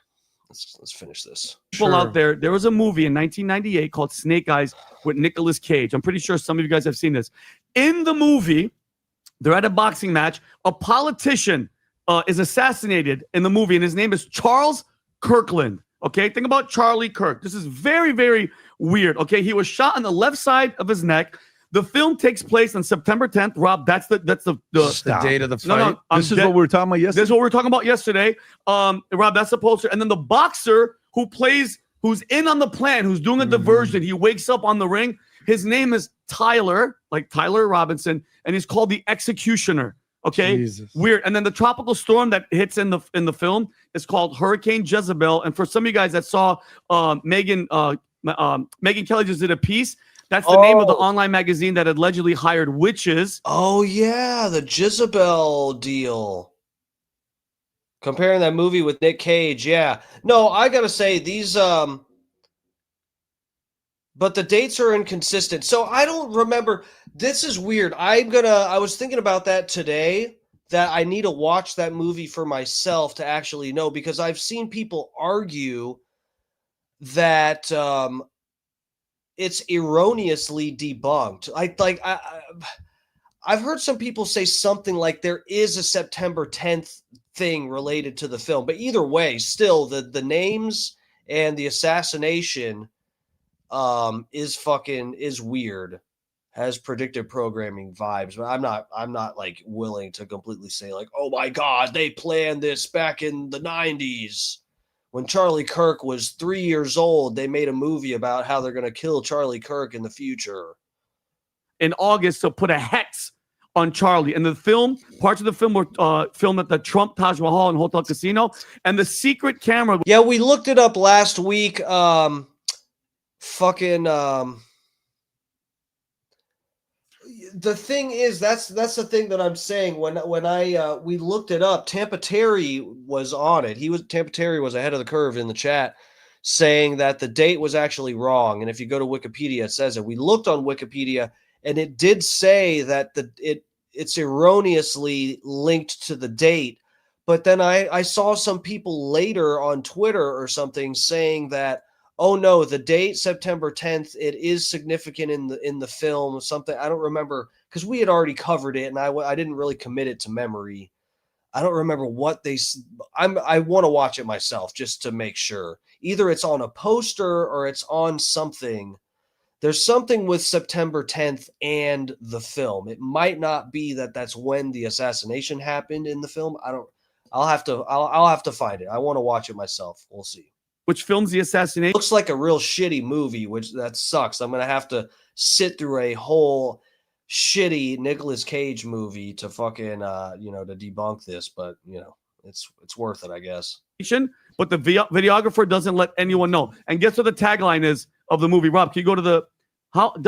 Let's finish this. People out there was a movie in 1998 called Snake Eyes with Nicolas Cage. I'm pretty sure some of you guys have seen this. In the movie, they're at a boxing match. A politician is assassinated in the movie, and his name is Charles Kirkland. Okay, think about Charlie Kirk. This is very, very weird. Okay, he was shot on the left side of his neck. The film takes place on September 10th. Rob, that's the date of the fight. No, this is what we were talking about yesterday. This is what we were talking about yesterday. Rob, that's the poster. And then the boxer who's in on the plan, who's doing a diversion, he wakes up on the ring. His name is Tyler, like Tyler Robinson, and he's called the Executioner. Okay, Jesus. Weird. And then the tropical storm that hits in the film is called Hurricane Jezebel. And for some of you guys that saw Megan Kelly just did a piece. That's the name of the online magazine that allegedly hired witches. Oh, yeah, the Jezebel deal. Comparing that movie with Nick Cage, yeah. No, I got to say, these... But the dates are inconsistent. So I don't remember... This is weird. I was thinking about that today, that I need to watch that movie for myself to actually know, because I've seen people argue that... it's erroneously debunked. I've heard some people say something like there is a September 10th thing related to the film, but either way, still the names and the assassination is weird. has predictive programming vibes, but I'm not like willing to completely say like, oh my God, they planned this back in the 90s. When Charlie Kirk was 3 years old, they made a movie about how they're going to kill Charlie Kirk in the future. In August to put a hex on Charlie. And the film, parts of the film were filmed at the Trump Taj Mahal and Hotel Casino. And the secret camera. Yeah, we looked it up last week. The thing is, that's the thing that I'm saying. When we looked it up, Tampa Terry was on it. Tampa Terry was ahead of the curve in the chat, saying that the date was actually wrong. And if you go to Wikipedia, it says it. We looked on Wikipedia, and it did say that it's erroneously linked to the date. But then I saw some people later on Twitter or something saying that, oh no, the date September 10th, it is significant in the film. Something I don't remember, because we had already covered it, and I didn't really commit it to memory. I don't remember what I want to watch it myself just to make sure. Either it's on a poster or it's on something. There's something with September 10th and the film. It might not be that that's when the assassination happened in the film. I'll have to find it. I want to watch it myself. We'll see. Which films the assassination. Looks like a real shitty movie, which that sucks. I'm going to have to sit through a whole shitty Nicolas Cage movie to fucking, to debunk this, but it's worth it, I guess. But the videographer doesn't let anyone know. And guess what the tagline is of the movie? Rob, can you go to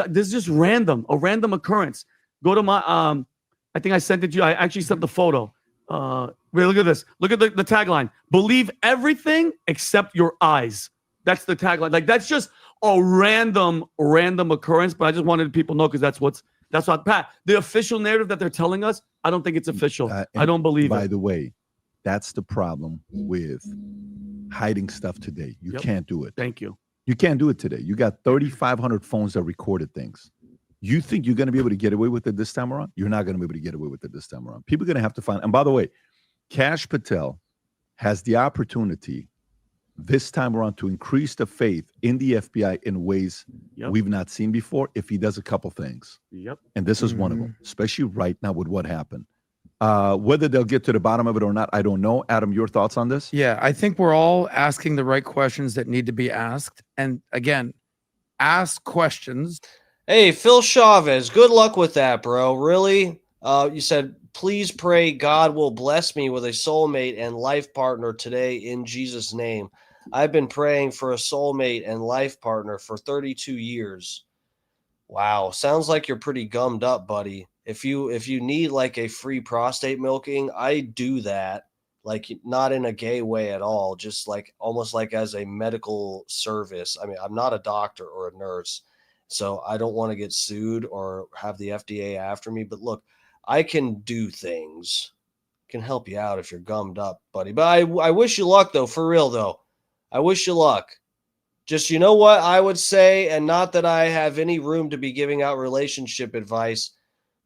this is just a random occurrence. Go to my, I think I sent it to you. I actually sent the photo. Wait, look at this. Look at the tagline. Believe everything except your eyes. That's the tagline. Like, that's just a random occurrence, but I just wanted people to know, because that's what Pat, the official narrative that they're telling us, I don't think it's official. I don't believe it. By the way, that's the problem with hiding stuff today. You can't do it. Thank you. You can't do it today. You got 3,500 phones that recorded things. You think you're going to be able to get away with it this time around? You're not going to be able to get away with it this time around. People are going to have to find. And by the way, Kash Patel has the opportunity this time around to increase the faith in the FBI in ways we've not seen before if he does a couple things. Yep. And this is one of them, especially right now with what happened. Whether they'll get to the bottom of it or not, I don't know. Adam, your thoughts on this? Yeah, I think we're all asking the right questions that need to be asked. And again, ask questions. Hey, Phil Chavez, good luck with that, bro. Really? You said, please pray God will bless me with a soulmate and life partner today in Jesus' name. I've been praying for a soulmate and life partner for 32 years. Wow, sounds like you're pretty gummed up, buddy. If you need like a free prostate milking, I do that. Like, not in a gay way at all, just like almost like as a medical service. I mean, I'm not a doctor or a nurse, so I don't want to get sued or have the FDA after me. But look, I can do things. Can help you out if you're gummed up, buddy. But I wish you luck, though. For real, though. I wish you luck. Just, you know what I would say, and not that I have any room to be giving out relationship advice,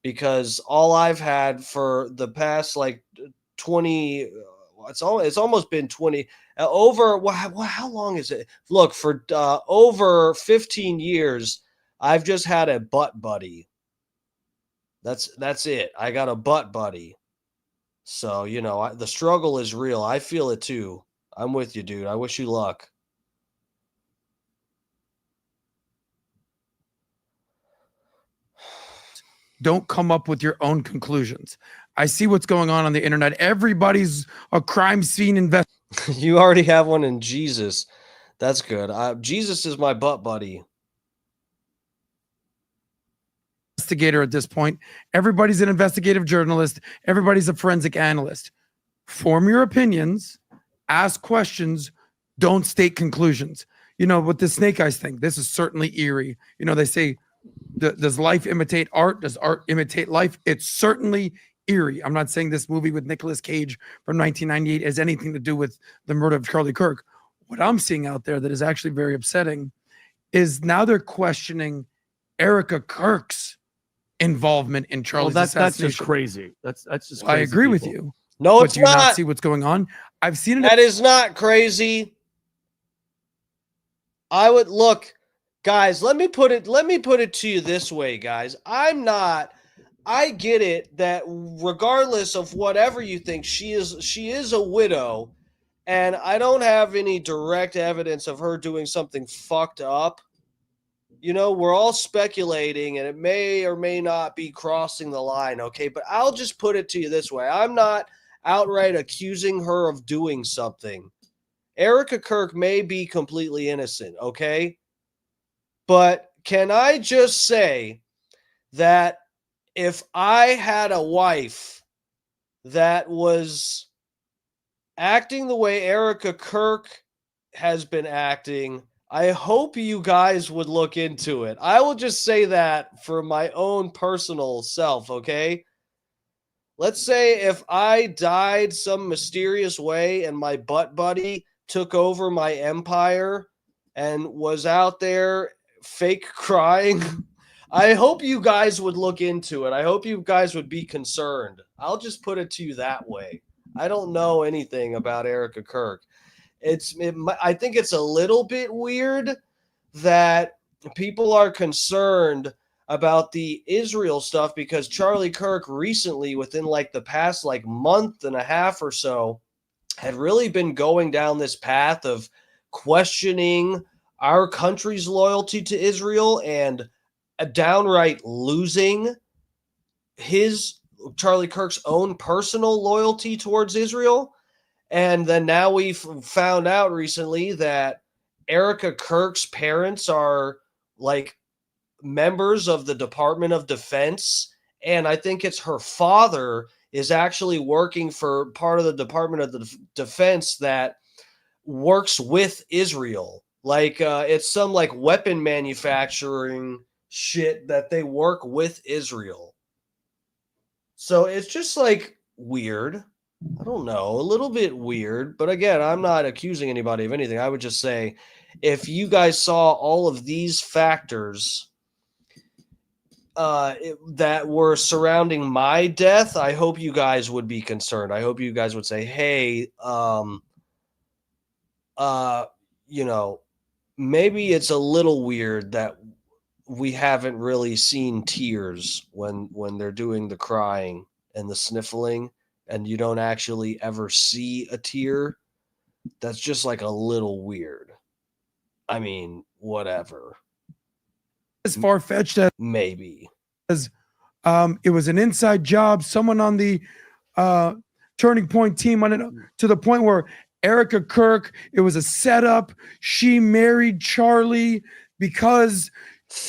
because all I've had for the past like 20, it's almost been 20 over. How long is it? Look, for over 15 years, I've just had a butt buddy. That's it. I got a butt buddy. So, the struggle is real. I feel it too. I'm with you, dude. I wish you luck. Don't come up with your own conclusions. I see what's going on the internet. Everybody's a crime scene investigator. You already have one in Jesus. That's good. Jesus is my butt buddy. At this point, everybody's an investigative journalist. Everybody's a forensic analyst. Form your opinions, ask questions, don't state conclusions. With the snake eyes thing, this is certainly eerie. They say, does life imitate art? Does art imitate life? It's certainly eerie. I'm not saying this movie with Nicolas Cage from 1998 has anything to do with the murder of Charlie Kirk. What I'm seeing out there that is actually very upsetting is now they're questioning Erica Kirk's involvement in Charlie's assassination. That's just crazy. That's just crazy. I agree with you. No, it's not. Do you not see what's going on? I've seen it. That is not crazy. I would look, Guys, let me put it to you this way, guys. I get it that regardless of whatever you think, she is a widow, and I don't have any direct evidence of her doing something fucked up. You know, we're all speculating, and it may or may not be crossing the line, okay? But I'll just put it to you this way. I'm not outright accusing her of doing something. Erica Kirk may be completely innocent, okay? But can I just say that if I had a wife that was acting the way Erica Kirk has been acting, I hope you guys would look into it. I will just say that for my own personal self, okay? Let's say if I died some mysterious way and my butt buddy took over my empire and was out there fake crying, I hope you guys would look into it. I hope you guys would be concerned. I'll just put it to you that way. I don't know anything about Erica Kirk. I think it's a little bit weird that people are concerned about the Israel stuff because Charlie Kirk recently, within like the past like month and a half or so, had really been going down this path of questioning our country's loyalty to Israel and downright losing Charlie Kirk's own personal loyalty towards Israel. And then now we've found out recently that Erica Kirk's parents are like members of the Department of Defense. And I think it's her father is actually working for part of the Department of the Defense that works with Israel. Like it's some like weapon manufacturing shit that they work with Israel. So it's just like weird. I don't know, a little bit weird. But again, I'm not accusing anybody of anything. I would just say if you guys saw all of these factors that were surrounding my death, I hope you guys would be concerned. I hope you guys would say, hey, you know, maybe it's a little weird that we haven't really seen tears when they're doing the crying and the sniffling, and you don't actually ever see a tear. That's just like a little weird. I mean, whatever. As far-fetched as maybe. It was an inside job. Someone on the Turning Point team on it to the point where Erica Kirk, it was a setup. She married Charlie because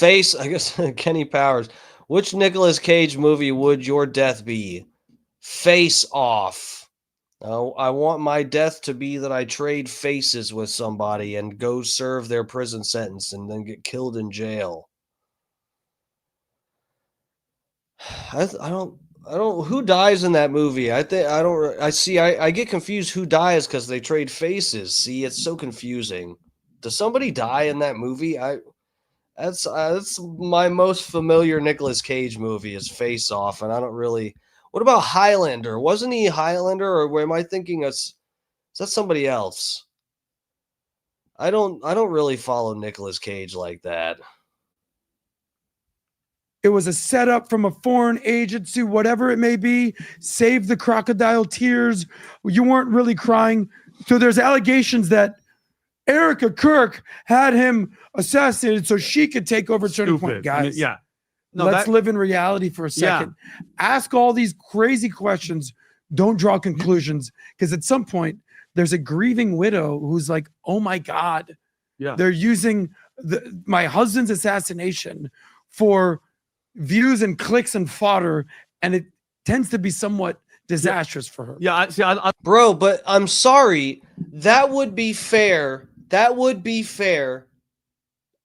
I guess Kenny Powers. Which Nicolas Cage movie would your death be? Face Off. I want my death to be that I trade faces with somebody and go serve their prison sentence and then get killed in jail. I don't who dies in that movie. I get confused who dies because they trade faces. See, it's so confusing. Does somebody die in that movie? That's my most familiar Nicolas Cage movie is Face Off, and I don't really. What about Highlander? Wasn't he Highlander, or am I thinking is that somebody else? I don't really follow Nicolas Cage like that. it was a setup from a foreign agency, whatever it may be. Save the crocodile tears. You weren't really crying. So there's allegations that Erica Kirk had him assassinated so she could take over Turning Point, guys. Yeah. No, let's live in reality for a second. Yeah. Ask all these crazy questions. Don't draw conclusions, because at some point there's a grieving widow who's like, oh my God, they're using my husband's assassination for views and clicks and fodder. And it tends to be somewhat disastrous for her. Yeah. Bro, but I'm sorry. That would be fair. That would be fair.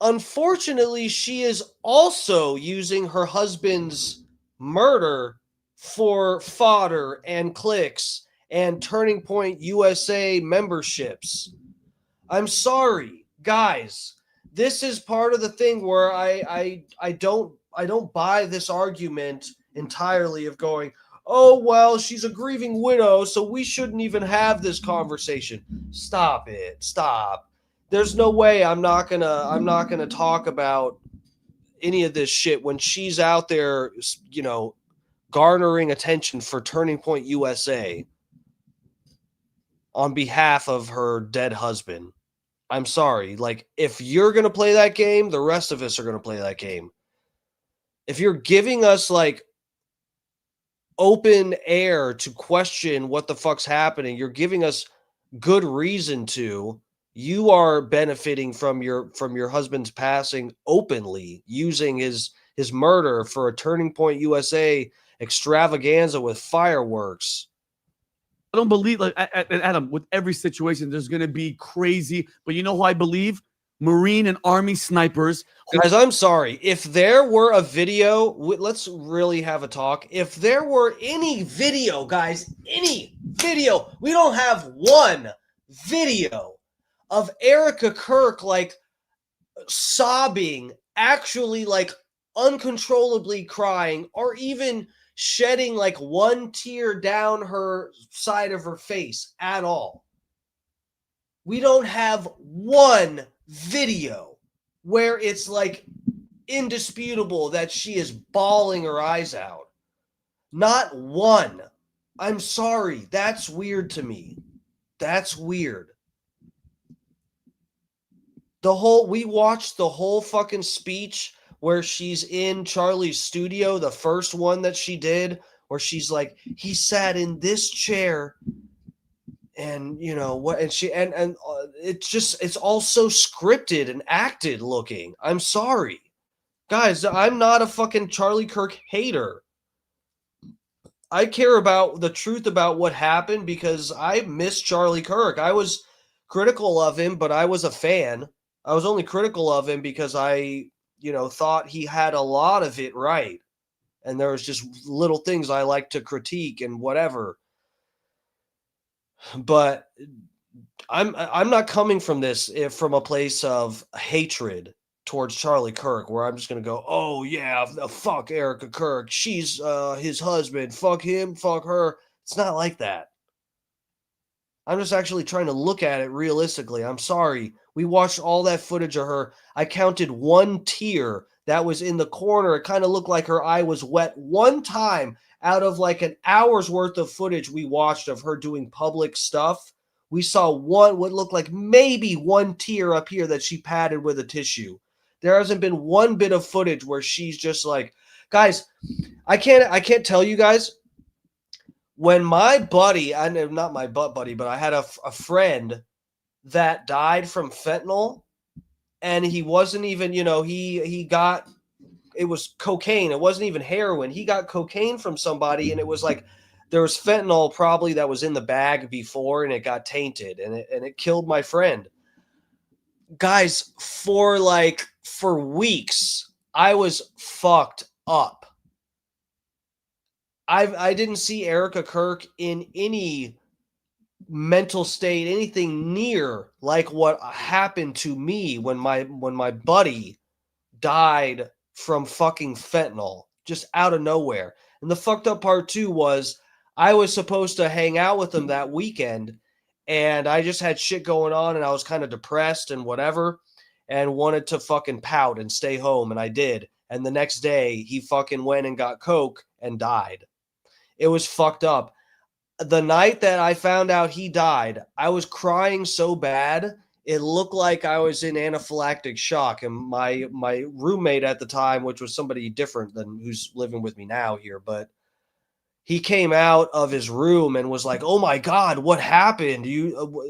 Unfortunately, she is also using her husband's murder for fodder and clicks and Turning Point USA memberships. I'm sorry, guys. This is part of the thing where I don't buy this argument entirely of going, oh, well, she's a grieving widow, so we shouldn't even have this conversation. Stop it. Stop. there's no way I'm not gonna talk about any of this shit when she's out there, you know, garnering attention for Turning Point USA on behalf of her dead husband. I'm sorry. Like, if you're going to play that game, the rest of us are going to play that game. If you're giving us, like, open air to question what the fuck's happening, you're giving us good reason to, you are benefiting from your husband's passing openly, using his murder for a Turning Point USA extravaganza with fireworks. I don't believe, like, Adam, with every situation, there's going to be crazy. But you know who I believe? Marine and Army snipers. Guys, I'm sorry. If there were a video, let's really have a talk. If there were any video, guys, any video, we don't have one video of Erica Kirk, like, sobbing, actually, like, uncontrollably crying, or even shedding like one tear down her side of her face at all. We don't have one video where it's like indisputable that she is bawling her eyes out. Not one. I'm sorry. That's weird to me. That's weird. We watched the whole fucking speech where she's in Charlie's studio, the first one that she did, where she's like, he sat in this chair, and you know what, and she and it's all so scripted and acted looking. I'm sorry, guys, I'm not a fucking Charlie Kirk hater. I care about the truth about what happened because I miss Charlie Kirk. I was critical of him, but I was a fan. I was only critical of him because I thought he had a lot of it right. And there was just little things I like to critique and whatever. But I'm not coming from this from a place of hatred towards Charlie Kirk, where I'm just going to go, oh yeah, fuck Erica Kirk. She's his husband. Fuck him. Fuck her. It's not like that. I'm just actually trying to look at it realistically. I'm sorry. We watched all that footage of her. I counted one tear that was in the corner. It kind of looked like her eye was wet one time out of like an hour's worth of footage we watched of her doing public stuff. We saw what looked like maybe one tear up here that she patted with a tissue. There hasn't been one bit of footage where she's just like, guys, I can't tell you guys. When my buddy, not my butt buddy, but I had a friend that died from fentanyl, and he wasn't even, he got, it was cocaine. It wasn't even heroin. He got cocaine from somebody, and it was like, there was fentanyl probably that was in the bag before, and it got tainted, and it killed my friend. Guys, for weeks, I was fucked up. I didn't see Erica Kirk in any mental state, anything near like what happened to me when my buddy died from fucking fentanyl, just out of nowhere. And the fucked up part too was I was supposed to hang out with him that weekend, and I just had shit going on, and I was kind of depressed and whatever, and wanted to fucking pout and stay home, and I did. And the next day he fucking went and got coke and died. It was fucked up. The night that I found out he died, I was crying so bad, it looked like I was in anaphylactic shock. And my roommate at the time, which was somebody different than who's living with me now here, but he came out of his room and was like, "Oh my God, what happened? You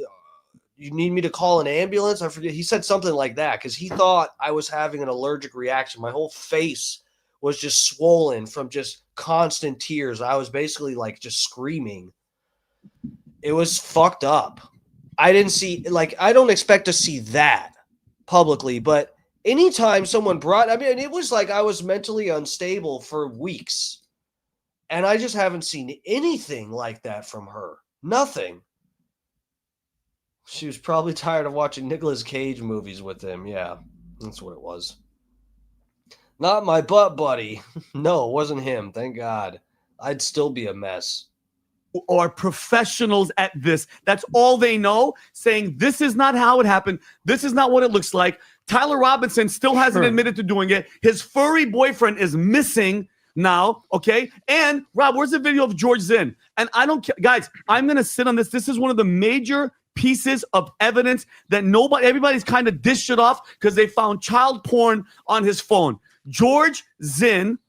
need me to call an ambulance?" I forget. He said something like that because he thought I was having an allergic reaction. My whole face was just swollen from just constant tears. I was basically like just screaming. It was fucked up. I didn't see, I don't expect to see that publicly, but anytime someone it was like I was mentally unstable for weeks, and I just haven't seen anything like that from her. Nothing. She was probably tired of watching Nicolas Cage movies with him. Yeah, that's what it was. Not my butt buddy. No, it wasn't him. Thank God. I'd still be a mess. who are professionals at this. That's all they know, saying this is not how it happened. This is not what it looks like. Tyler Robinson still hasn't admitted to doing it. His furry boyfriend is missing now, okay? And Rob, where's the video of George Zinn? And I don't care. Guys, I'm going to sit on this. This is one of the major pieces of evidence that everybody's kind of dished it off because they found child porn on his phone. George Zinn,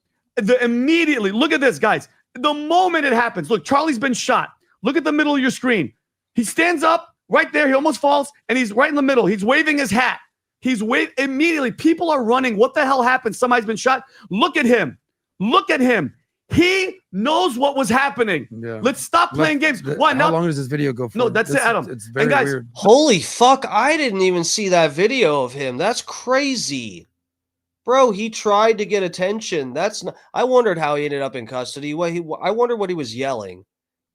immediately, look at this, guys. The moment it happens, look, Charlie's been shot. Look at the middle of your screen. He stands up right there. He almost falls, and he's right in the middle. He's waving his hat. Immediately. People are running. What the hell happened? Somebody's been shot. Look at him. Look at him. He knows what was happening. Yeah. Let's stop playing games. Why? How long does this video go for? No, that's it, Adam. It's very weird. Holy fuck. I didn't even see that video of him. That's crazy. Bro, he tried to get attention. I wondered how he ended up in custody. I wondered what he was yelling.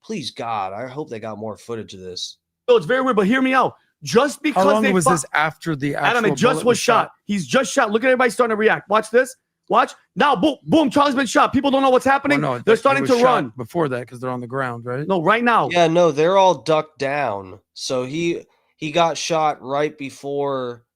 Please, God, I hope they got more footage of this. No, it's very weird, but hear me out. Just because how long was this after the actual Adam, it just was shot. He's just shot. Look at everybody starting to react. Watch this. Watch. Now, boom, boom, Charlie's been shot. People don't know what's happening. Well, no, they're starting to run. Before that, because they're on the ground, right? No, right now. Yeah, no, they're all ducked down. So he got shot right before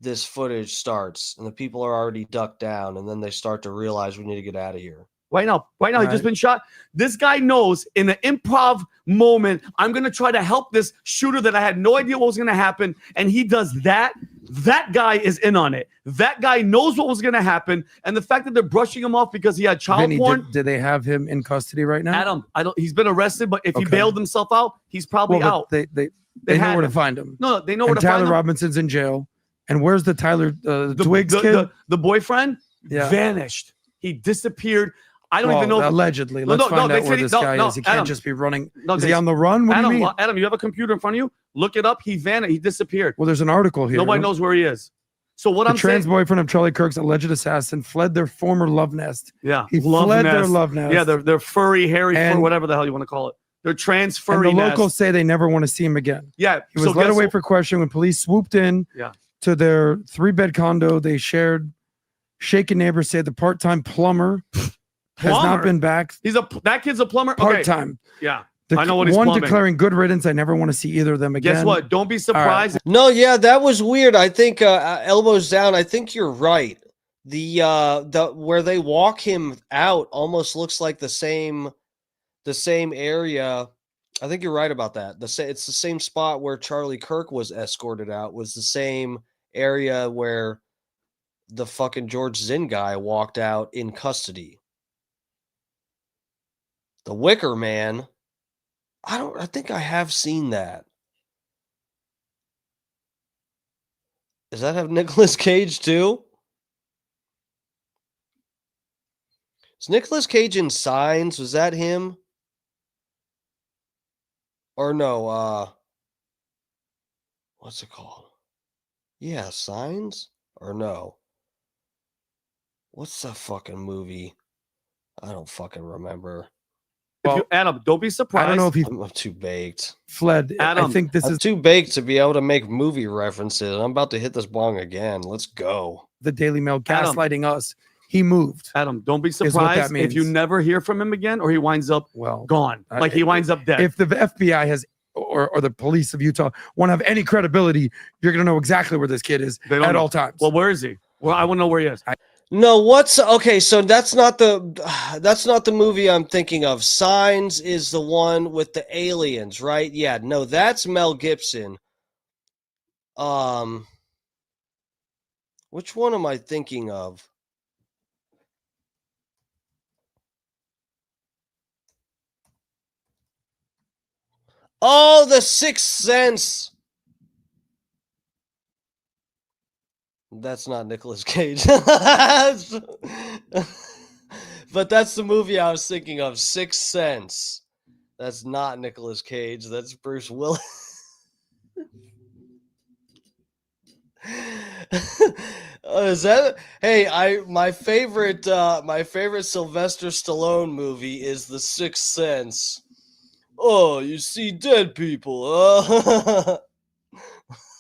this footage starts, and the people are already ducked down, and then they start to realize we need to get out of here. Right now, he's just been shot. This guy knows in an improv moment, I'm going to try to help this shooter that I had no idea what was going to happen, and he does that. That guy is in on it. That guy knows what was going to happen, and the fact that they're brushing him off because he had child porn. Did they have him in custody right now? Adam, he's been arrested, but if he bailed himself out, he's probably out. They know where to find him. No, they know where to find him. Tyler Robinson's in jail. And where's the Tyler Twiggs kid? The boyfriend vanished. He disappeared. I don't even know. Allegedly. Let's find out where this guy is. He can't just be running. Is he on the run? What do you mean? Adam, you have a computer in front of you? Look it up. He vanished. He disappeared. Well, there's an article here. Nobody knows where he is. So what I'm saying, the trans boyfriend of Charlie Kirk's alleged assassin fled their former love nest. Yeah. He fled their love nest. Yeah, they're furry, hairy, whatever the hell you want to call it. They're trans furry. And the locals say they never want to see him again. Yeah. He was led away for questioning when police swooped in. Yeah. To their 3-bed condo they shared. Shaken neighbors say the part-time plumber has not been back. That kid's a plumber. Part-time. Okay. Yeah. I know what he's one plumbing. Declaring good riddance. I never want to see either of them again. Guess what? Don't be surprised. Right. No, yeah, that was weird. I think elbows down. I think you're right. The where they walk him out almost looks like the same area. I think you're right about that. It's the same spot where Charlie Kirk was escorted out, was the same area where the fucking George Zinn guy walked out in custody. The Wicker Man. I think I have seen that. Does that have Nicolas Cage too? Is Nicolas Cage in Signs? Was that him? Or no, what's it called? Yeah, Signs? Or no? What's the fucking movie? I don't fucking remember. Adam, don't be surprised. I don't know if I'm too baked. Fled. Adam, I think I'm too baked to be able to make movie references. I'm about to hit this bong again. Let's go. The Daily Mail gaslighting us. He moved. Adam, don't be surprised if you never hear from him again or he winds up gone. Like he winds up dead. If the FBI has or the police of Utah want to have any credibility, you're going to know exactly where this kid is at all times. Well, where is he? Well, I want to know where he is. No, okay, so that's not the movie I'm thinking of. Signs is the one with the aliens, right? Yeah, no, that's Mel Gibson. Which one am I thinking of? Oh, The Sixth Sense. That's not Nicolas Cage. But that's the movie I was thinking of, Sixth Sense. That's not Nicolas Cage. That's Bruce Willis. Is that? Hey, my favorite Sylvester Stallone movie is The Sixth Sense. Oh, you see dead people.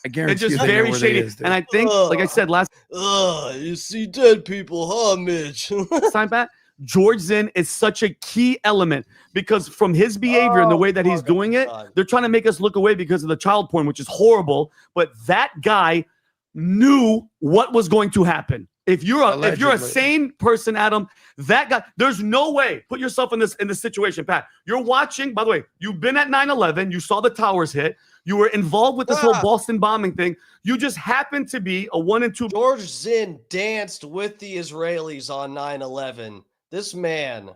I guarantee it's just very shady. And I think, like I said last, you see dead people, huh, Mitch? time back, George Zinn is such a key element because from his behavior and the way that he's doing it, they're trying to make us look away because of the child porn, which is horrible. But that guy knew what was going to happen. If you're a sane person, Adam, that guy, there's no way. Put yourself in this situation, Pat. You're watching, by the way, you've been at 9/11, you saw the towers hit, you were involved with this whole Boston bombing thing. You just happened to be a 1 and 2. George Zinn danced with the Israelis on 9/11. This man.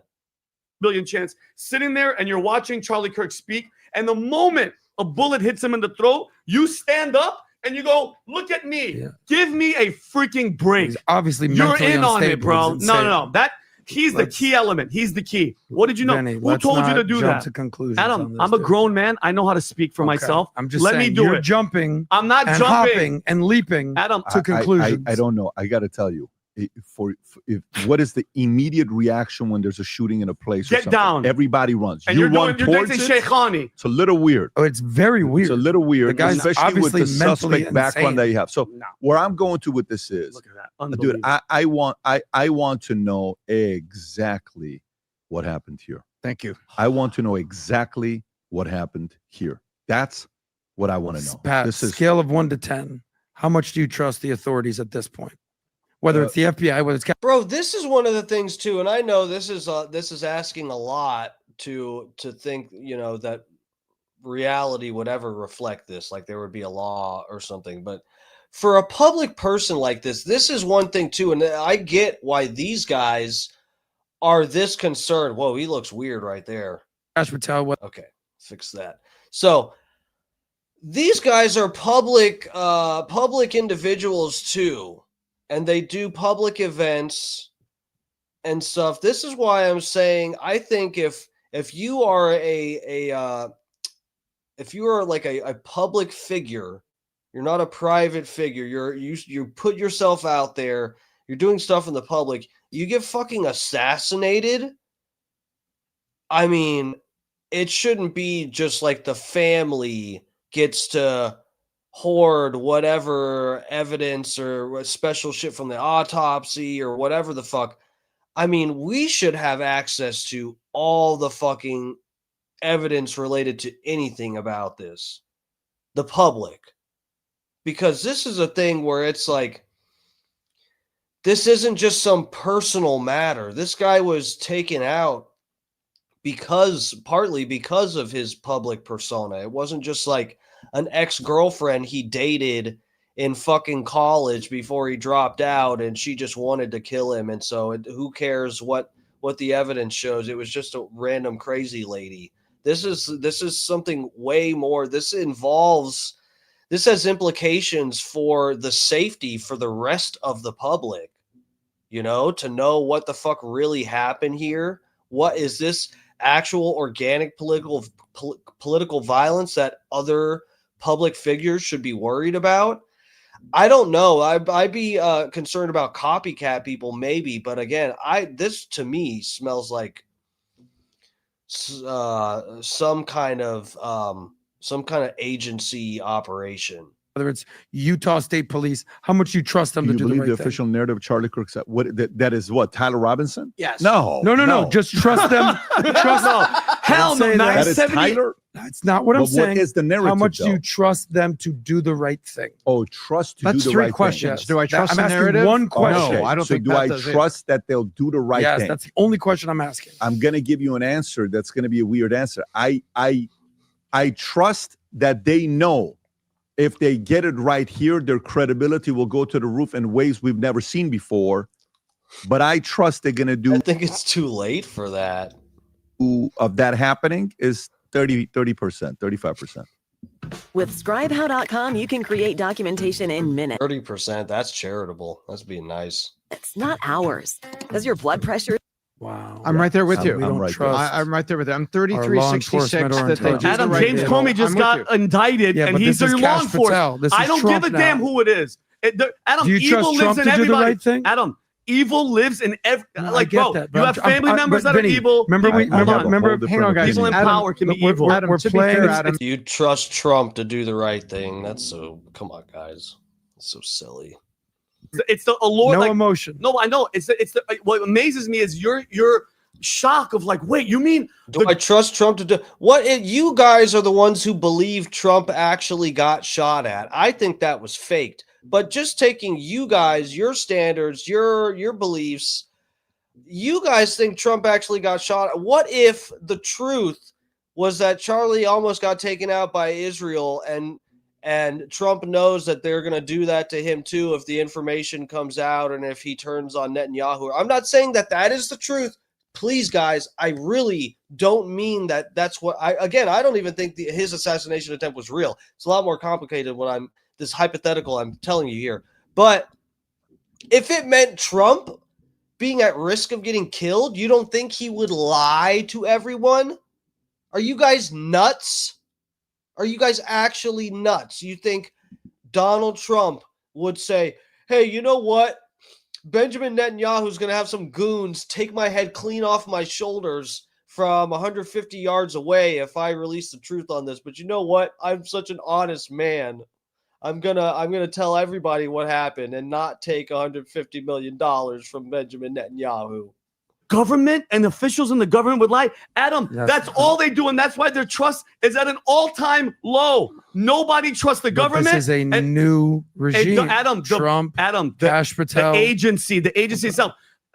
Billion chance sitting there and you're watching Charlie Kirk speak. And the moment a bullet hits him in the throat, you stand up and you go, look at me. Yeah. Give me a freaking break. He's obviously you're in on it, bro. No. He's the key element. He's the key. What did you know? Benny, who told you to do that? To conclusions Adam, I'm a grown man. I know how to speak for myself. I'm just Let saying, me do you're it. Jumping. I'm not and jumping. Hopping and leaping. Adam, to conclusions. I don't know. I got to tell you. What is the immediate reaction when there's a shooting in a place? Get down. Everybody runs. And you're dancing Sheikhani. It's a little weird. Oh, it's very weird. It's a little weird, the guy's especially with the mentally suspect background that you have. So where I'm going to with this is, look at that. Dude, I want to know exactly what happened here. Thank you. I want to know exactly what happened here. That's what I want to know. Pat, scale of 1 to 10. How much do you trust the authorities at this point? Whether it's the FBI, whether it's bro, this is one of the things too, and I know this is asking a lot to think, that reality would ever reflect this, like there would be a law or something. But for a public person like this is one thing too, and I get why these guys are this concerned. Whoa, he looks weird right there. Okay, fix that. So these guys are public individuals too. And they do public events and stuff. This is why I'm saying I think if you are if you are like a public figure, you're not a private figure. You put yourself out there. You're doing stuff in the public. You get fucking assassinated. I mean, it shouldn't be just like the family gets to hoard whatever evidence or special shit from the autopsy or whatever the fuck. I mean, we should have access to all the fucking evidence related to anything about this. The public. Because this is a thing where it's like, this isn't just some personal matter. This guy was taken out partly because of his public persona. It wasn't just like an ex-girlfriend he dated in fucking college before he dropped out and she just wanted to kill him. And so who cares what the evidence shows? It was just a random crazy lady. This is something way more. This has implications for the safety for the rest of the public, to know what the fuck really happened here. What is this actual organic political violence that other public figures should be worried about? I don't know. I'd be concerned about copycat people, maybe, but again, this to me smells like some kind of agency operation. Whether it's Utah State Police, how much you trust them to do the right thing? Official narrative of Charlie Kirk that is what, Tyler Robinson? Yes. No. Just trust them. Hell no. That is Tyler. That's not what I'm saying. What is the narrative? How much do you trust them to do the right thing? Oh, trust to That's do the 3 right questions. thing. Do I trust I'm the asking narrative? one question. No, I don't think do Pat I does trust that they'll do the right yes, thing? That's the only question I'm asking. I'm going to give you an answer that's going to be a weird answer. I trust that they know if they get it right here, their credibility will go to the roof in ways we've never seen before. But I trust they're going to do. I think it's too late for that. Of that happening is 30%, 35%. With ScribeHow.com, you can create documentation in minutes. 30%, that's charitable. That's being nice. It's not hours. Does your blood pressure? Wow. I'm right there with you. I'm right there. I'm right there with you. I'm 3366 that they do Adam, the right James thing. Comey just got indicted, and he's a law enforcement. I don't give a damn who it is. Adam, do you evil trust lives Trump in to everybody. Do the right thing? Adam, evil lives in every. Like, bro, you have family members that are evil. Remember, hang on, guys. People in power can be evil. Adam, to be fair, Adam. You trust Trump to do the right thing. That's so. Come on, guys. It's so silly. It's the allure. No like, emotion. No, I know. It's the what amazes me is your shock of like, wait, you mean I trust Trump to do you guys are the ones who believe Trump actually got shot at. I think that was faked. But just taking you guys, your standards, your beliefs, you guys think Trump actually got shot. What if the truth was that Charlie almost got taken out by Israel and Trump knows that they're going to do that to him too if the information comes out and if he turns on Netanyahu? I'm not saying that is the truth. Please, guys, I really don't mean that that's what I don't even think his assassination attempt was real. It's a lot more complicated when this hypothetical I'm telling you here. But if it meant Trump being at risk of getting killed, you don't think he would lie to everyone? Are you guys nuts? Are you guys actually nuts? You think Donald Trump would say, hey, you know what? Benjamin Netanyahu's going to have some goons take my head clean off my shoulders from 150 yards away if I release the truth on this. But you know what? I'm such an honest man. I'm gonna tell everybody what happened and not take $150 million from Benjamin Netanyahu. Government and officials in the government would lie? Adam, Yes. that's all they do, and that's why their trust is at an all-time low. Nobody trusts the government. This is a new regime. Trump, Cash Patel. The agency itself.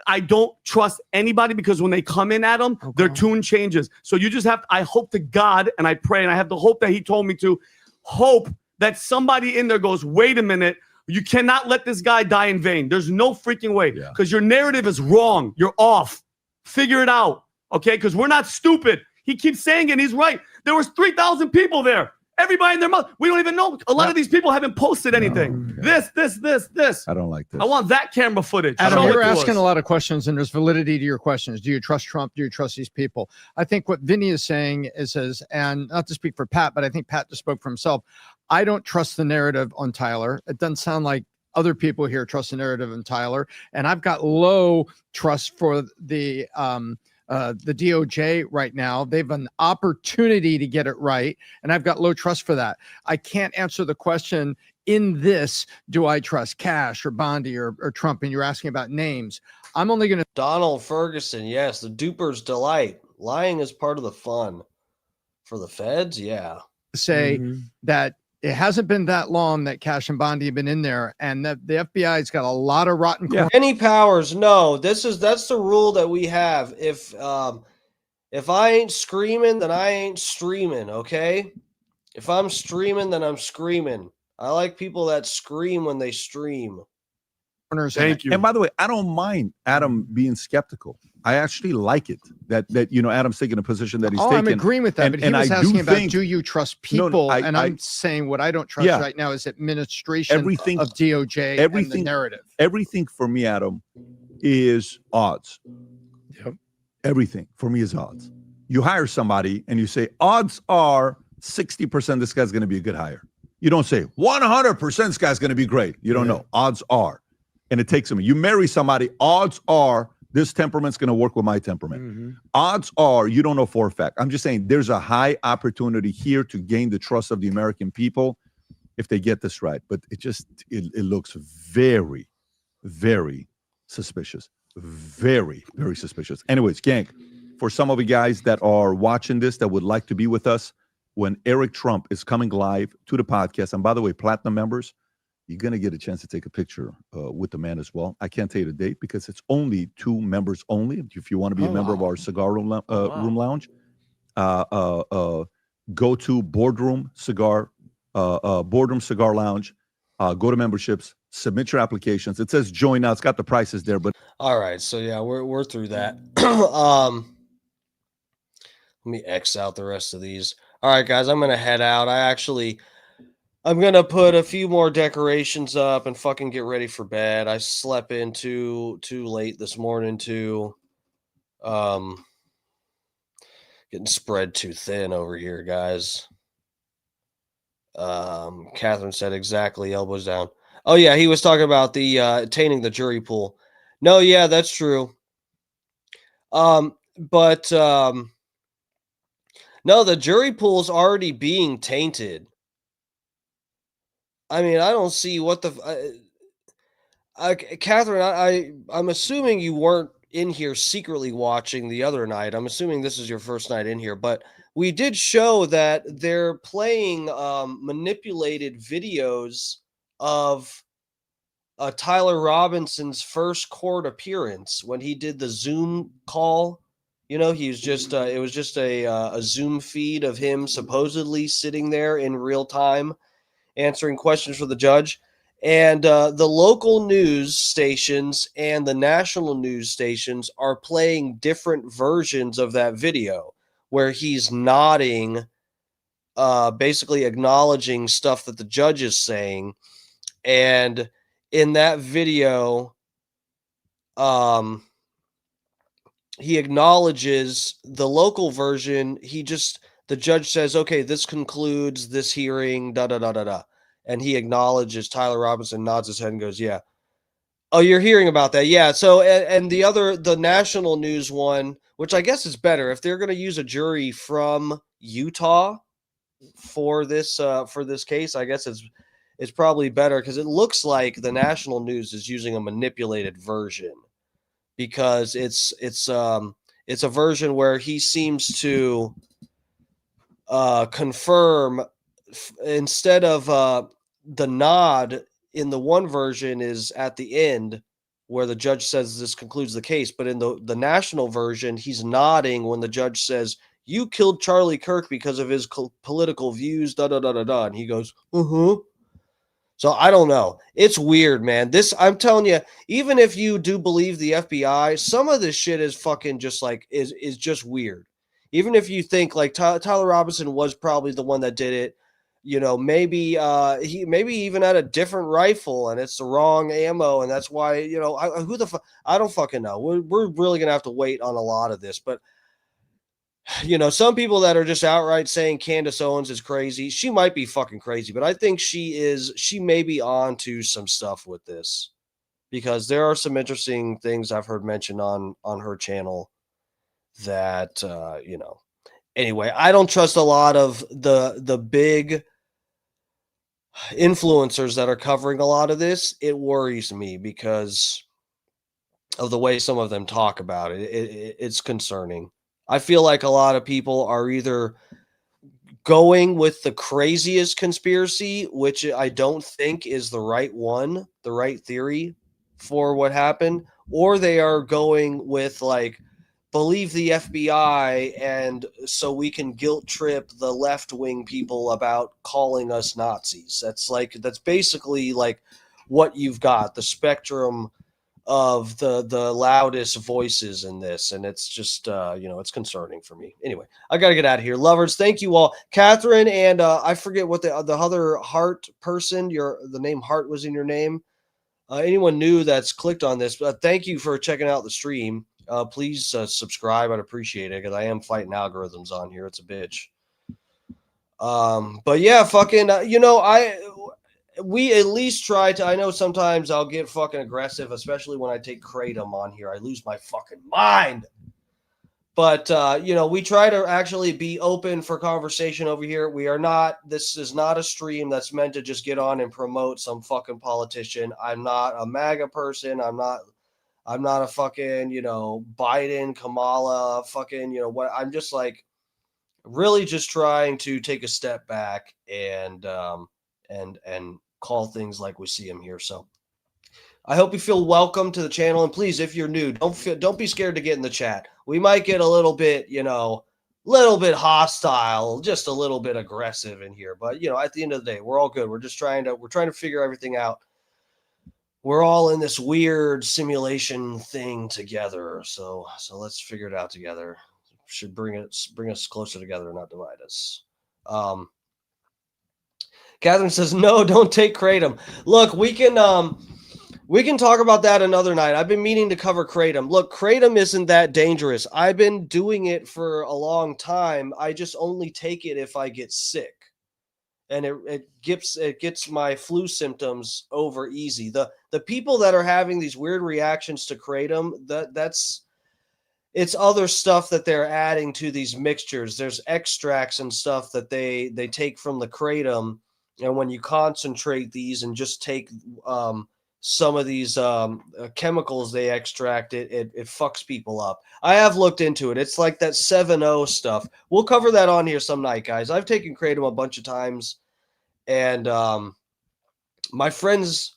I don't trust anybody because when they come in, Adam, their tune changes. So you just I hope to God, and I pray, and I have the hope that he told me to, hope that somebody in there goes, wait a minute, you cannot let this guy die in vain. There's no freaking way because your narrative is wrong. You're off. Figure it out, okay? Because we're not stupid. He keeps saying it, and he's right. There was 3,000 people there. Everybody in their mouth. We don't even know. A lot of these people haven't posted anything. This. I don't like this. I want that camera footage. Adam, you're asking a lot of questions, and there's validity to your questions. Do you trust Trump? Do you trust these people? I think what Vinny is saying is, and not to speak for Pat, but I think Pat just spoke for himself. I don't trust the narrative on Tyler. It doesn't sound like other people here trust the narrative on Tyler, and I've got low trust for the DOJ right now. They have an opportunity to get it right, and I've got low trust for that. I can't answer the question in this, do I trust Cash or Bondi or Trump? And you're asking about names. I'm only going to... Donald Ferguson, yes, the duper's delight. Lying is part of the fun. For the feds, yeah. Say that it hasn't been that long that Cash and Bondi have been in there, and the FBI's got a lot of rotten. Any powers? No. That's the rule that we have. If I ain't screaming, then I ain't streaming. Okay. If I'm streaming, then I'm screaming. I like people that scream when they stream. Thank you. And by the way, I don't mind Adam being skeptical. I actually like it that Adam's taking a position that he's taking. I'm agreeing with that, but he was asking about, do you trust people? I'm saying what I don't trust right now is administration of DOJ and the narrative. Everything for me, Adam, is odds. Yep. Everything for me is odds. You hire somebody and you say, odds are 60% this guy's going to be a good hire. You don't say 100% this guy's going to be great. You don't know. Odds are. And it takes them. You marry somebody, odds are this temperament's going to work with my temperament. Odds are you don't know for a fact. I'm just saying there's a high opportunity here to gain the trust of the American people if they get this right. But it looks very, very suspicious. Very, very suspicious. Anyways, gang, for some of you guys that are watching this that would like to be with us when Eric Trump is coming live to the podcast, and by the way, Platinum members, you're going to get a chance to take a picture with the man as well. I can't tell you the date because it's only 2 members only. If you want to be a member of our cigar room lounge, go to Boardroom Cigar Lounge. Go to memberships, submit your applications. It says join now. It's got the prices there. But all right, so yeah, we're through that. Let me X out the rest of these. All right, guys, I'm going to head out. I'm going to put a few more decorations up and fucking get ready for bed. I slept in too late this morning too. Getting spread too thin over here, guys. Catherine said exactly, elbows down. Oh yeah, he was talking about the attaining the jury pool. No, yeah, that's true. But no, the jury pool's already being tainted. I mean, I don't see what Catherine, I'm assuming you weren't in here secretly watching the other night. I'm assuming this is your first night in here, but we did show that they're playing manipulated videos of Tyler Robinson's first court appearance when he did the Zoom call. You know, he was just it was just a Zoom feed of him supposedly sitting there in real time answering questions for the judge. And the local news stations and the national news stations are playing different versions of that video where he's nodding, basically acknowledging stuff that the judge is saying. And in that video, he acknowledges the local version. The judge says, okay, this concludes this hearing, da da da da da. And he acknowledges, Tyler Robinson nods his head and goes, yeah. Oh, you're hearing about that. Yeah. So, and the national news one, which I guess is better if they're going to use a jury from Utah for this case, I guess it's probably better because it looks like the national news is using a manipulated version because it's a version where he seems to confirm instead of the nod in the one version is at the end where the judge says this concludes the case, but in the national version he's nodding when the judge says you killed Charlie Kirk because of his political views, da da da da da, and he goes So I don't know. It's weird, man. This, I'm telling you, even if you do believe the FBI, some of this shit is fucking just like is just weird. Even if you think like Tyler Robinson was probably the one that did it, you know, maybe he maybe even had a different rifle and it's the wrong ammo, and that's why, you know, I don't fucking know. We're really gonna have to wait on a lot of this, but you know, some people that are just outright saying Candace Owens is crazy. She might be fucking crazy, but I think she may be on to some stuff with this because there are some interesting things I've heard mentioned on her channel that, you know, anyway, I don't trust a lot of the big influencers that are covering a lot of this. It worries me because of the way some of them talk about it. It's concerning. I feel like a lot of people are either going with the craziest conspiracy, which I don't think is the right one, the right theory for what happened, or they are going with like, believe the FBI and so we can guilt trip the left-wing people about calling us Nazis. That's basically like what you've got, the spectrum of the loudest voices in this, and it's just you know, it's concerning for me. Anyway, I gotta get out of here, lovers. Thank you all, Catherine, and I forget what the other Hart person, the name Hart was in your name. Anyone new that's clicked on this, thank you for checking out the stream. Please subscribe. I'd appreciate it because I am fighting algorithms on here. It's a bitch. But yeah, fucking you know, we at least try to. I know sometimes I'll get fucking aggressive, especially when I take Kratom on here. I lose my fucking mind. But you know, we try to actually be open for conversation over here. We are not. This is not a stream that's meant to just get on and promote some fucking politician. I'm not a MAGA person. I'm not a fucking, you know, Biden, Kamala, fucking, you know what? I'm just like really just trying to take a step back and call things like we see them here. So I hope you feel welcome to the channel, and please, if you're new, don't be scared to get in the chat. We might get a little bit, you know, little bit hostile, just a little bit aggressive in here, but you know, at the end of the day, we're all good. We're trying to figure everything out. We're all in this weird simulation thing together. So let's figure it out together. Should bring us closer together, not divide us. Catherine says, no, don't take Kratom. Look, we can talk about that another night. I've been meaning to cover Kratom. Look, Kratom isn't that dangerous. I've been doing it for a long time. I just only take it if I get sick. And it gets my flu symptoms over easy. The people that are having these weird reactions to Kratom, it's other stuff that they're adding to these mixtures. There's extracts and stuff that they take from the Kratom, and when you concentrate these and just take some of these chemicals they extract, it fucks people up. I have looked into it. It's like that 7-0 stuff. We'll cover that on here some night, guys. I've taken kratom a bunch of times, and my son's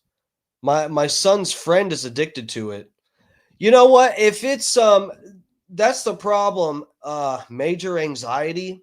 friend is addicted to it. You know what? If it's that's the problem. Major anxiety.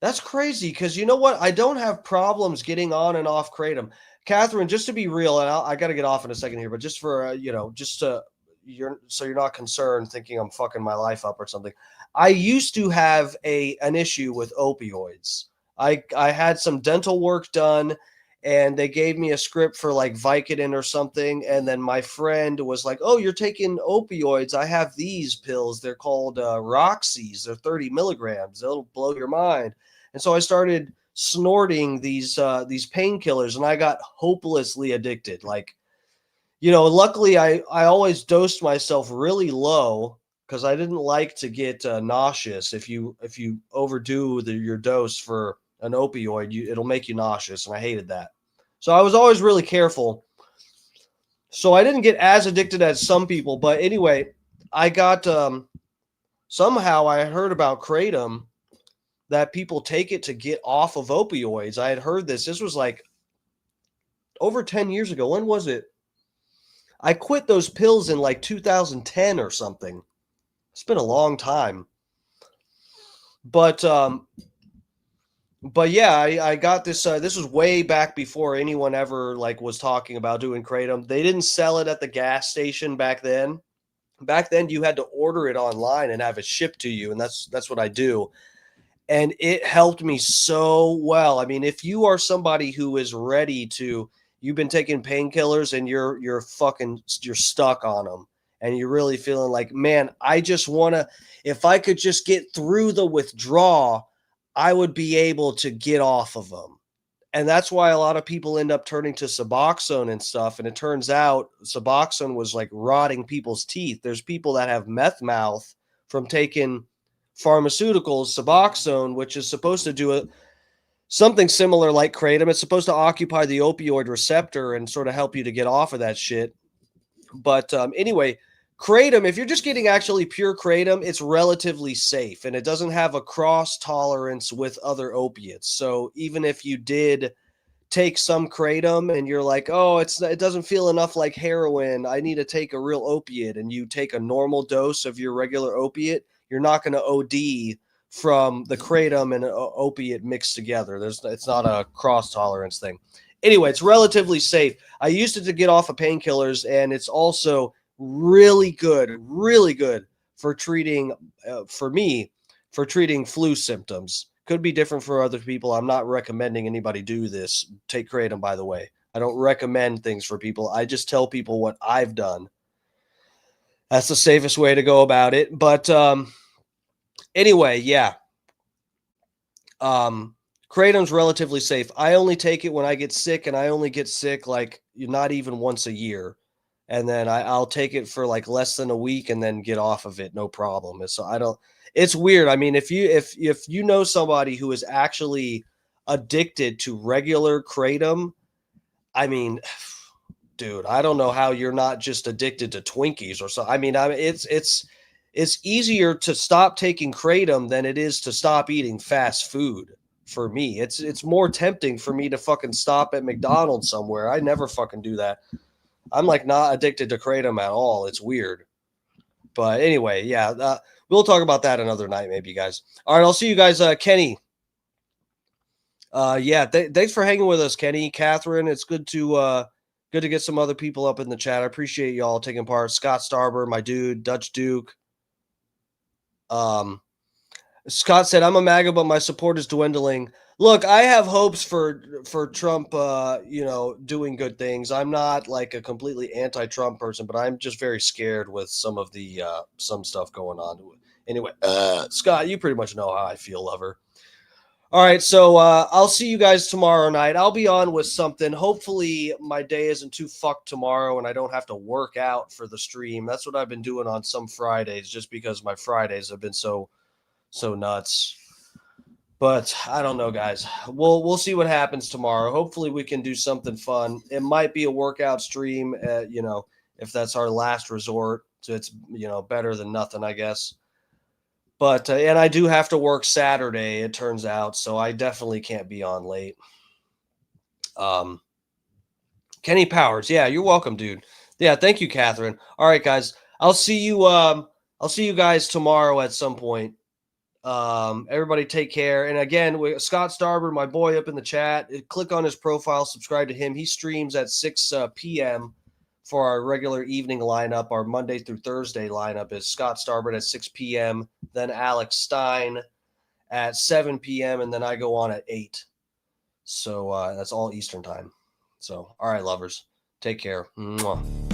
That's crazy, because you know what? I don't have problems getting on and off kratom. Catherine, just to be real, and I got to get off in a second here, but just for just so you're not concerned thinking I'm fucking my life up or something. I used to have an issue with opioids. I had some dental work done, and they gave me a script for like Vicodin or something, and then my friend was like, "Oh, you're taking opioids? I have these pills. They're called Roxys. They're 30 milligrams. They'll blow your mind." And so I started snorting these painkillers, and I got hopelessly addicted. Like, luckily I always dosed myself really low, because I didn't like to get nauseous. If you overdo your dose for an opioid, it'll make you nauseous, and I hated that. So I was always really careful. So I didn't get as addicted as some people. But anyway, I got somehow I heard about kratom, that people take it to get off of opioids. I had heard this. This was like over 10 years ago. When was it? I quit those pills in like 2010 or something. It's been a long time. But yeah, I got this. This was way back before anyone ever like was talking about doing kratom. They didn't sell it at the gas station back then. Back then, you had to order it online and have it shipped to you, and that's what I do. And it helped me so well. I mean, if you are somebody who is ready to, you've been taking painkillers and you're stuck on them, and you're really feeling like, man, I just want to, if I could just get through the withdrawal, I would be able to get off of them. And that's why a lot of people end up turning to Suboxone and stuff. And it turns out Suboxone was like rotting people's teeth. There's people that have meth mouth from taking pharmaceuticals, Suboxone, which is supposed to do something similar like kratom. It's supposed to occupy the opioid receptor and sort of help you to get off of that shit. But anyway, kratom, if you're just getting actually pure kratom, it's relatively safe, and it doesn't have a cross tolerance with other opiates. So even if you did take some kratom and you're like, oh, it doesn't feel enough like heroin, I need to take a real opiate, and you take a normal dose of your regular opiate, you're not going to OD from the kratom and opiate mixed together. It's not a cross tolerance thing. Anyway, it's relatively safe. I used it to get off of painkillers, and it's also really good for treating, for treating flu symptoms. Could be different for other people. I'm not recommending anybody do this. Take kratom, by the way. I don't recommend things for people. I just tell people what I've done. That's the safest way to go about it. But anyway, yeah. Kratom's relatively safe. I only take it when I get sick, and I only get sick like not even once a year. And then I'll take it for like less than a week and then get off of it. No problem. It's weird. I mean, if you know somebody who is actually addicted to regular kratom, I mean, dude, I don't know how you're not just addicted to Twinkies or so. I mean, it's easier to stop taking kratom than it is to stop eating fast food. For me, it's more tempting for me to fucking stop at McDonald's somewhere. I never fucking do that. I'm like not addicted to kratom at all. It's weird. But anyway, yeah, we'll talk about that another night, maybe, guys. All right, I'll see you guys. Kenny. Yeah, thanks for hanging with us, Kenny. Catherine, it's good to get some other people up in the chat. I appreciate y'all taking part. Scott Starber, my dude, Dutch Duke. Scott said, I'm a MAGA, but my support is dwindling. Look, I have hopes for Trump, doing good things. I'm not like a completely anti-Trump person, but I'm just very scared with some of the some stuff going on. Anyway, Scott, you pretty much know how I feel, lover. All right, so I'll see you guys tomorrow night. I'll be on with something. Hopefully my day isn't too fucked tomorrow and I don't have to work out for the stream. That's what I've been doing on some Fridays, just because my Fridays have been so nuts. But I don't know, guys. We'll see what happens tomorrow. Hopefully we can do something fun. It might be a workout stream, if that's our last resort. So it's, better than nothing, I guess. But and I do have to work Saturday, it turns out, so I definitely can't be on late. Kenny Powers, yeah, you're welcome, dude. Yeah, thank you, Catherine. All right, guys, I'll see you guys tomorrow at some point. Everybody take care. And again, Scott Starboard, my boy up in the chat, click on his profile, subscribe to him. He streams at 6 p.m. for our regular evening lineup. Our Monday through Thursday lineup is Scott Starboard at 6 p.m., then Alex Stein at 7 p.m., and then I go on at 8. So that's all Eastern time. So, all right, lovers, take care. Mwah.